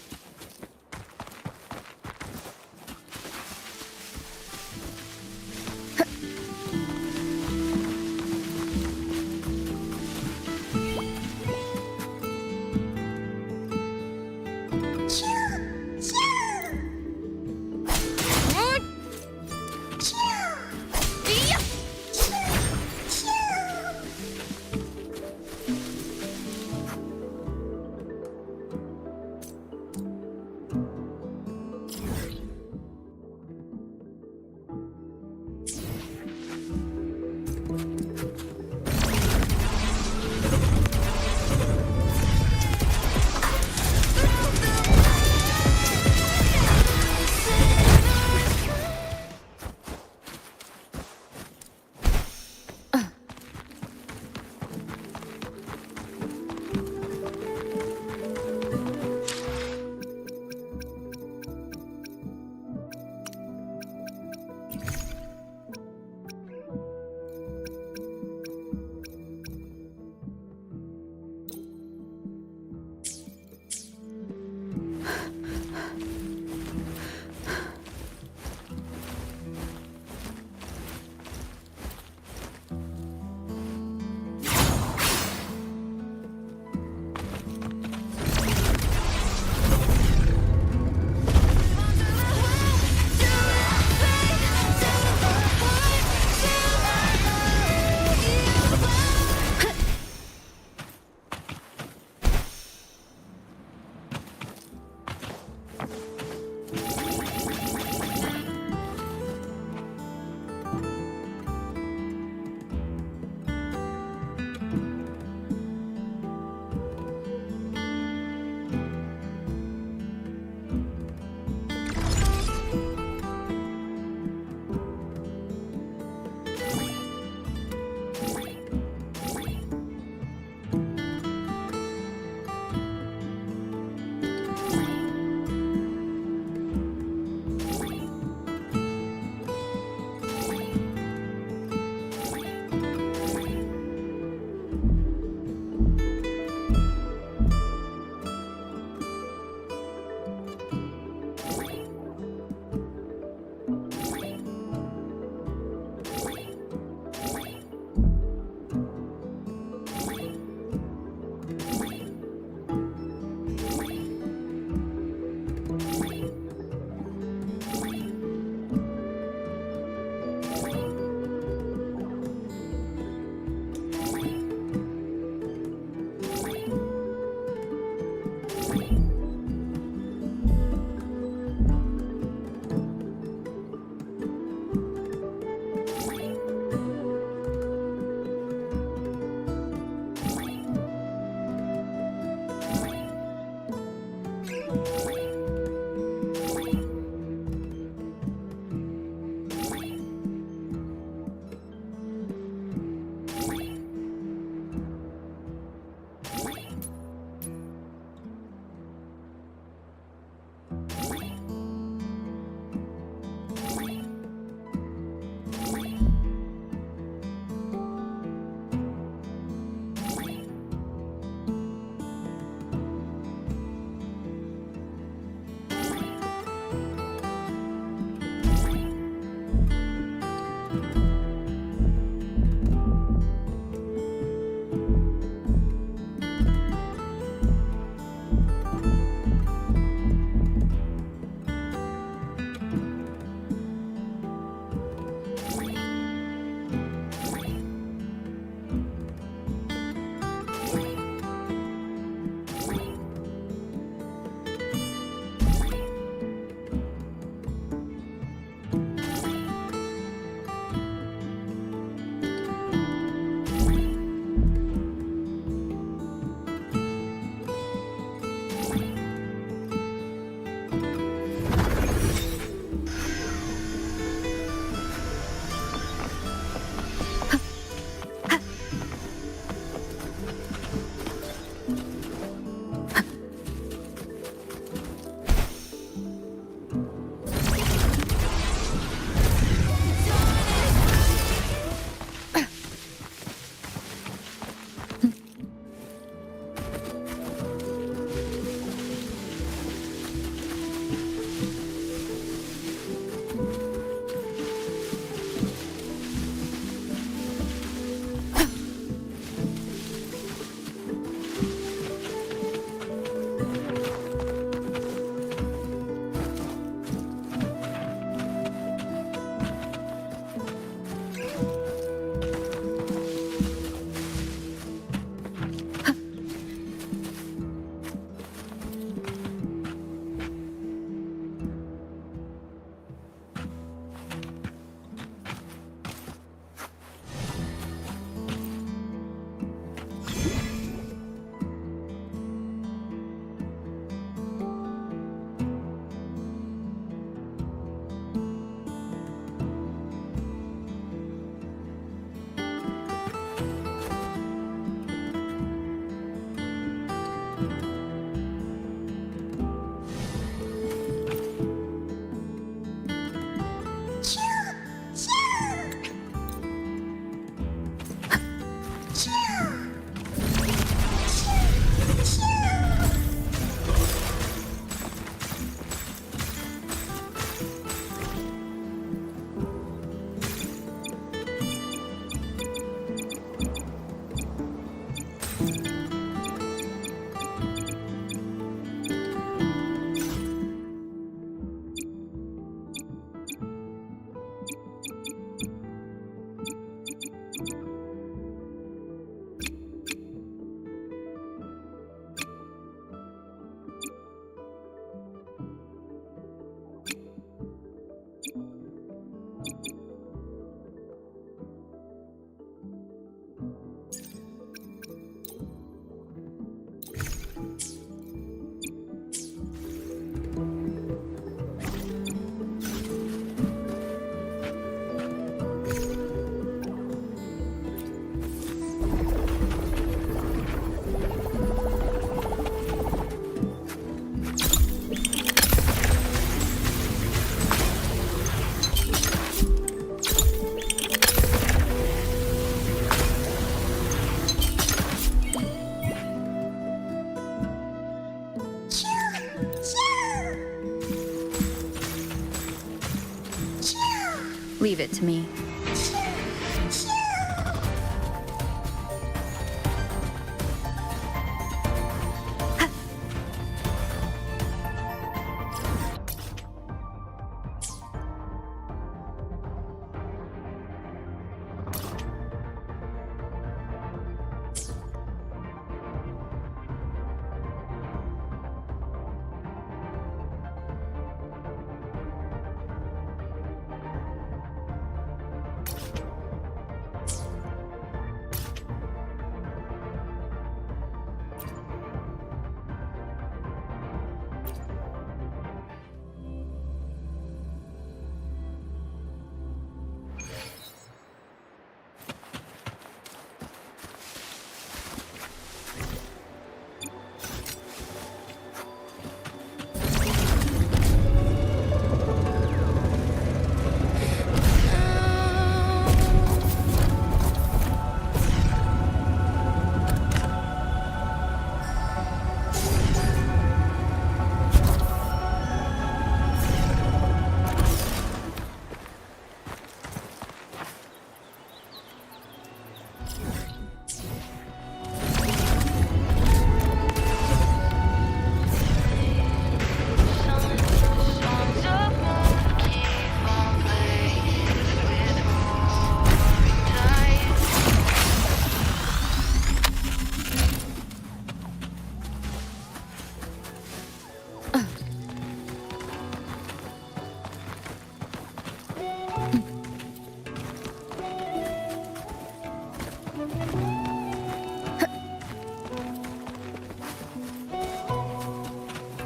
Leave it to me.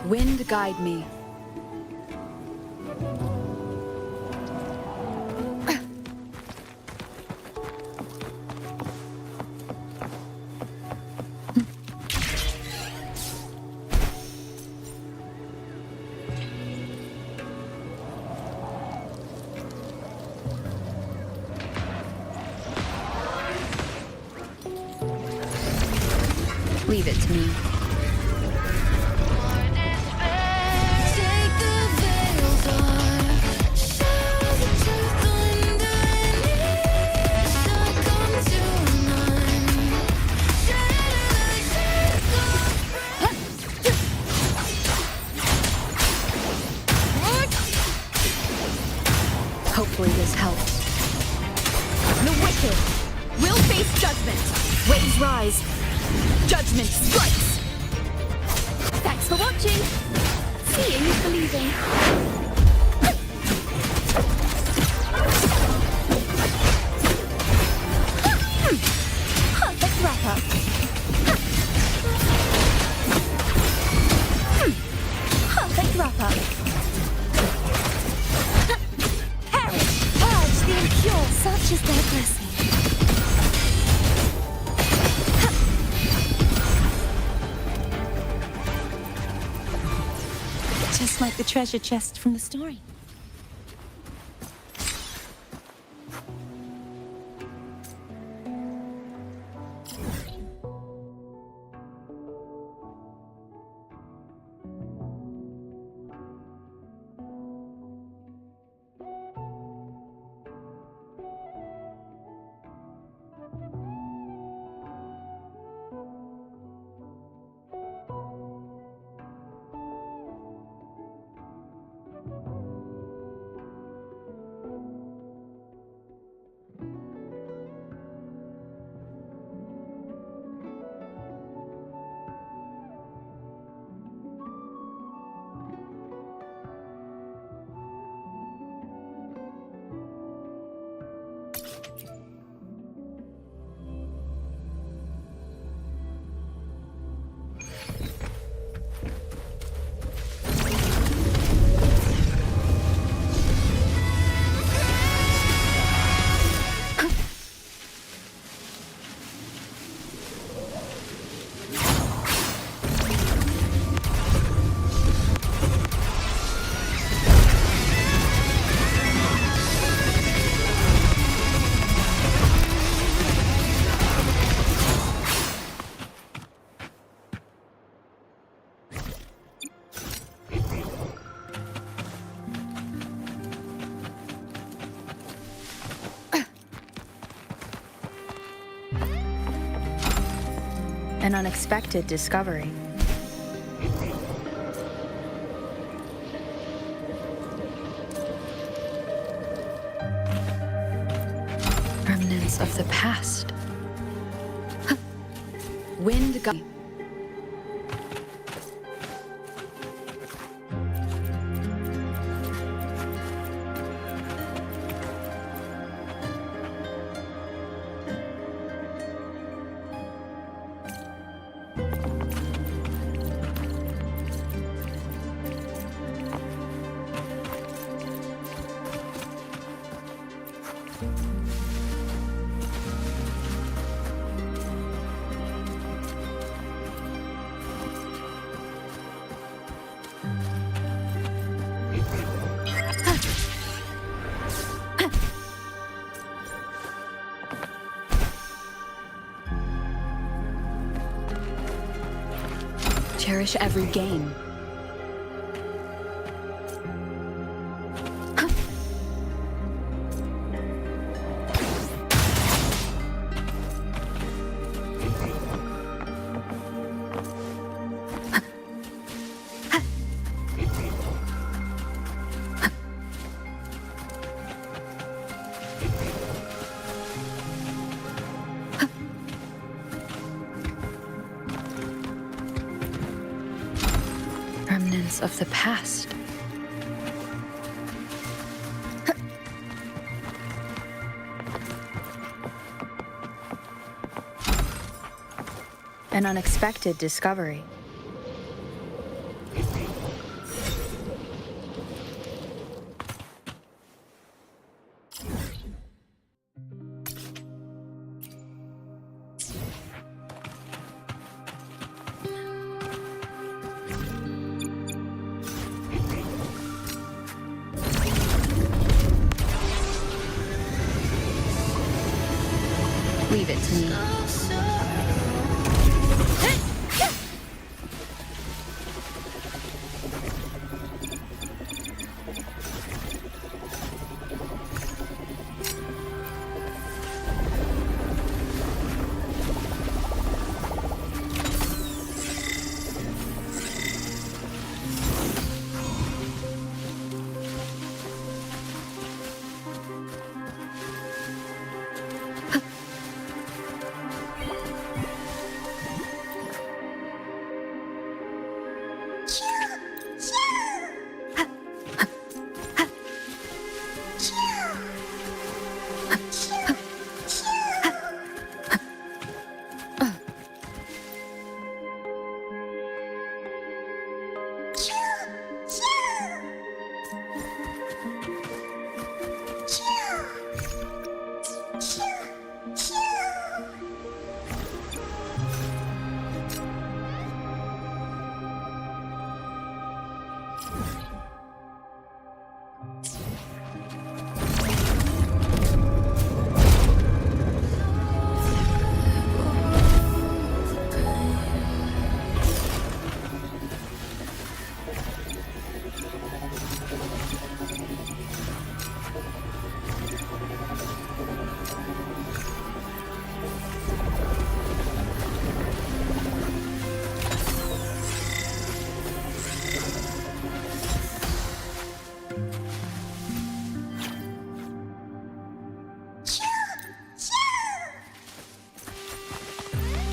Wind guide me. Leave it to me. Hopefully this helps. The wicked will face judgment. Waves rise. Judgment strikes. Thanks for watching. Seeing is believing. Perfect wrap-up. Perfect wrap-up. Perish. Purge the impure. Such is their blessing. Just like the treasure chest from the story. An unexpected discovery. Remnants of the past. Wind gun. Cherish every game. Of the past. An unexpected discovery. Leave it to me.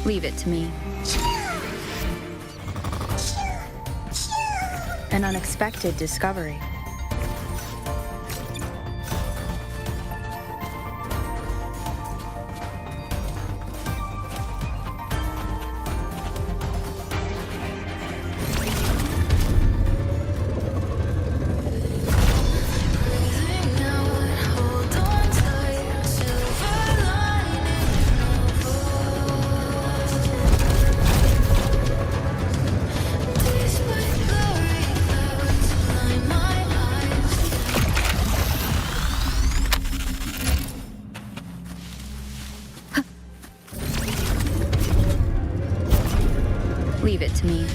Leave it to me. An unexpected discovery. Leave it to me.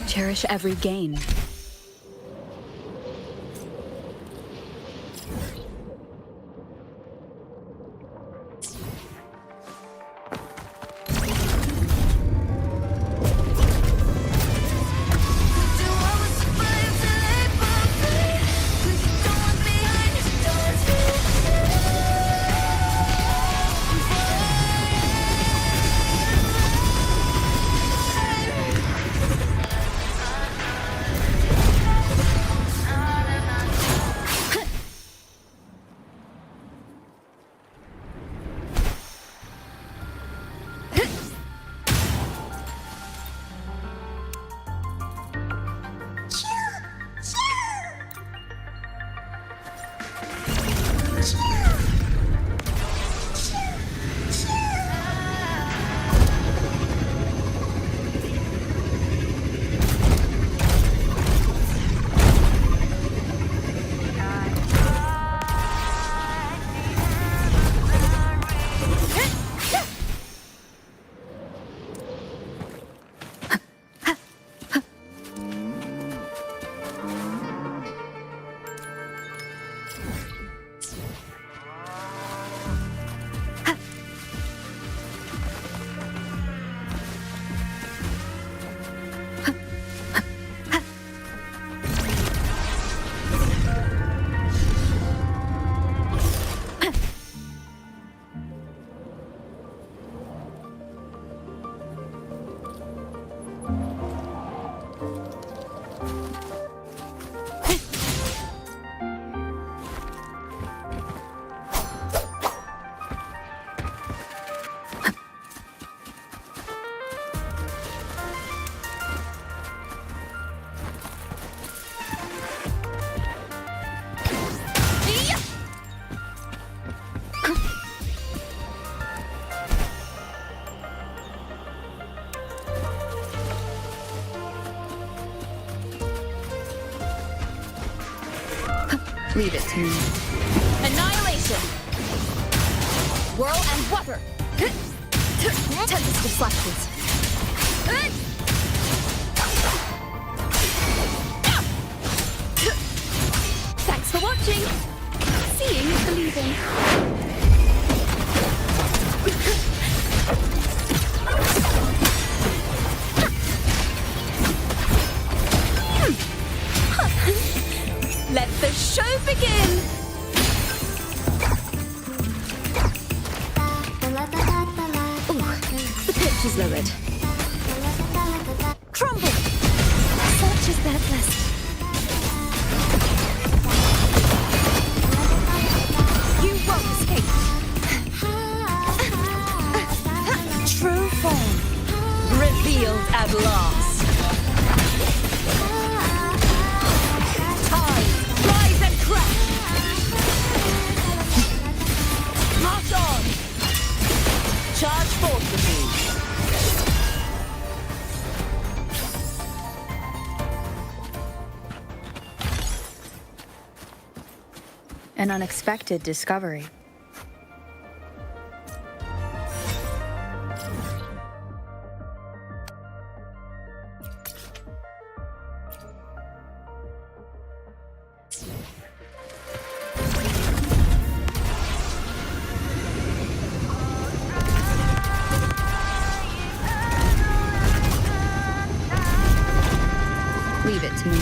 Cherish every gain. Leave it to me. Annihilation! Whirl and water! Tempest deflections. Thanks for watching! Seeing is believing. Let the show begin! Ooh, the pitch is lowered. Crumble! Such is deathless. You won't escape. True form revealed at last. Rise and crash! March on! Charge forth with me! An unexpected discovery. Leave it to me.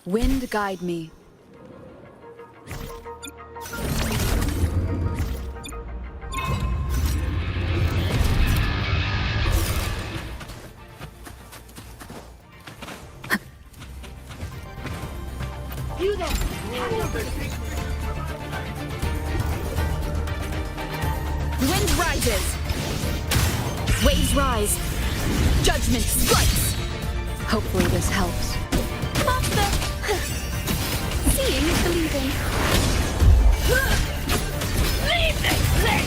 Wind guide me. Wind rises. Waves rise. Judgment strikes. Hopefully this helps. Master! Seeing is believing. Leave this thing!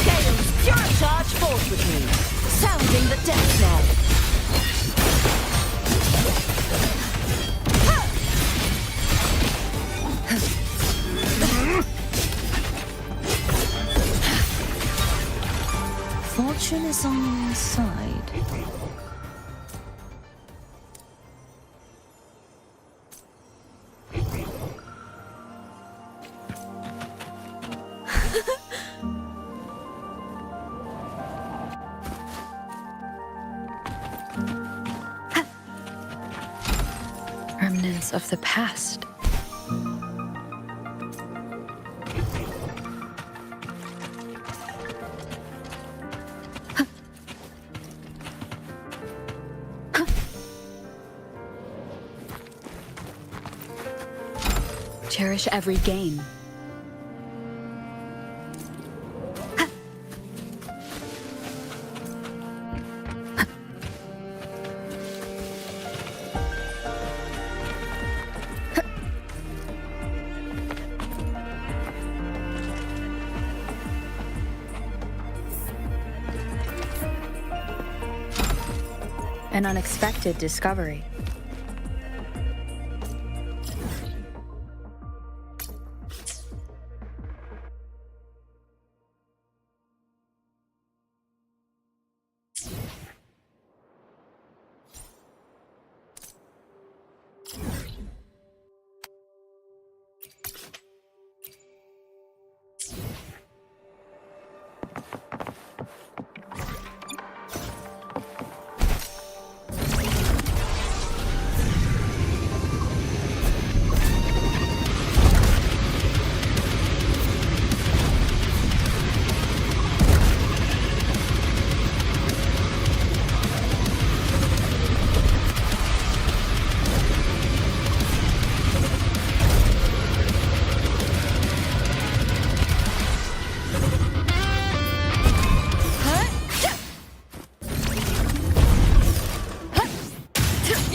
Gale's pure charge forth with me, sounding the death knell. Fortune is on your side. Remnants of the past. Cherish every gain. An unexpected discovery.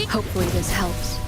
Hopefully this helps.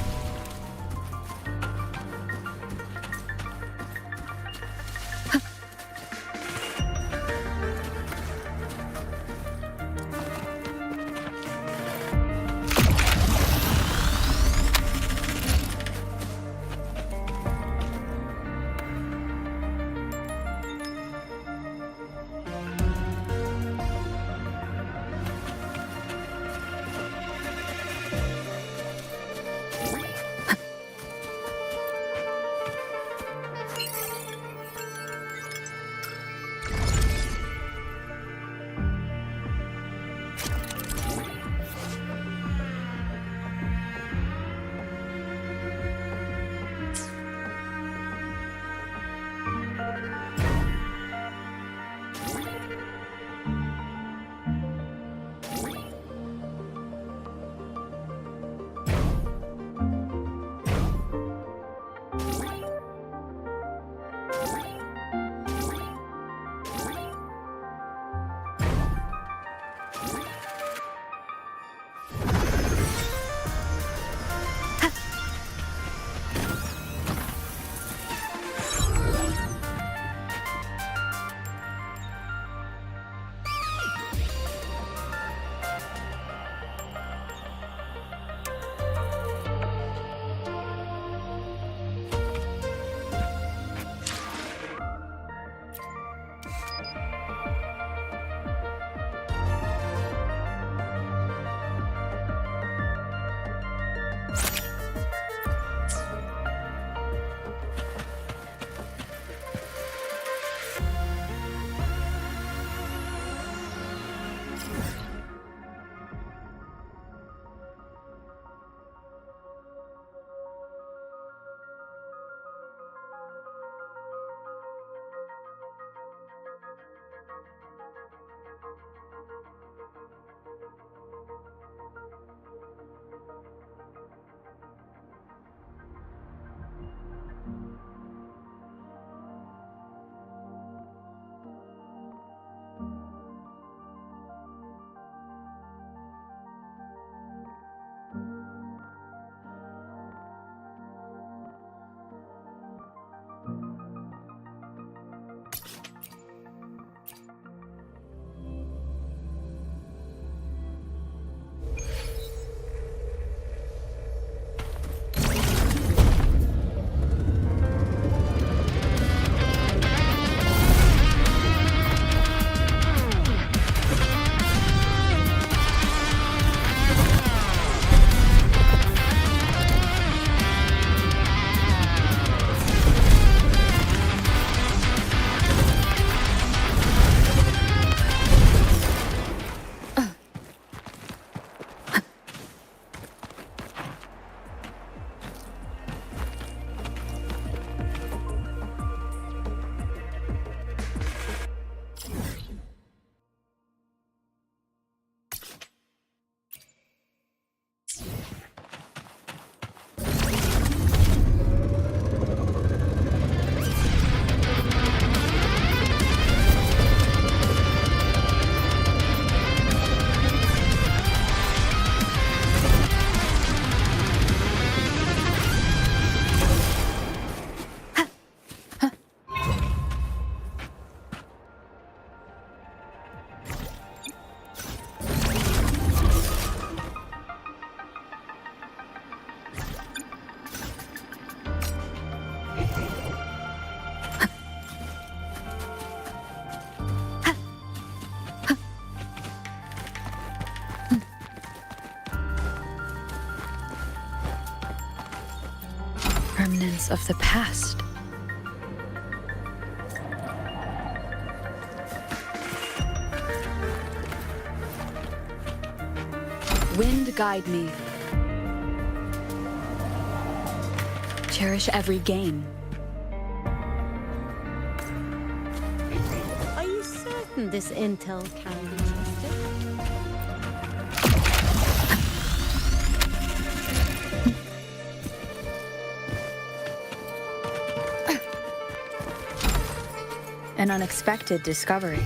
Remnants of the past. Wind guide me. Cherish every gain. Are you certain this intel can be trusted? An unexpected discovery.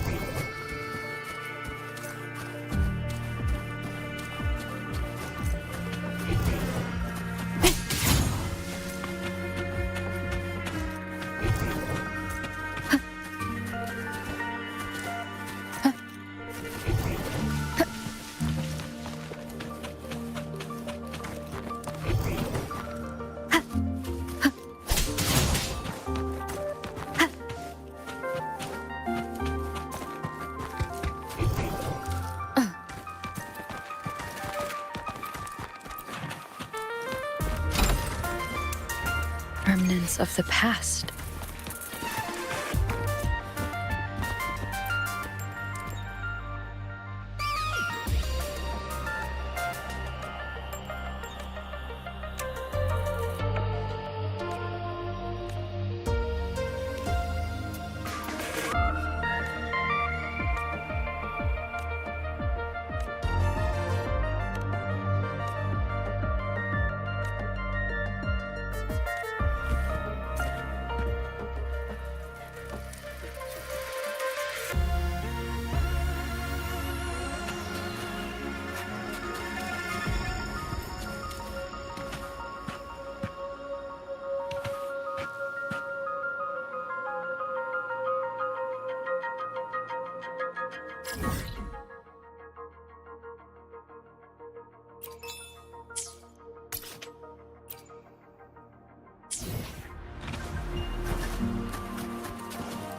Remnants of the past.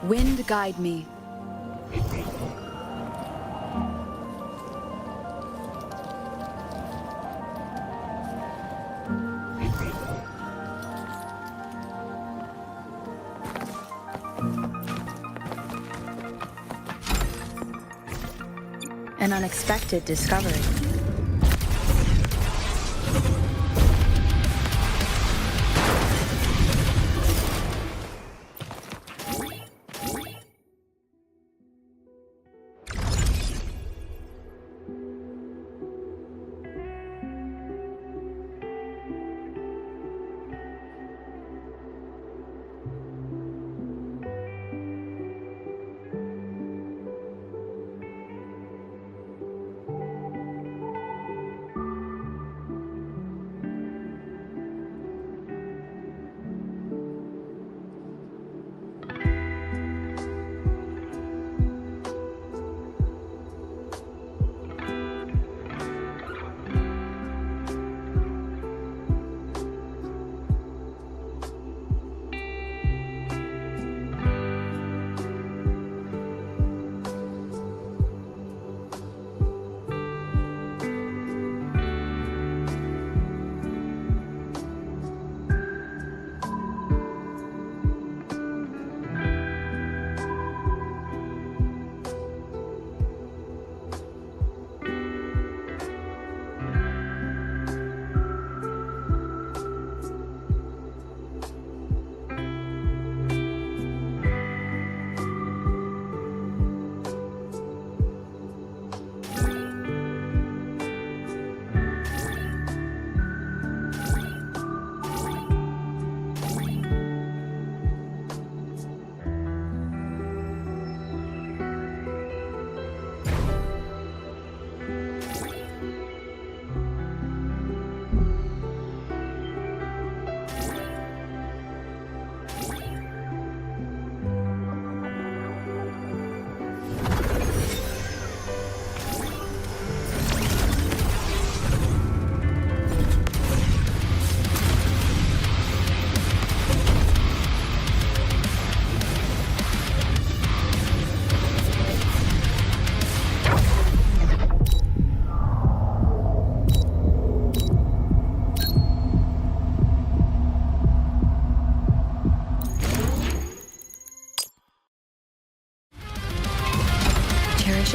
Wind guide me. An unexpected discovery.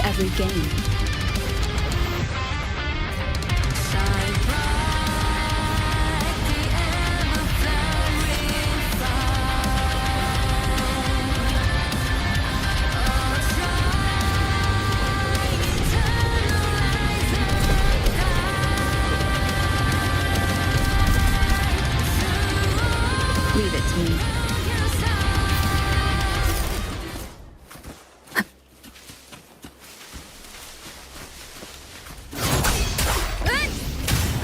Every game. Leave it to me.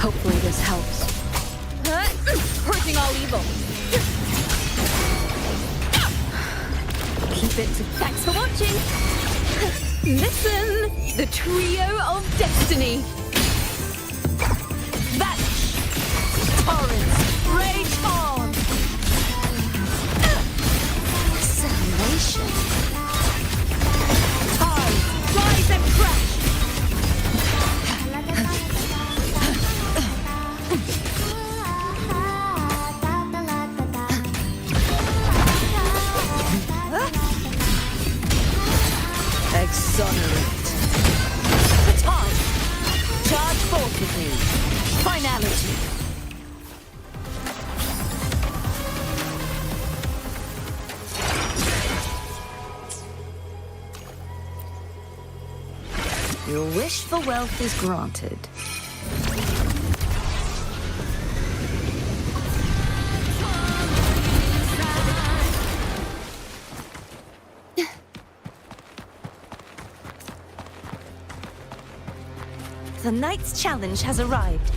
Hopefully this helps. Purging all evil. Keep it to... Thanks for watching. Listen, the trio of destiny. Vanish. Torrents, rage on. Salvation. Tide, rise and crash. awaited me. Finality. Your wish for wealth is granted. The knight's challenge has arrived.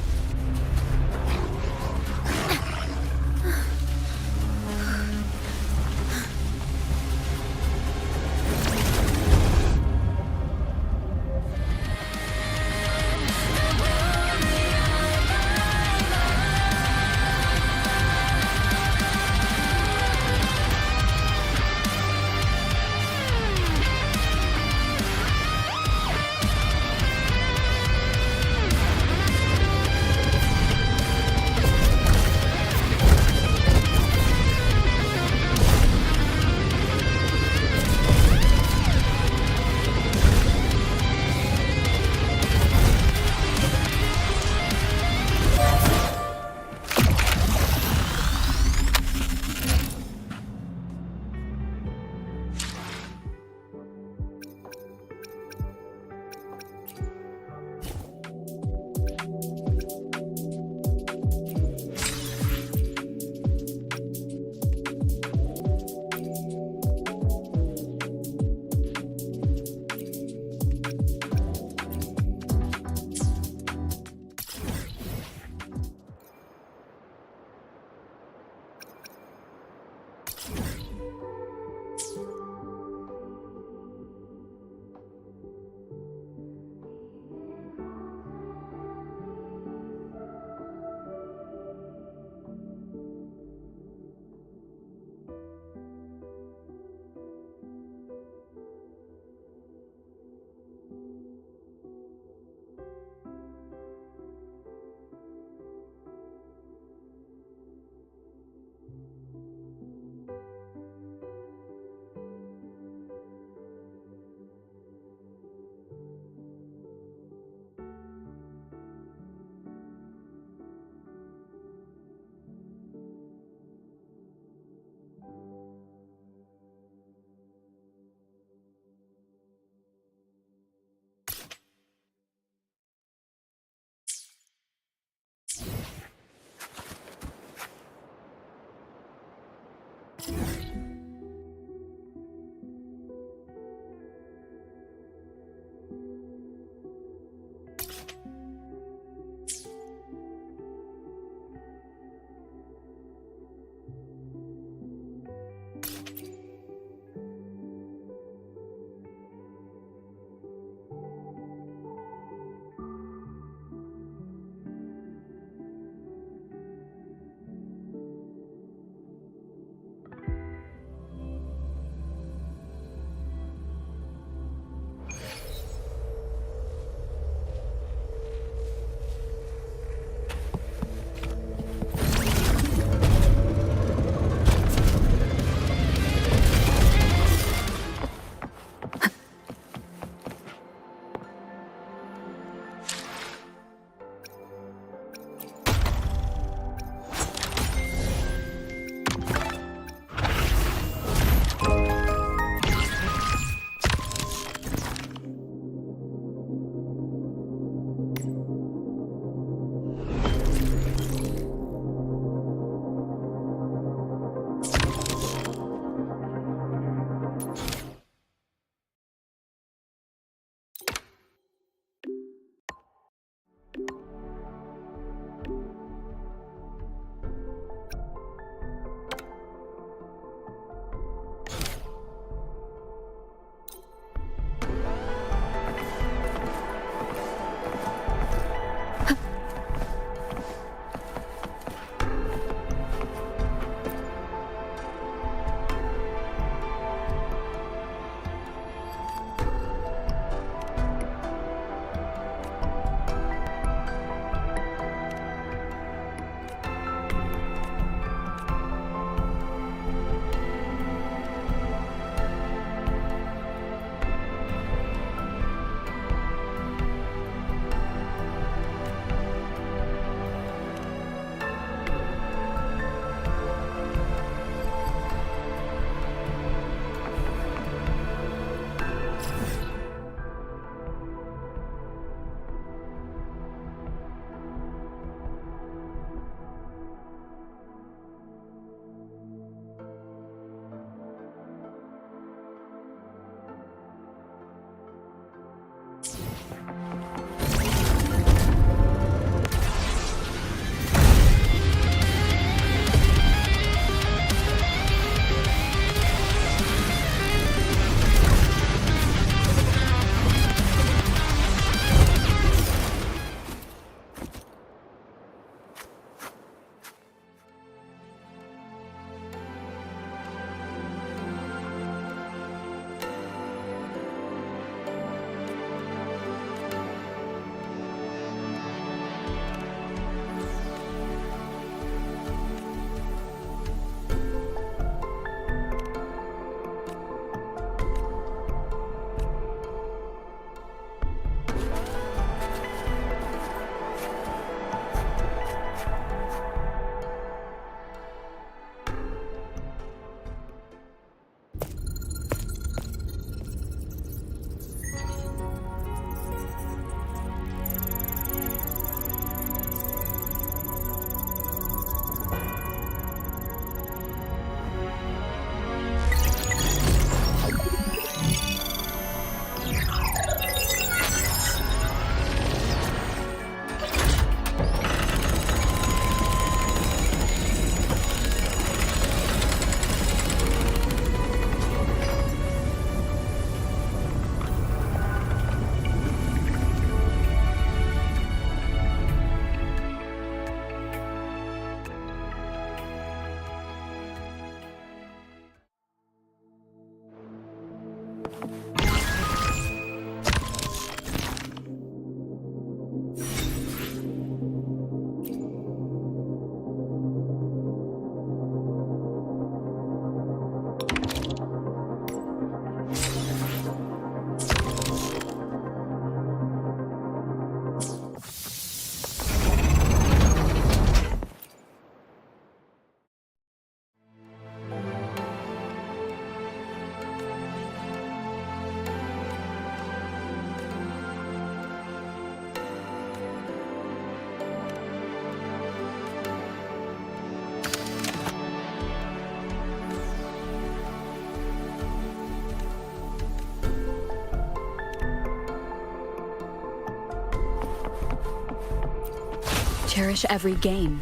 Cherish every gain.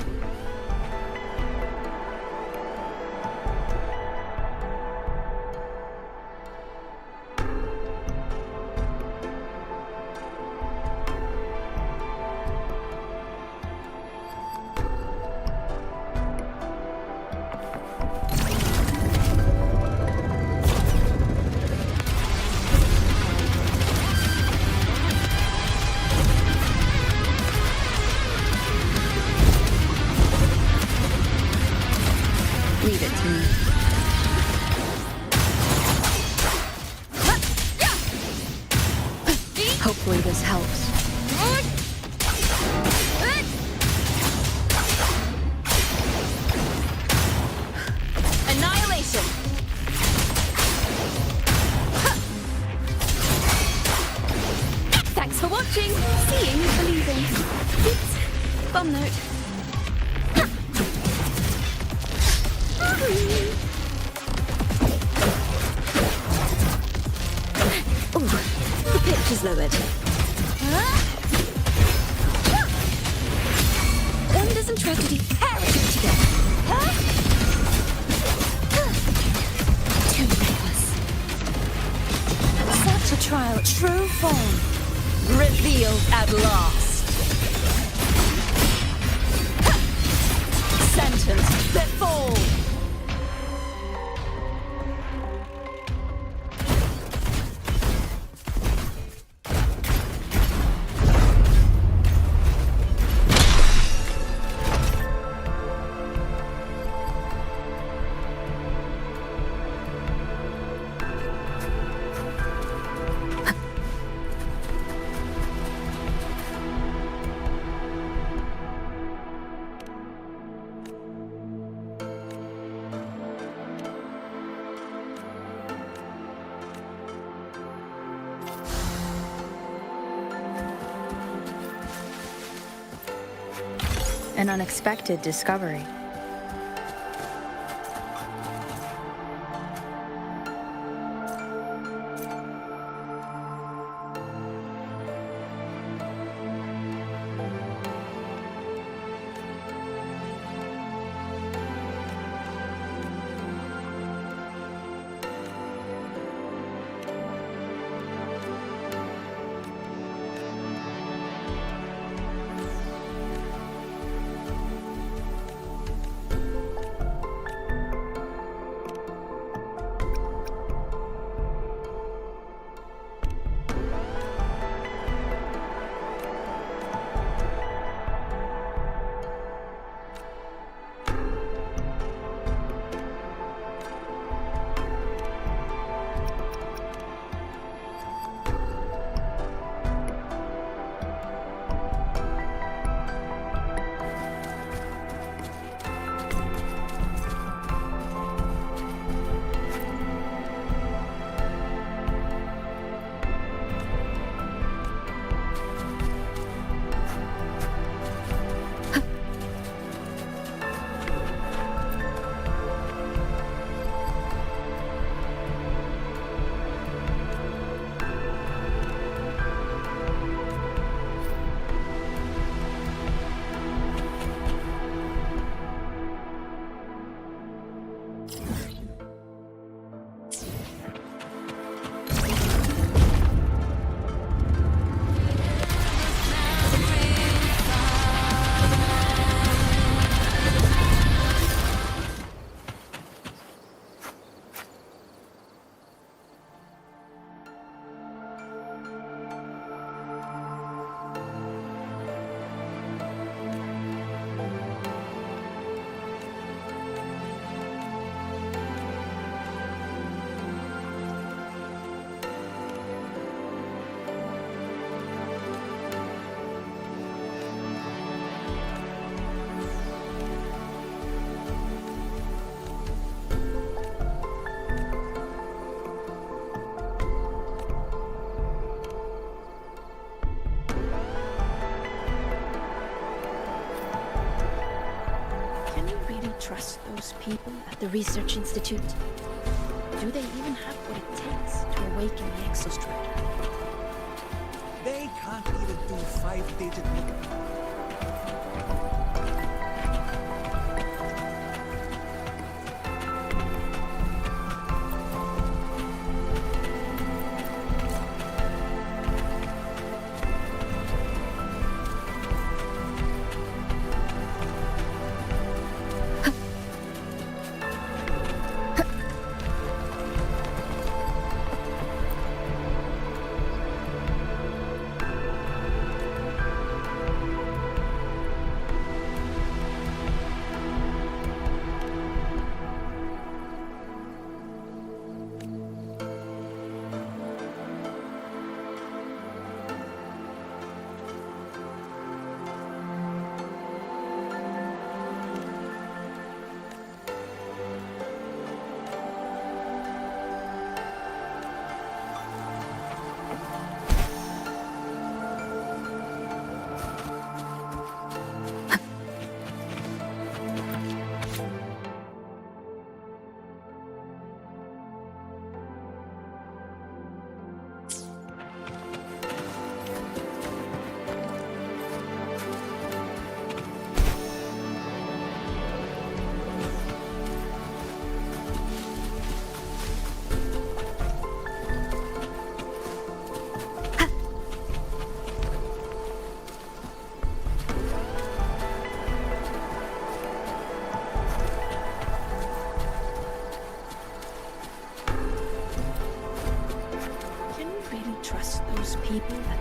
Leave it to me. Hopefully this helps. Annihilation! Thanks for watching! Seeing is believing. Oops. Bum note. Ooh, the pitch is lowered. Wonders and tragedy heritage together. Too reckless. Such a trial, true form, revealed at last. Sentence before. An unexpected discovery. trust those people at the Research Institute? Do they even have what it takes to awaken the Exostrider? They can't even do 5-digit.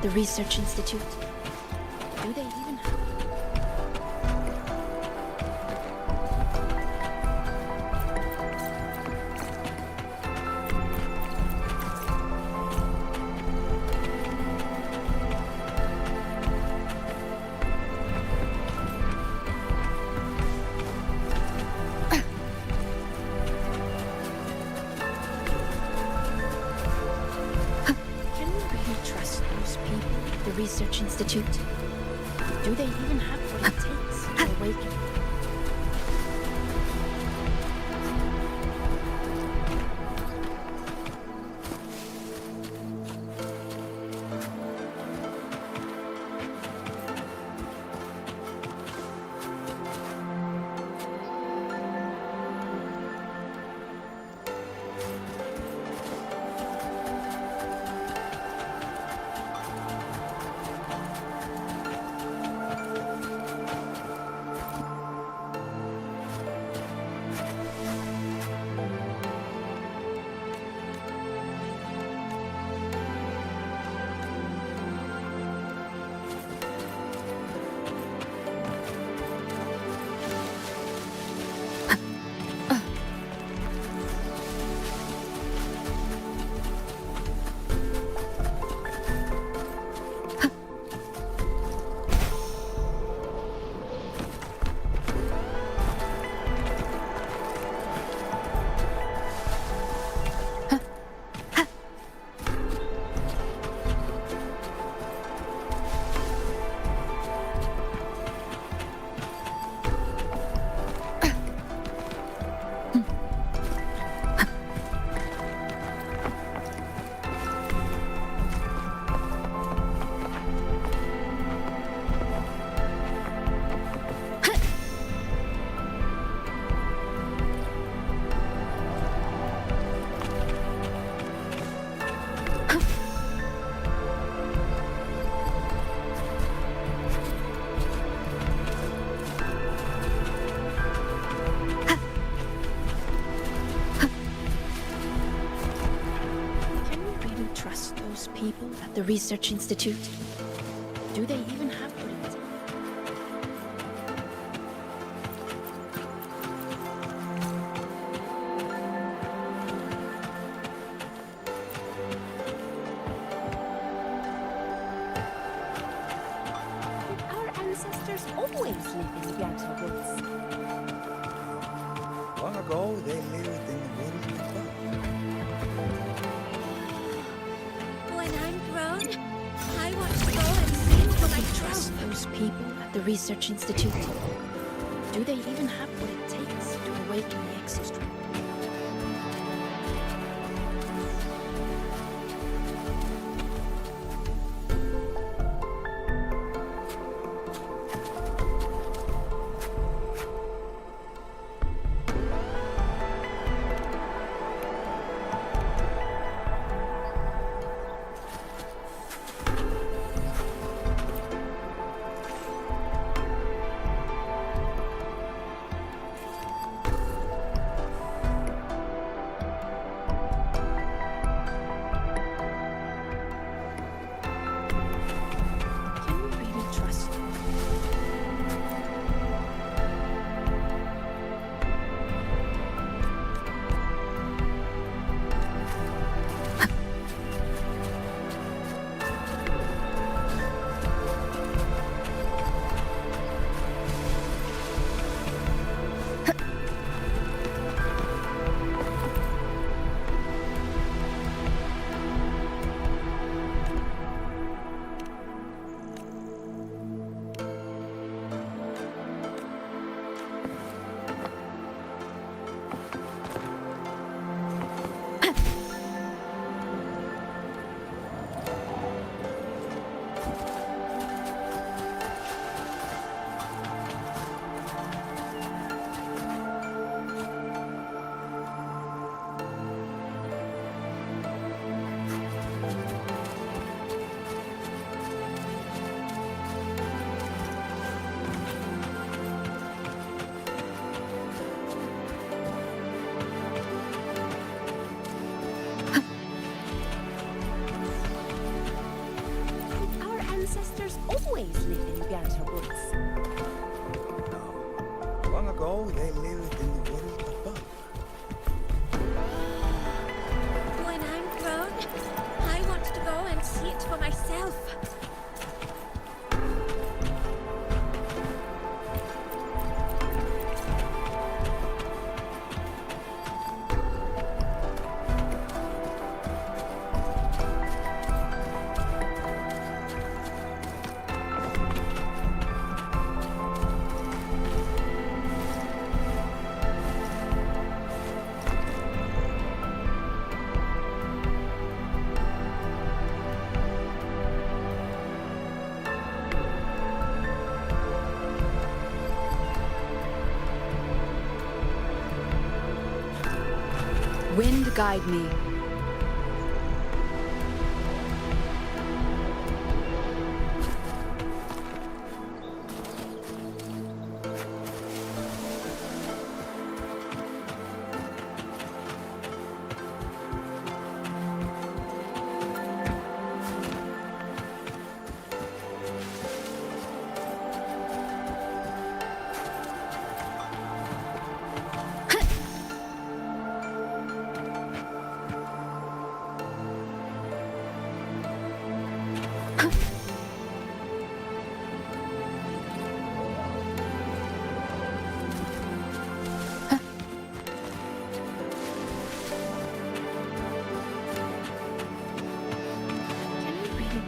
the Research Institute. Do they even have... Research Institute. Do they even have what it takes to awaken? People at the Research Institute. Do they even have what it takes? Our ancestors always lived in the outer woods. Long ago, they lived in the middle of the When I'm grown, I want to go and see for myself. Trust those people at the Research Institute. Do they even have what it takes to awaken the exostrand? ago, they lived in the world above. When I'm grown, I want to go and see it for myself. Wind guide me.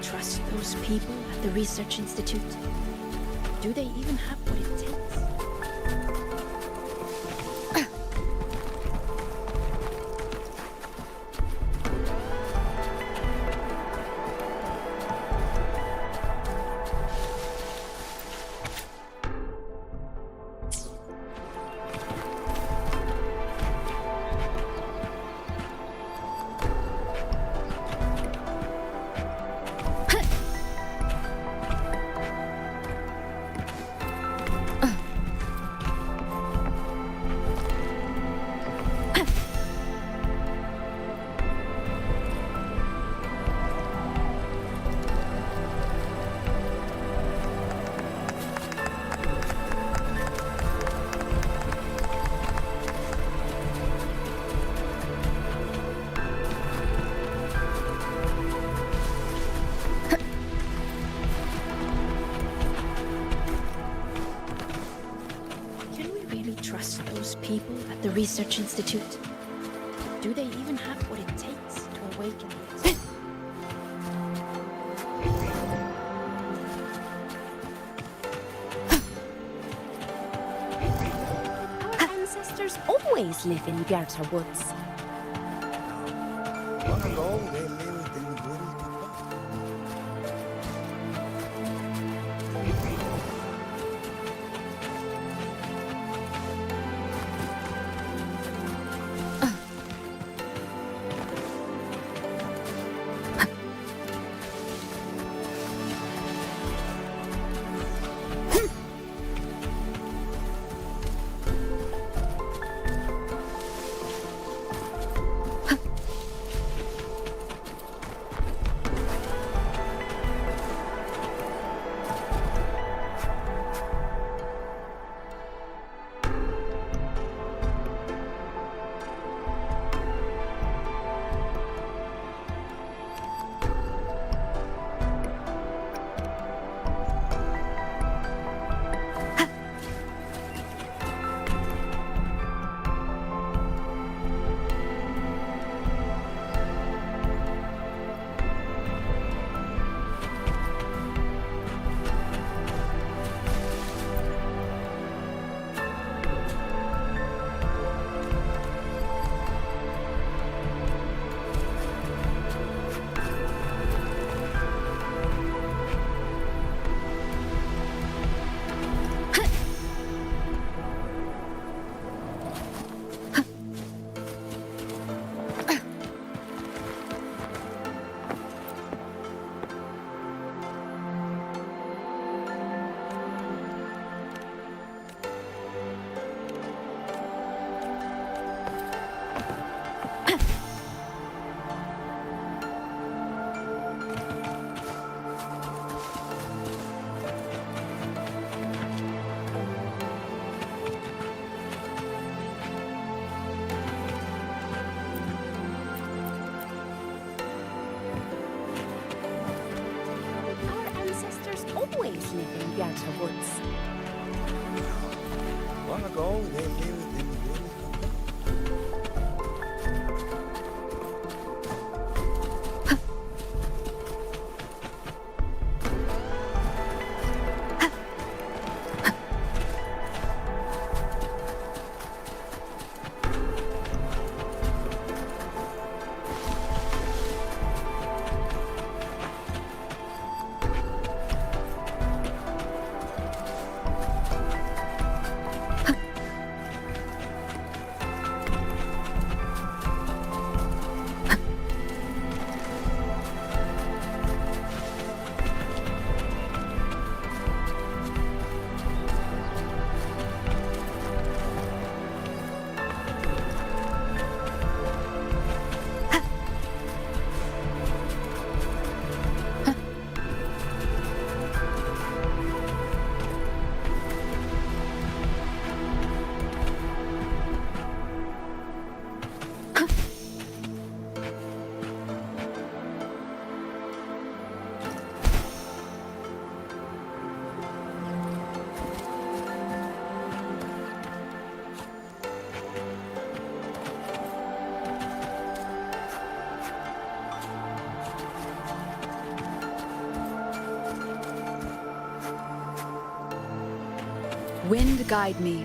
Trust those people at the Research Institute? Do they even have what it takes? Trust those people at the Research Institute? Do they even have what it takes to awaken the Our ancestors always live in Garter Woods. Long ago, they lived in the world above. winter woods. Long ago, they lived in Wind guide me.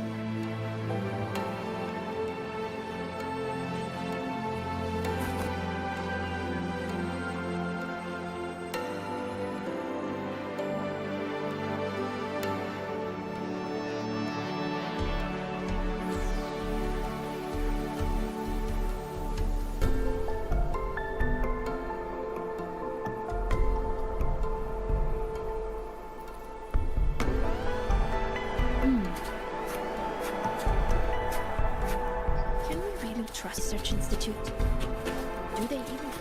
Trust Search Institute? Do they even?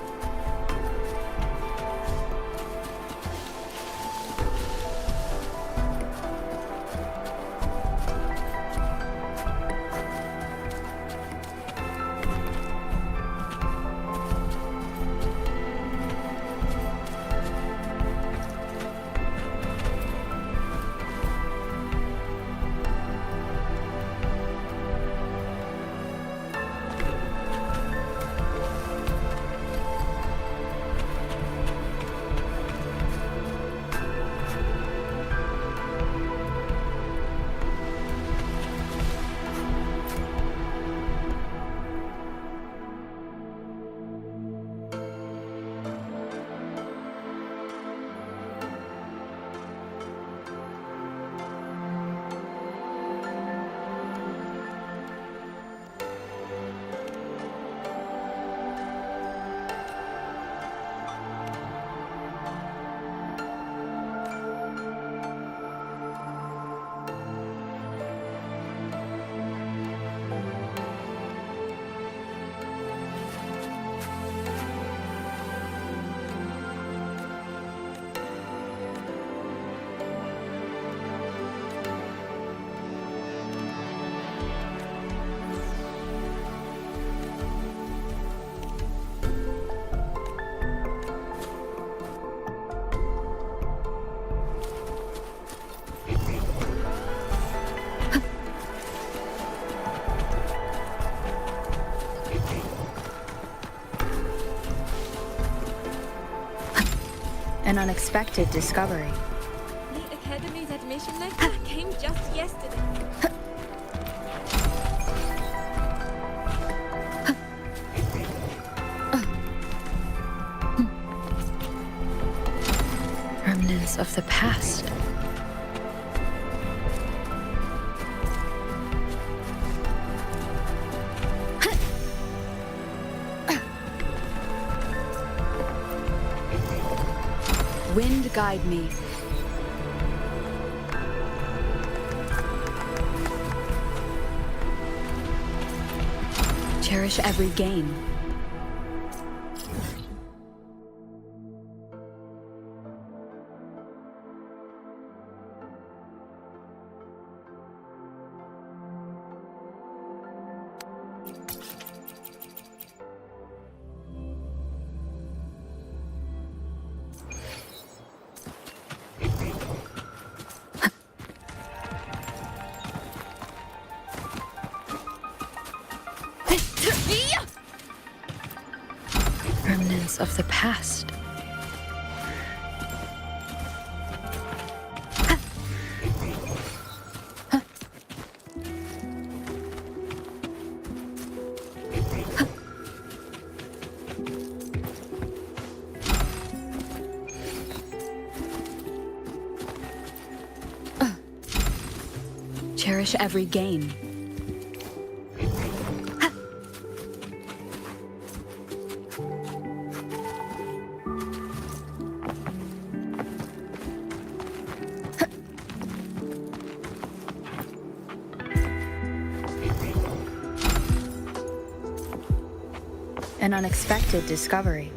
An unexpected discovery. The Academy's admission letter came just yesterday. Remnants of the past. Wind guide me. Cherish every gain. Remnants of the past. Cherish every gain. An unexpected discovery.